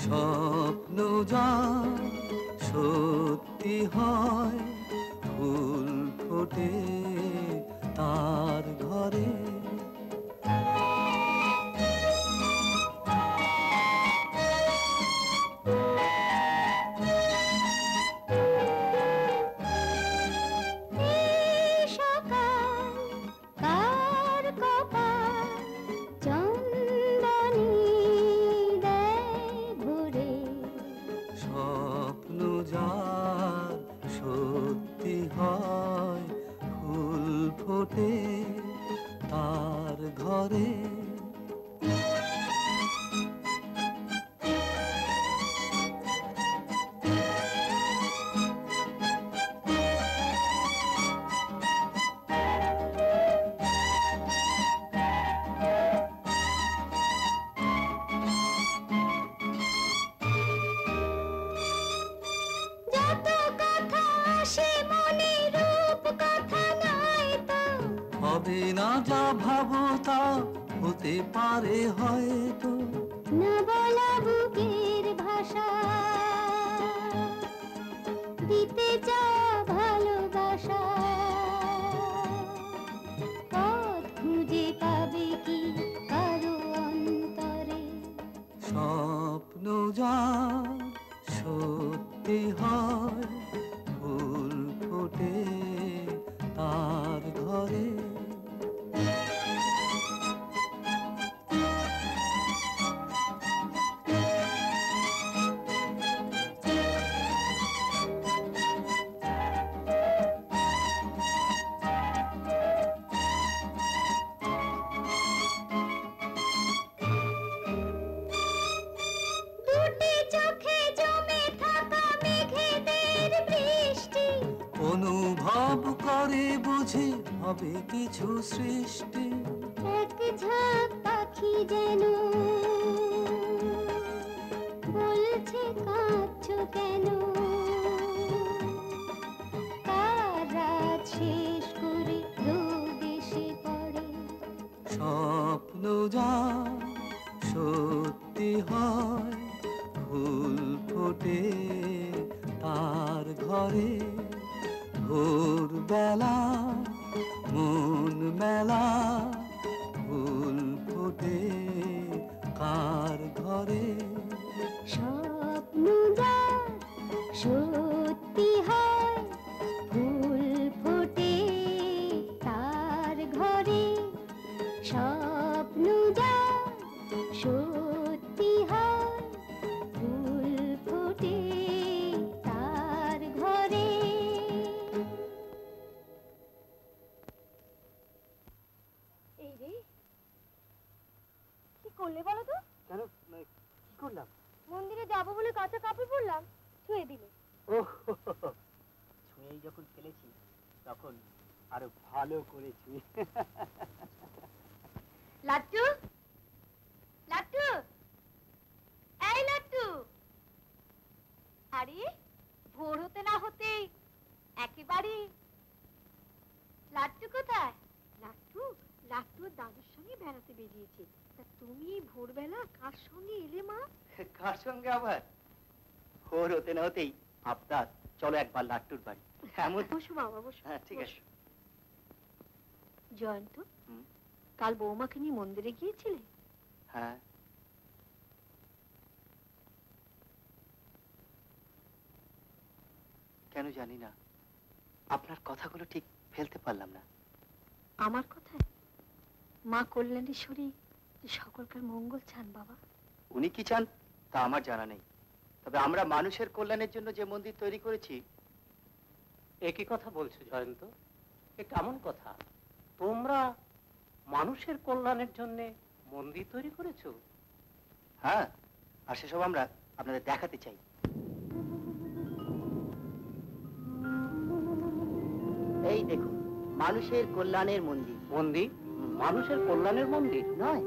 [SPEAKER 10] স্বপ্ন যা সত্যি হয় ফুল ফোটে তার ঘরে।
[SPEAKER 4] সকাল কার কপাল চন্দনী দেয় ভরে।
[SPEAKER 10] স্বপ্ন যার সত্যি হয় ফুল ফোটে তার ঘরে।
[SPEAKER 4] যত কথা আসে মনে রূপ কথা নাই তো।
[SPEAKER 10] হবে না যা ভাবো তা হতে পারে হয়তো।
[SPEAKER 4] না বলা বুকের ভাষা দিতে চাওয়া ভালোবাসা
[SPEAKER 10] স্বপ্ন যা সত্যি হয়, ফুল ফোটে তার ঘরে। অনুভব করে বুঝি হবে কিছু সৃষ্টি।
[SPEAKER 4] এক ঝাঁক পাখি যেন বলছে কাঁদছো কেন, কার রাত শেষ করে রোদ এসে পড়ে।
[SPEAKER 10] স্বপ্ন যা সত্যি হয়, ফুল ফোটে তার ঘরে। ভোরবেলা মন মেলা, ফুল ফোটে কার ঘরে।
[SPEAKER 4] স্বপ্ন যা সত্যি হয়, ফুল ফোটে তার ঘরে। স্বপ্ন যা সত্যি হয়, ফুল ফোটে তার ঘরে। এই রে, কি করলে বলো তো?
[SPEAKER 9] কেন কি করলাম?
[SPEAKER 4] মন্দিরে যাবো বলে কাঁচা কাপড় পরলাম, ছুঁয়ে দিলে।
[SPEAKER 9] ও ছুঁয়েই যখন ফেলেছি তখন আরো ভালো করেছি।
[SPEAKER 4] লাট্টু, লাট্টু, এই লাট্টু। আরে ভোর হতে না হতেই একেবারে। লাট্টু কোথায়? লাট্টু, লাট্টু দাদুর সঙ্গে বেড়াতে বেরিয়েছে। তা তুমি ভোরবেলা কার সঙ্গে এলে মা?
[SPEAKER 9] কার সঙ্গে আবার? ভোর হতে না হতেই আপনার চলো একবার লাট্টুর বাড়ি। এমন
[SPEAKER 4] বসো বাবা, বসো।
[SPEAKER 9] হ্যাঁ ঠিক আছে।
[SPEAKER 5] জয়ন্ত, কাল বৌমাকে নিয়ে মন্দিরে গিয়েছিলে?
[SPEAKER 9] হ্যাঁ। কেন জানি না, আপনার কথাগুলো ঠিক ফেলতে পারলাম না।
[SPEAKER 5] আমার কথায় মা কল্যাণেশ্বরী সকলকার মঙ্গল চান বাবা।
[SPEAKER 9] উনি কি চান তা আমার জানা নেই, তবে আমরা মানুষের কল্যাণের জন্য যে মন্দির তৈরি করেছি।
[SPEAKER 19] একই কথা বলছো জয়ন্ত? এ কেমন কথা? তোমরা মানুষের কল্যাণের জন্য মন্দির তৈরি করেছো?
[SPEAKER 9] হ্যাঁ, আর সেসব আমরা আপনাদের দেখাতে চাই। এই দেখুন, মানুষের কল্যাণের মন্দির।
[SPEAKER 19] মন্দির? মানুষের কল্যাণের মন্দির
[SPEAKER 9] নয়,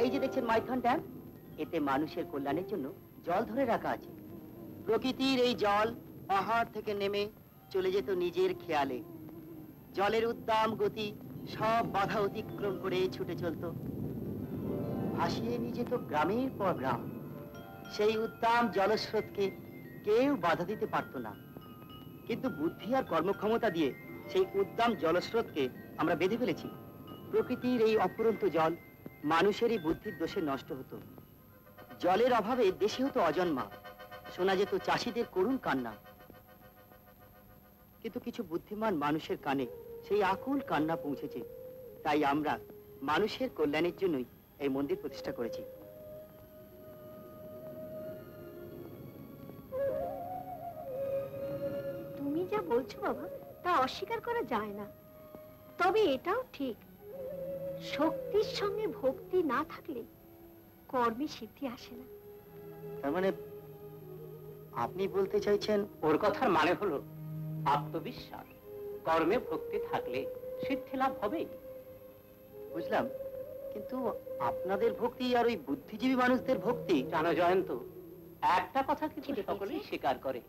[SPEAKER 9] এই যে দেখছেন মাইথন ড্যাম, এতে মানুষের কল্যাণের জন্য জল ধরে রাখা আছে। প্রকৃতির এই জল পাহাড় থেকে নেমে চলে যেত নিজের খেয়ালে। জলের উদ্দাম গতি সব বাধা অতিক্রম করে ছুটে চলত, ভাসিয়ে নিয়ে যেত গ্রামের পর গ্রাম। সেই উদ্দাম জলস্রোতকে কেউ বাধা দিতে পারত না, কিন্তু বুদ্ধি আর কর্মক্ষমতা দিয়ে সেই উদ্দাম জলস্রোতকে আমরা বেঁধে ফেলেছি। প্রকৃতির এই অফুরন্ত জল মানুষেরই বুদ্ধির দোষে নষ্ট হতো। জলের অভাবে দেশে হতো অজন্মা, শোনা যেত চাষিদের করুণ কান্না। কিন্তু কিছু বুদ্ধিমান মানুষের কানে সেই আকুল কান্না পৌঁছেছে, তাই আমরা মানুষের কল্যাণের জন্যই এই মন্দির প্রতিষ্ঠা করেছি।
[SPEAKER 5] তুমি যা বলছো বাবা তা অস্বীকার করা যায় না, তবে এটাও ঠিক, শক্তির সঙ্গে ভক্তি না থাকলে কর্মে সিদ্ধি আসে না।
[SPEAKER 9] তার মানে আপনি বলতে চাইছেন?
[SPEAKER 19] ওর কথার মানে হলো আত্মবিশ্বাস, কর্মে ভক্তি থাকলে সিদ্ধি লাভ হবেই।
[SPEAKER 9] বুঝলাম, কিন্তু আপনাদের ভক্তি আর ওই বুদ্ধিজীবী মানুষদের ভক্তি।
[SPEAKER 19] জানো জয়ন্ত, একটা কথা কিন্তু সকলেই স্বীকার করে,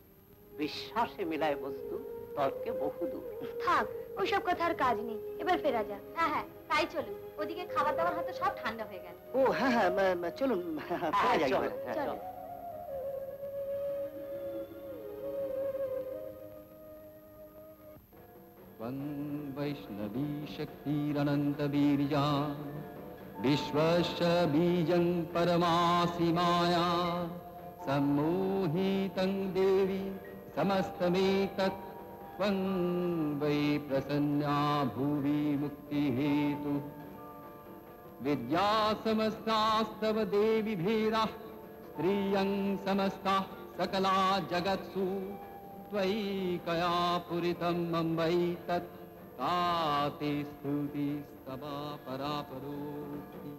[SPEAKER 19] বিশ্বাসে মিলায় বস্তু, তর্কে বহুদূর।
[SPEAKER 4] থাক, ওইসব কথার কাজ নেই, এবার ফেরা যাক। হ্যাঁ হ্যাঁ, তাই চলুন, ওদিকে খাবার দাবার হয়তো সব ঠান্ডা হয়ে গেল।
[SPEAKER 9] ও হ্যাঁ হ্যাঁ, চলুন ফেরা যাক এবার।
[SPEAKER 4] চলো।
[SPEAKER 10] वैष्णवी शक्तिरनंत बीर्या विश्वस्य बीजं परमासि माया सम्मोहितं देवी समस्तमेतत् त्वं वै प्रसन्ना भुवि मुक्तिहेतु विद्या समस्तास्तव देवी भेदाः स्त्रियं समस्ताः सकला जगत्सु त्वयिकया पूरितं मम वै तत् ताते स्तुतिस्तवा परापरोक्ति।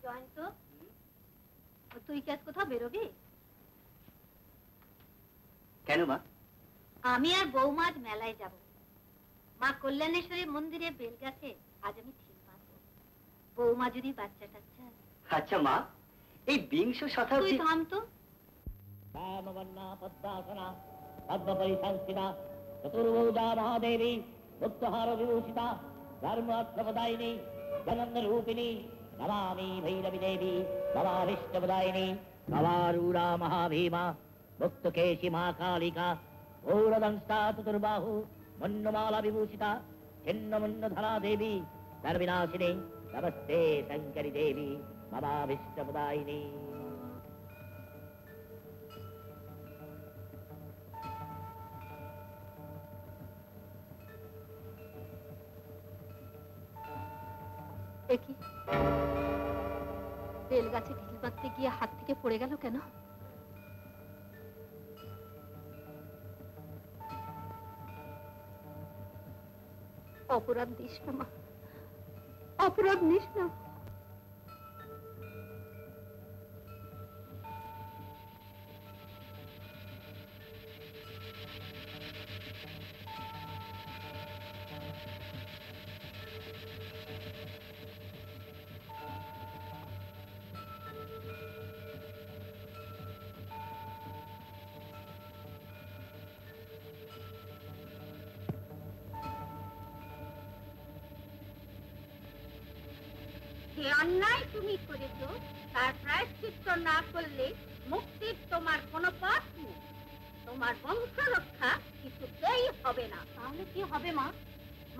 [SPEAKER 18] জয়ন্ত, তুই কি আজ কোথাও বেরোবি?
[SPEAKER 9] কেন মা?
[SPEAKER 18] আমি আর বৌমা আজ মেলায় যাব। মা কল্যাণেশ্বরী মন্দিরে বেল গাছে আজ আমি ঠিক বাঁধবো। বৌমা যদি বাচ্চা টাচ্চা।
[SPEAKER 9] আচ্ছা মা, এই বিংশ শতাব্দী।
[SPEAKER 18] তুই থাম তো।
[SPEAKER 15] रामवन्ना पद्मासना पद्मपरिसंस्थिता चतुर्भुजा महादेवी मुक्तहार विभूषिता धर्मार्थप्रदायिनी जगन्नरूपिणी नमामि भैरवी देवी भवाभीष्टप्रदायिनी भवारूढा महाभीमा मुक्तकेशी महाकालिका घोरदंष्टा चतुर्बाहु मन्नमाला विभूषिता छिन्नमुन्नधरा देवी सर्वविनाशिनी नमस्ते शंकरी देवी भवाभीष्टप्रदायिनी।
[SPEAKER 18] বেল গাছে ঢিল বাঁধতে গিয়ে হাত থেকে পড়ে গেল কেন? অপরাধ দিস না মা, অপরাধ নিস না।
[SPEAKER 4] যে অন্যায় তুমি করেছো তার প্রায়শ্চিত্ত না করলে মুক্তির তোমার কোনো পথ নেই। তোমার বংশ রক্ষা কিছুতেই হবে না। তাহলে কি হবে মা?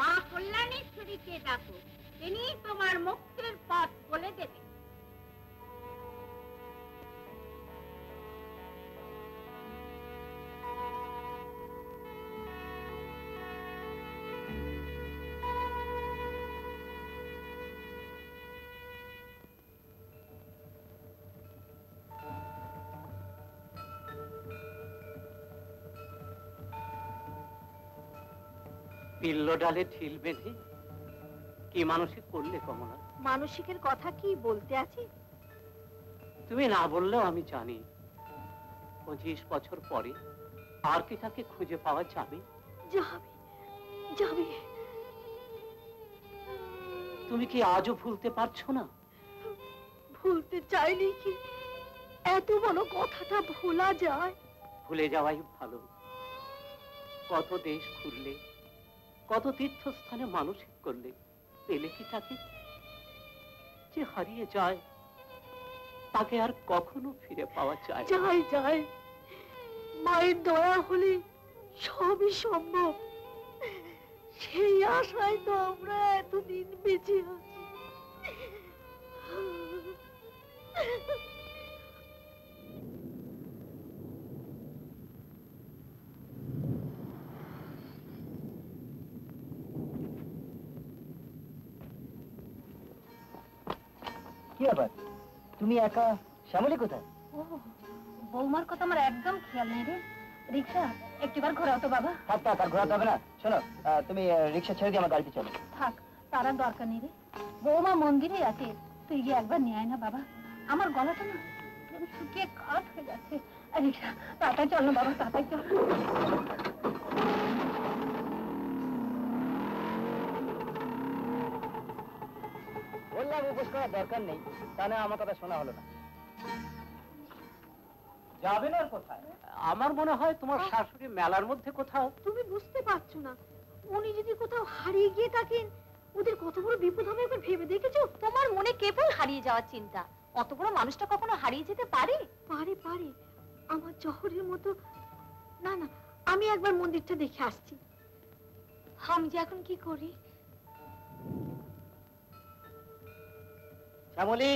[SPEAKER 4] মা কল্যাণেশ্বরীকে ডাকো, তিনি তোমার মুক্তির পথ বলে দেবে।
[SPEAKER 19] পিল্ল ডালে ঢিল বেঁধে কি মানসিক করলে কমলা?
[SPEAKER 5] মানসিকের কথা কি বলতে আছে?
[SPEAKER 19] তুমি না বললেও আমি জানি 25 বছর পরে আর কি তাকে খুঁজে পাওয়া যাবে?
[SPEAKER 5] যাবে যাবে।
[SPEAKER 19] তুমি কি আজও ভুলতে পারছো না?
[SPEAKER 5] ভুলতে চাইলে কি এত বড় কথাটা ভোলা যায়?
[SPEAKER 19] ভুলে যাওয়াই ভালো। কত দেশ ঘুরলে, কত তীর্থস্থানে মানসিক করলে, পেলে কি তাকে? যে হারিয়ে যায় তাকে আর কখনো ফিরে পাওয়া যায়?
[SPEAKER 5] যায় যায়, মায়ের দয়া হলে সবই সম্ভব। সেই আশায় তো আমরা এতদিন বেঁচে আছি।
[SPEAKER 9] কি ব্যাপার, তুমি একা? শ্যামলী কোথায়?
[SPEAKER 18] বৌমার কথা আমার একদম খেয়াল নেই রে। রিক্সা একটিবার ঘোরাও তো বাবা।
[SPEAKER 9] থাক থাক, আর ঘোরাতে হবে না। শোনো, তুমি রিক্সা ছেড়ে দিয়ে আমার গাড়িতে চলো।
[SPEAKER 18] থাক, তার আর দরকার নেই রে। বৌমা মন্দিরে আছে, তুই গিয়ে একবার নিয়ে আয় না বাবা। আমার গলাটা না শুকিয়ে কাঠ হয়ে যাচ্ছে। রিক্সা তাড়াতাড়ি চল না বাবা, তাড়াতাড়ি চল।
[SPEAKER 9] বললাম উপোস করার দরকার নেই, তা না আমার কথা শোনা হলো না।
[SPEAKER 19] যাবেন আর কোথায়? আমার মনে হয় তোমার শাশুড়ি মেলার মধ্যে কোথাও।
[SPEAKER 5] তুমি বুঝতে পারছো না, উনি যদি কোথাও হারিয়ে গিয়ে থাকেন ওদের কত বড় বিপদ হবে একবার ভেবে দেখেছো?
[SPEAKER 18] তোমার মনে কেবল হারিয়ে যাওয়ার চিন্তা। অত বড় মানুষটা কখনো হারিয়ে যেতে পারে?
[SPEAKER 5] পারে পারে, আমার জহরের মতো। না না, আমি একবার মন্দিরটা দেখে আসছি। আমি যে এখন কি করি?
[SPEAKER 9] শ্যামলী,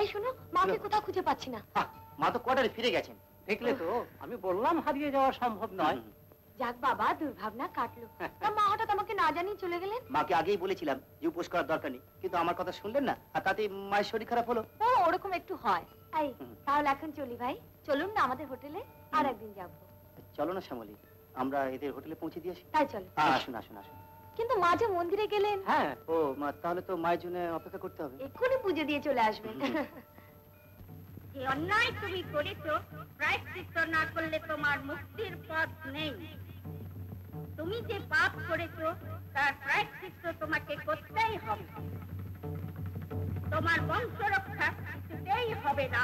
[SPEAKER 5] এই শোনো, মাকে কোথাও খুঁজে পাচ্ছি না।
[SPEAKER 9] মা তো কোয়ার্টারে ফিরে গেছেন।
[SPEAKER 19] দেখলে তো, আমি বললাম হারিয়ে যাওয়া সম্ভব নয়।
[SPEAKER 5] যাক বাবা, দুর্ভাবনা কাটলো। তা মা হঠাৎ আমাকে না জানিয়ে চলে গেলেন?
[SPEAKER 9] মাকে আগেই বলেছিলাম যে উপোস করার দরকার নেই, কিন্তু আমার কথা শুনলেন না, আর তাতে মায়ের শরীর খারাপ হলো।
[SPEAKER 5] ও, ওরকম একটু হয়। এই, তাহলে এখন চলি ভাই, চলুন না আমাদের হোটেলে, আর একদিন যাবো।
[SPEAKER 9] চলো না শ্যামলী, আমরা এদের হোটেলে পৌঁছে দিয়ে আসি।
[SPEAKER 5] তাই চলো।
[SPEAKER 9] আসুন আসুন আসুন।
[SPEAKER 5] কিন্তু মা যে মন্দিরে গেলেন।
[SPEAKER 9] হ্যাঁ, ও মা, তাহলে তো মায়ের জন্য অপেক্ষা করতে হবে।
[SPEAKER 5] এক্ষুনি পুজো দিয়ে চলে আসবেন।
[SPEAKER 20] যে অন্যায় তুমি করেছো, প্রায়শ্চিত্ত না করলে তোমার মুক্তির পথ নেই। তুমি যে পাপ করেছো তার প্রায়শ্চিত্ত তোমাকে করতেই হবে। তোমার বংশ রক্ষা কিছুতেই হবে না।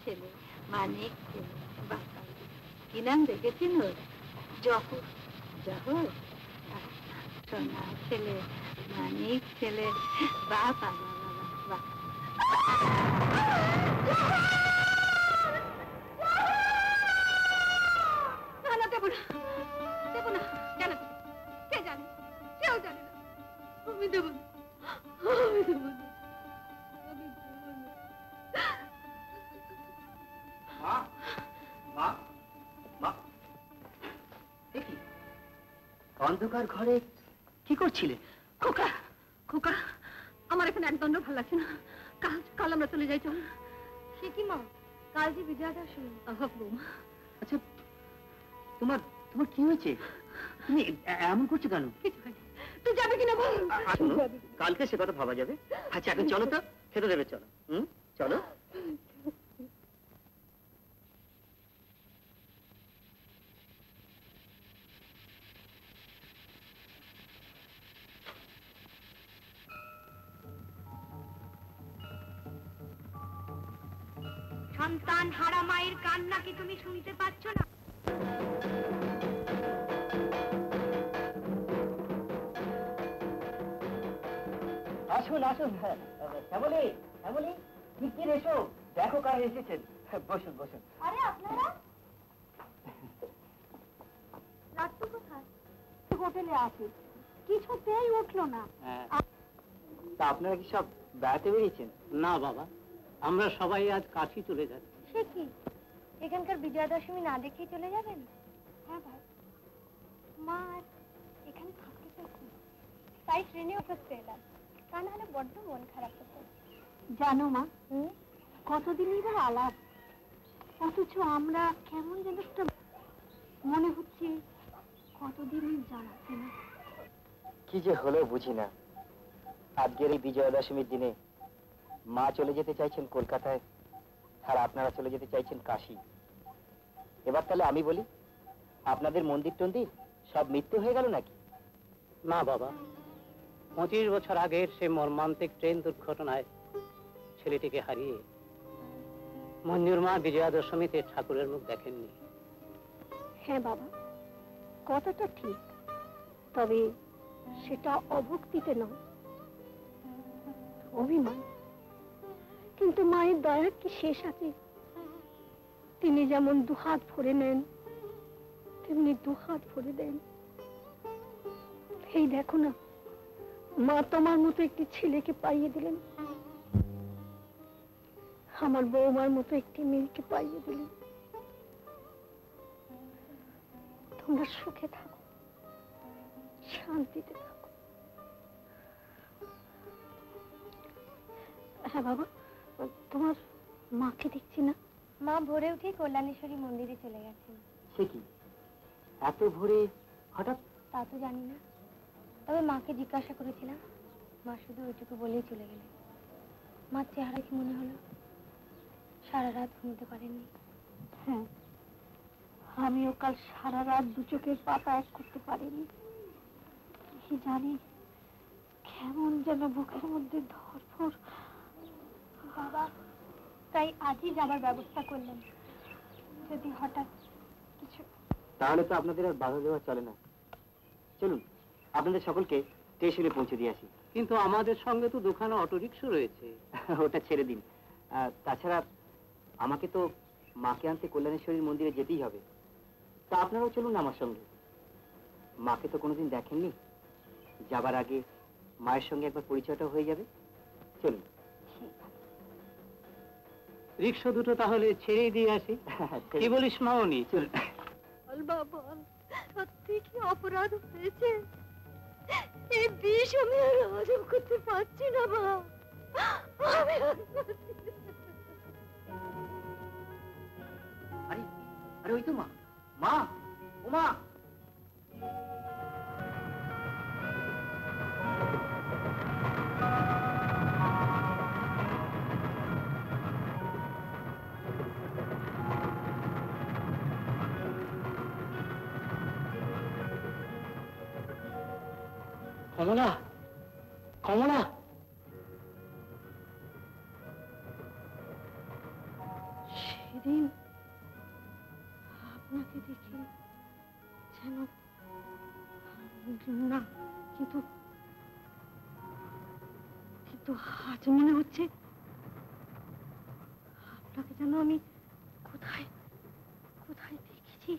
[SPEAKER 18] ছেলে, মানিক ছেলে, বাবা কি নাম দেখেছেন ওর? জহর। জহর, সোনা ছেলে, মানিক ছেলে, বাবা বাবা বাবা।
[SPEAKER 5] না, দেবো না, দেবো না। জানে তো, কে জানে? কেউ জানে না। আমি দেবো না, আমি দেবো না।
[SPEAKER 9] অন্ধকার ঘরে কি করছিলে?
[SPEAKER 5] খোকা, খোকা, আমার এখানে একদণ্ড ভালো লাগছে না। কাল আমরা চলে যাই, চল। সে কি মা, কাল যে বিজয়া দশমী।
[SPEAKER 9] আচ্ছা, তোমার তোমার কি হয়েছে? তুমি এমন করছো কেন?
[SPEAKER 5] তুই যাবে কিনা বল।
[SPEAKER 9] কালকে সে কথা ভাবা যাবে। আচ্ছা, এখন চলো তো, খেতে দেবে, চলো। চলো।
[SPEAKER 20] সন্তান হারা মায়ের কান্না কি তুমি শুনতে পাচ্ছ না?
[SPEAKER 9] আসুন আসুন। শ্যামলী, শ্যামলী, কি এসো, দেখো কার এসেছেন। বসুন বসুন।
[SPEAKER 4] আরে আপনারা রাত্রি কোথায়? হোটেলে আছে, কিছুতেই উঠলো না।
[SPEAKER 9] তা আপনারা কি সব বেড়াতে বেরিয়েছেন?
[SPEAKER 19] না বাবা, আমরা সবাই আজ কাশি চলে যাচ্ছি।
[SPEAKER 4] সে কি, এখানকার বিজয়া দশমী না দেখেই চলে যাবেন? হ্যাঁ ভাই, মা এখানে থাকতে চাইছি, তাই ট্রেনে উপস্থিত এলাম। তা না হলে বড্ড মন খারাপ হতো। জানো মা, কতদিনই বা আলাপ, অথচ আমরা কেমন যেন একটা মনে হচ্ছে কতদিনই জানাচ্ছে না।
[SPEAKER 9] কি যে হলো বুঝি না। আজকের এই বিজয়া দশমীর দিনে মা চলে যেতে চাইছেন কলকাতায়, আর আপনারা চলে যেতে চাইছেন কাশী। এবার তাহলে আমি বলি, আপনাদের মন্দির টন্দির সব মৃত্যু হয়ে গেল নাকি?
[SPEAKER 19] না বাবা, 25 বছর আগের সে মর্মান্তিক ট্রেন দুর্ঘটনায় ছেলেটিকে হারিয়ে মঞ্জুর মা বিজয়া দশমীতে ঠাকুরের মুখ দেখেননি।
[SPEAKER 4] হ্যাঁ বাবা, কথাটা ঠিক, তবে সেটা অভক্তিতে নয়, অভিমান। কিন্তু মায়ের দয়ার কি শেষ আছে? তিনি যেমন দুহাত ভরে নেন, তেমনি দুহাত ভরে দেন। এই দেখো না, মা তোমার মতো একটি ছেলেকে পাইয়ে দিলেন, আমার বৌমার মতো একটি মেয়েকে পাইয়ে দিলেন। তোমরা সুখে থাকো, শান্তিতে থাকো। হ্যাঁ বাবা, তোমার মাকে দেখছি না। মা ভোরে উঠে কল্যাণেশ্বরী মন্দিরে চলে গেছেন।
[SPEAKER 14] সে কি এত ভোরে হঠাৎ?
[SPEAKER 4] তা তো জানি না, তবে মাকে জিজ্ঞাসা করেছিলাম, মা শুধু ওইটুকু বলেই চলে গেলেন। মার চেহারা কি মনে হলো সারা রাত ঘুমোতে পারেননি।
[SPEAKER 5] হ্যাঁ, আমিও কাল সারা রাত দু চোখের পাতা এক করতে পারিনি। কি জানি কেমন যেন বুকের মধ্যে ধরফর।
[SPEAKER 4] বাবা তাই আজই যাবার ব্যবস্থা করলেন, যদি হঠাৎ কিছু।
[SPEAKER 14] তাহলে তো আপনাদের আর বাধা দেওয়া চলে না। চলুন আপনাদের সকলকে স্টেশনে পৌঁছে দিয়ে আসি।
[SPEAKER 13] কিন্তু আমাদের সঙ্গে তো দোকানে অটোরিক্সা রয়েছে।
[SPEAKER 14] ওটা ছেড়ে দিন। তাছাড়া আমাকে তো মাকে আনতে কল্যাণেশ্বরীর মন্দিরে যেতেই হবে। তা আপনারাও চলুন আমার সঙ্গে। মাকে তো কোনোদিন দেখেননি, যাবার আগে মায়ের সঙ্গে একবার পরিচয়টা হয়ে যাবে। চলুন।
[SPEAKER 13] রিক্সা দুটো তাহলে ছেড়ে দিয়ে আসি, কি বলিস মামনি? চল।
[SPEAKER 5] বাবা, সত্যি কি অপরাধ হয়েছে? এই বিষ আমি আর হজম করতে পারছি না মা।
[SPEAKER 14] আরে আরে ওই তো মা, মা ও মা।
[SPEAKER 13] কমলা, কমলা,
[SPEAKER 5] সেদিন আপনাকে দেখে যেন না, কিন্তু কিন্তু আজ মনে হচ্ছে আপনাকে যেন আমি কোথায় কোথায় দেখেছি।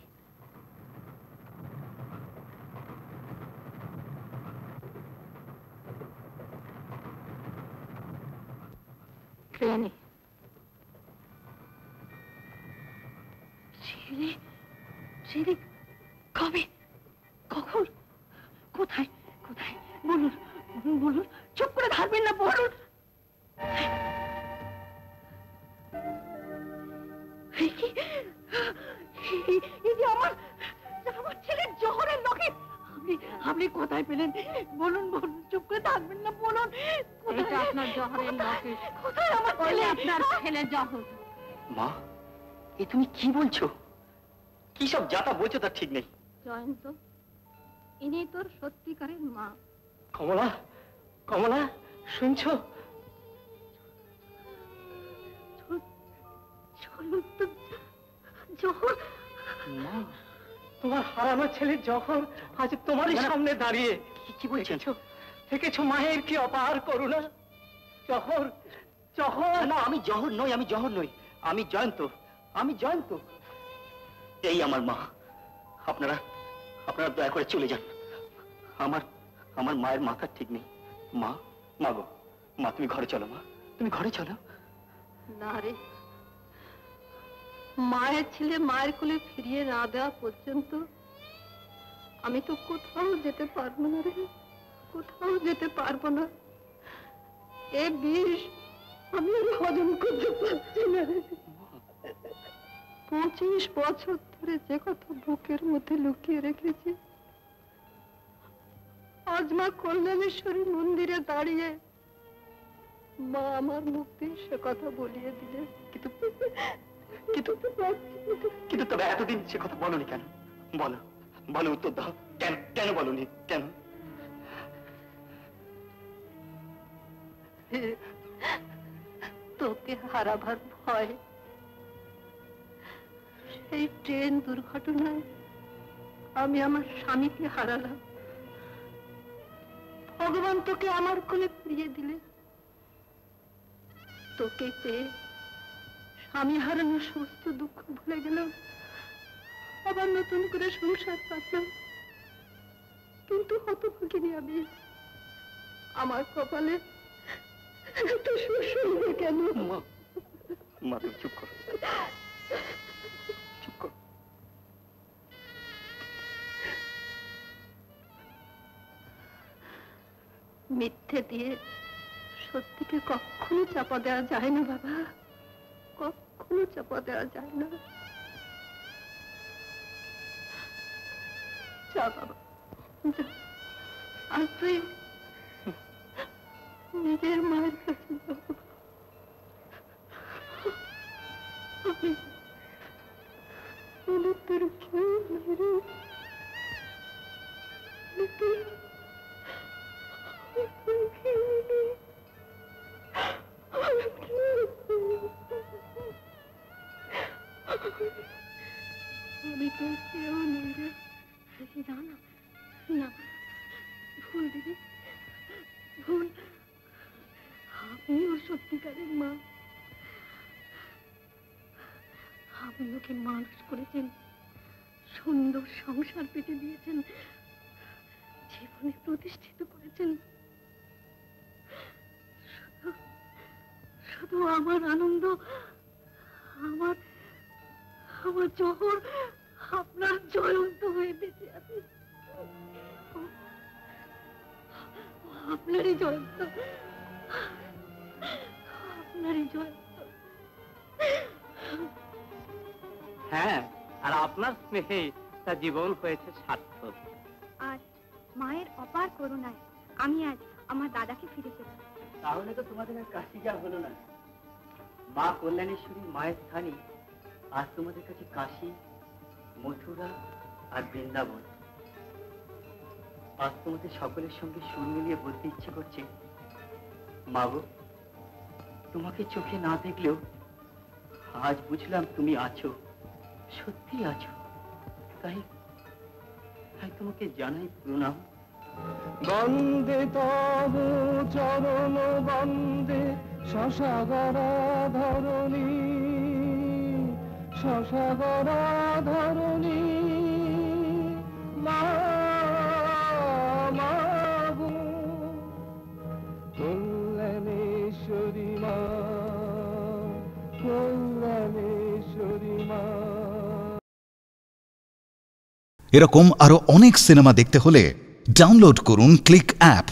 [SPEAKER 5] ট্রেনে। ট্রেনে কবে, কখন, কোথায় কোথায় বলুন বলুন বলুন, চুপ করে থাকবেন না, বলুন। আমার আমার ছেলের জহরের লকেট আপনি কোথায় পেলেন? বলুন বলুন, চুপ করে থাকবেন না, বলুন।
[SPEAKER 17] এটা আপনার জহরের লকেট।
[SPEAKER 5] কোথায় আমার ছেলে?
[SPEAKER 17] আপনার ছেলের জহর।
[SPEAKER 14] মা, এ তুমি কি বলছো? কি সব যাতা বলছো তার ঠিক নেই।
[SPEAKER 5] জয়ন্ত, ইনি তোর সত্যিকারের মা।
[SPEAKER 13] কমলা, কমলা, শুনছো?
[SPEAKER 5] জহর,
[SPEAKER 13] মা, তোমার হারানো ছেলের জহর আজ তোমারই সামনে দাঁড়িয়ে।
[SPEAKER 14] কি বলছেন?
[SPEAKER 13] দেখেছো মায়ের কি অপার করুণা? জহর, জহর।
[SPEAKER 14] না, আমি জহর নই, আমি জহর নই, আমি জয়ন্ত, আমি জয়ন্ত। এই আমার মা। আপনারা আপনারা দয়া করে চলে যান। আমার আমার মায়ের মাথা ঠিক নেই। মা, মা গো, মা তুমি ঘরে চলো। মা তুমি ঘরে চলো।
[SPEAKER 5] না রে, মায়ের ছেলে মায়ের কোলে ফিরিয়ে না দেওয়া পর্যন্ত আমি তো কোথাও যেতে পারবো না রে, কোথাও যেতে পারবো না। এ বিষ আমি আর হজম করতে পারছি না রে। 25 বছর ধরে যে কথা বুকের মধ্যে লুকিয়ে রেখেছি, আজ মা কল্যাণেশ্বরী মন্দিরে দাঁড়িয়ে মা আমার মুখে সে কথা বলিয়ে দিলে।
[SPEAKER 14] কিন্তু কিন্তু কিন্তু তবে এতদিন সে কথা বলনি কেন? বলো, বলো, উত্তর দাও। কেন কেন বলনি? কেন?
[SPEAKER 5] তোকে হারাবার ভয়। সেই ট্রেন দুর্ঘটনায় আমি আমার স্বামীকে হারালাম। ভগবান তোকে আমার কোলে ফিরিয়ে দিলে। তোকে পেয়ে স্বামী হারানোর সমস্ত দুঃখ ভুলে গেলাম, আবার নতুন করে সংসার পাতলাম। কিন্তু হতভাগিনী আমি, আমার কপালে এত শ্বশুর হয়ে কেন?
[SPEAKER 14] মা তুমি চুপ করো, চুপ করো।
[SPEAKER 5] মিথ্যে দিয়ে সত্যিকে কখনো চাপা দেওয়া যায় না বাবা, কখনো কখনো চাপা দেওয়া যায় না। যা বাবা, যা। আজ তুই নিজের মায়ের কাছে যাবো। আমি তোর কেউ মেরে আমি তোর কেউ নেই রে। না না না, ভুল দিদি, ভুল। আপনি ওর সত্যিকারের মা। আপনি ওকে মানুষ করেছেন, সুন্দর সংসার পেতে দিয়েছেন, জীবনে প্রতিষ্ঠিত করেছেন। শুধু আমার আনন্দ, আমার আমার জহর আপনার জয়ন্ত হয়ে বেঁচে আছে। আপনারই জয়ন্ত, আপনারই জয়ন্ত।
[SPEAKER 19] হ্যাঁ, আর আপনার স্নেহে তার জীবন হয়েছে সার্থক।
[SPEAKER 4] আর মায়ের অপার করুণায় আমি আজ আমার দাদাকে ফিরে পেলাম।
[SPEAKER 9] তাহলে তো তোমাদের আর কাশি যা হলো না। মা কল্যাণেশ্বরী মায়ের স্থানে আজ তোমাদের কাছে কাশী, মথুরা আর বৃন্দাবন। আজ তোমাদের সকলের সঙ্গে সুর মিলিয়ে বলতে ইচ্ছে করছে, মা গো, তোমাকে চোখে না দেখলেও আজ বুঝলাম তুমি আছো, সত্যি আছো। তাই তাই তোমাকে জানাই প্রণাম।
[SPEAKER 10] বন্দে তব চরণ বন্দে শশাগরা ধরণী, শশাগরা ধরণী। মা গো কল্যাণেশ্বরী মা, কল্যাণেশ্বরী মা।
[SPEAKER 1] এরকম আরো অনেক সিনেমা দেখতে হলে ডাউনলোড করুন ক্লিক অ্যাপ।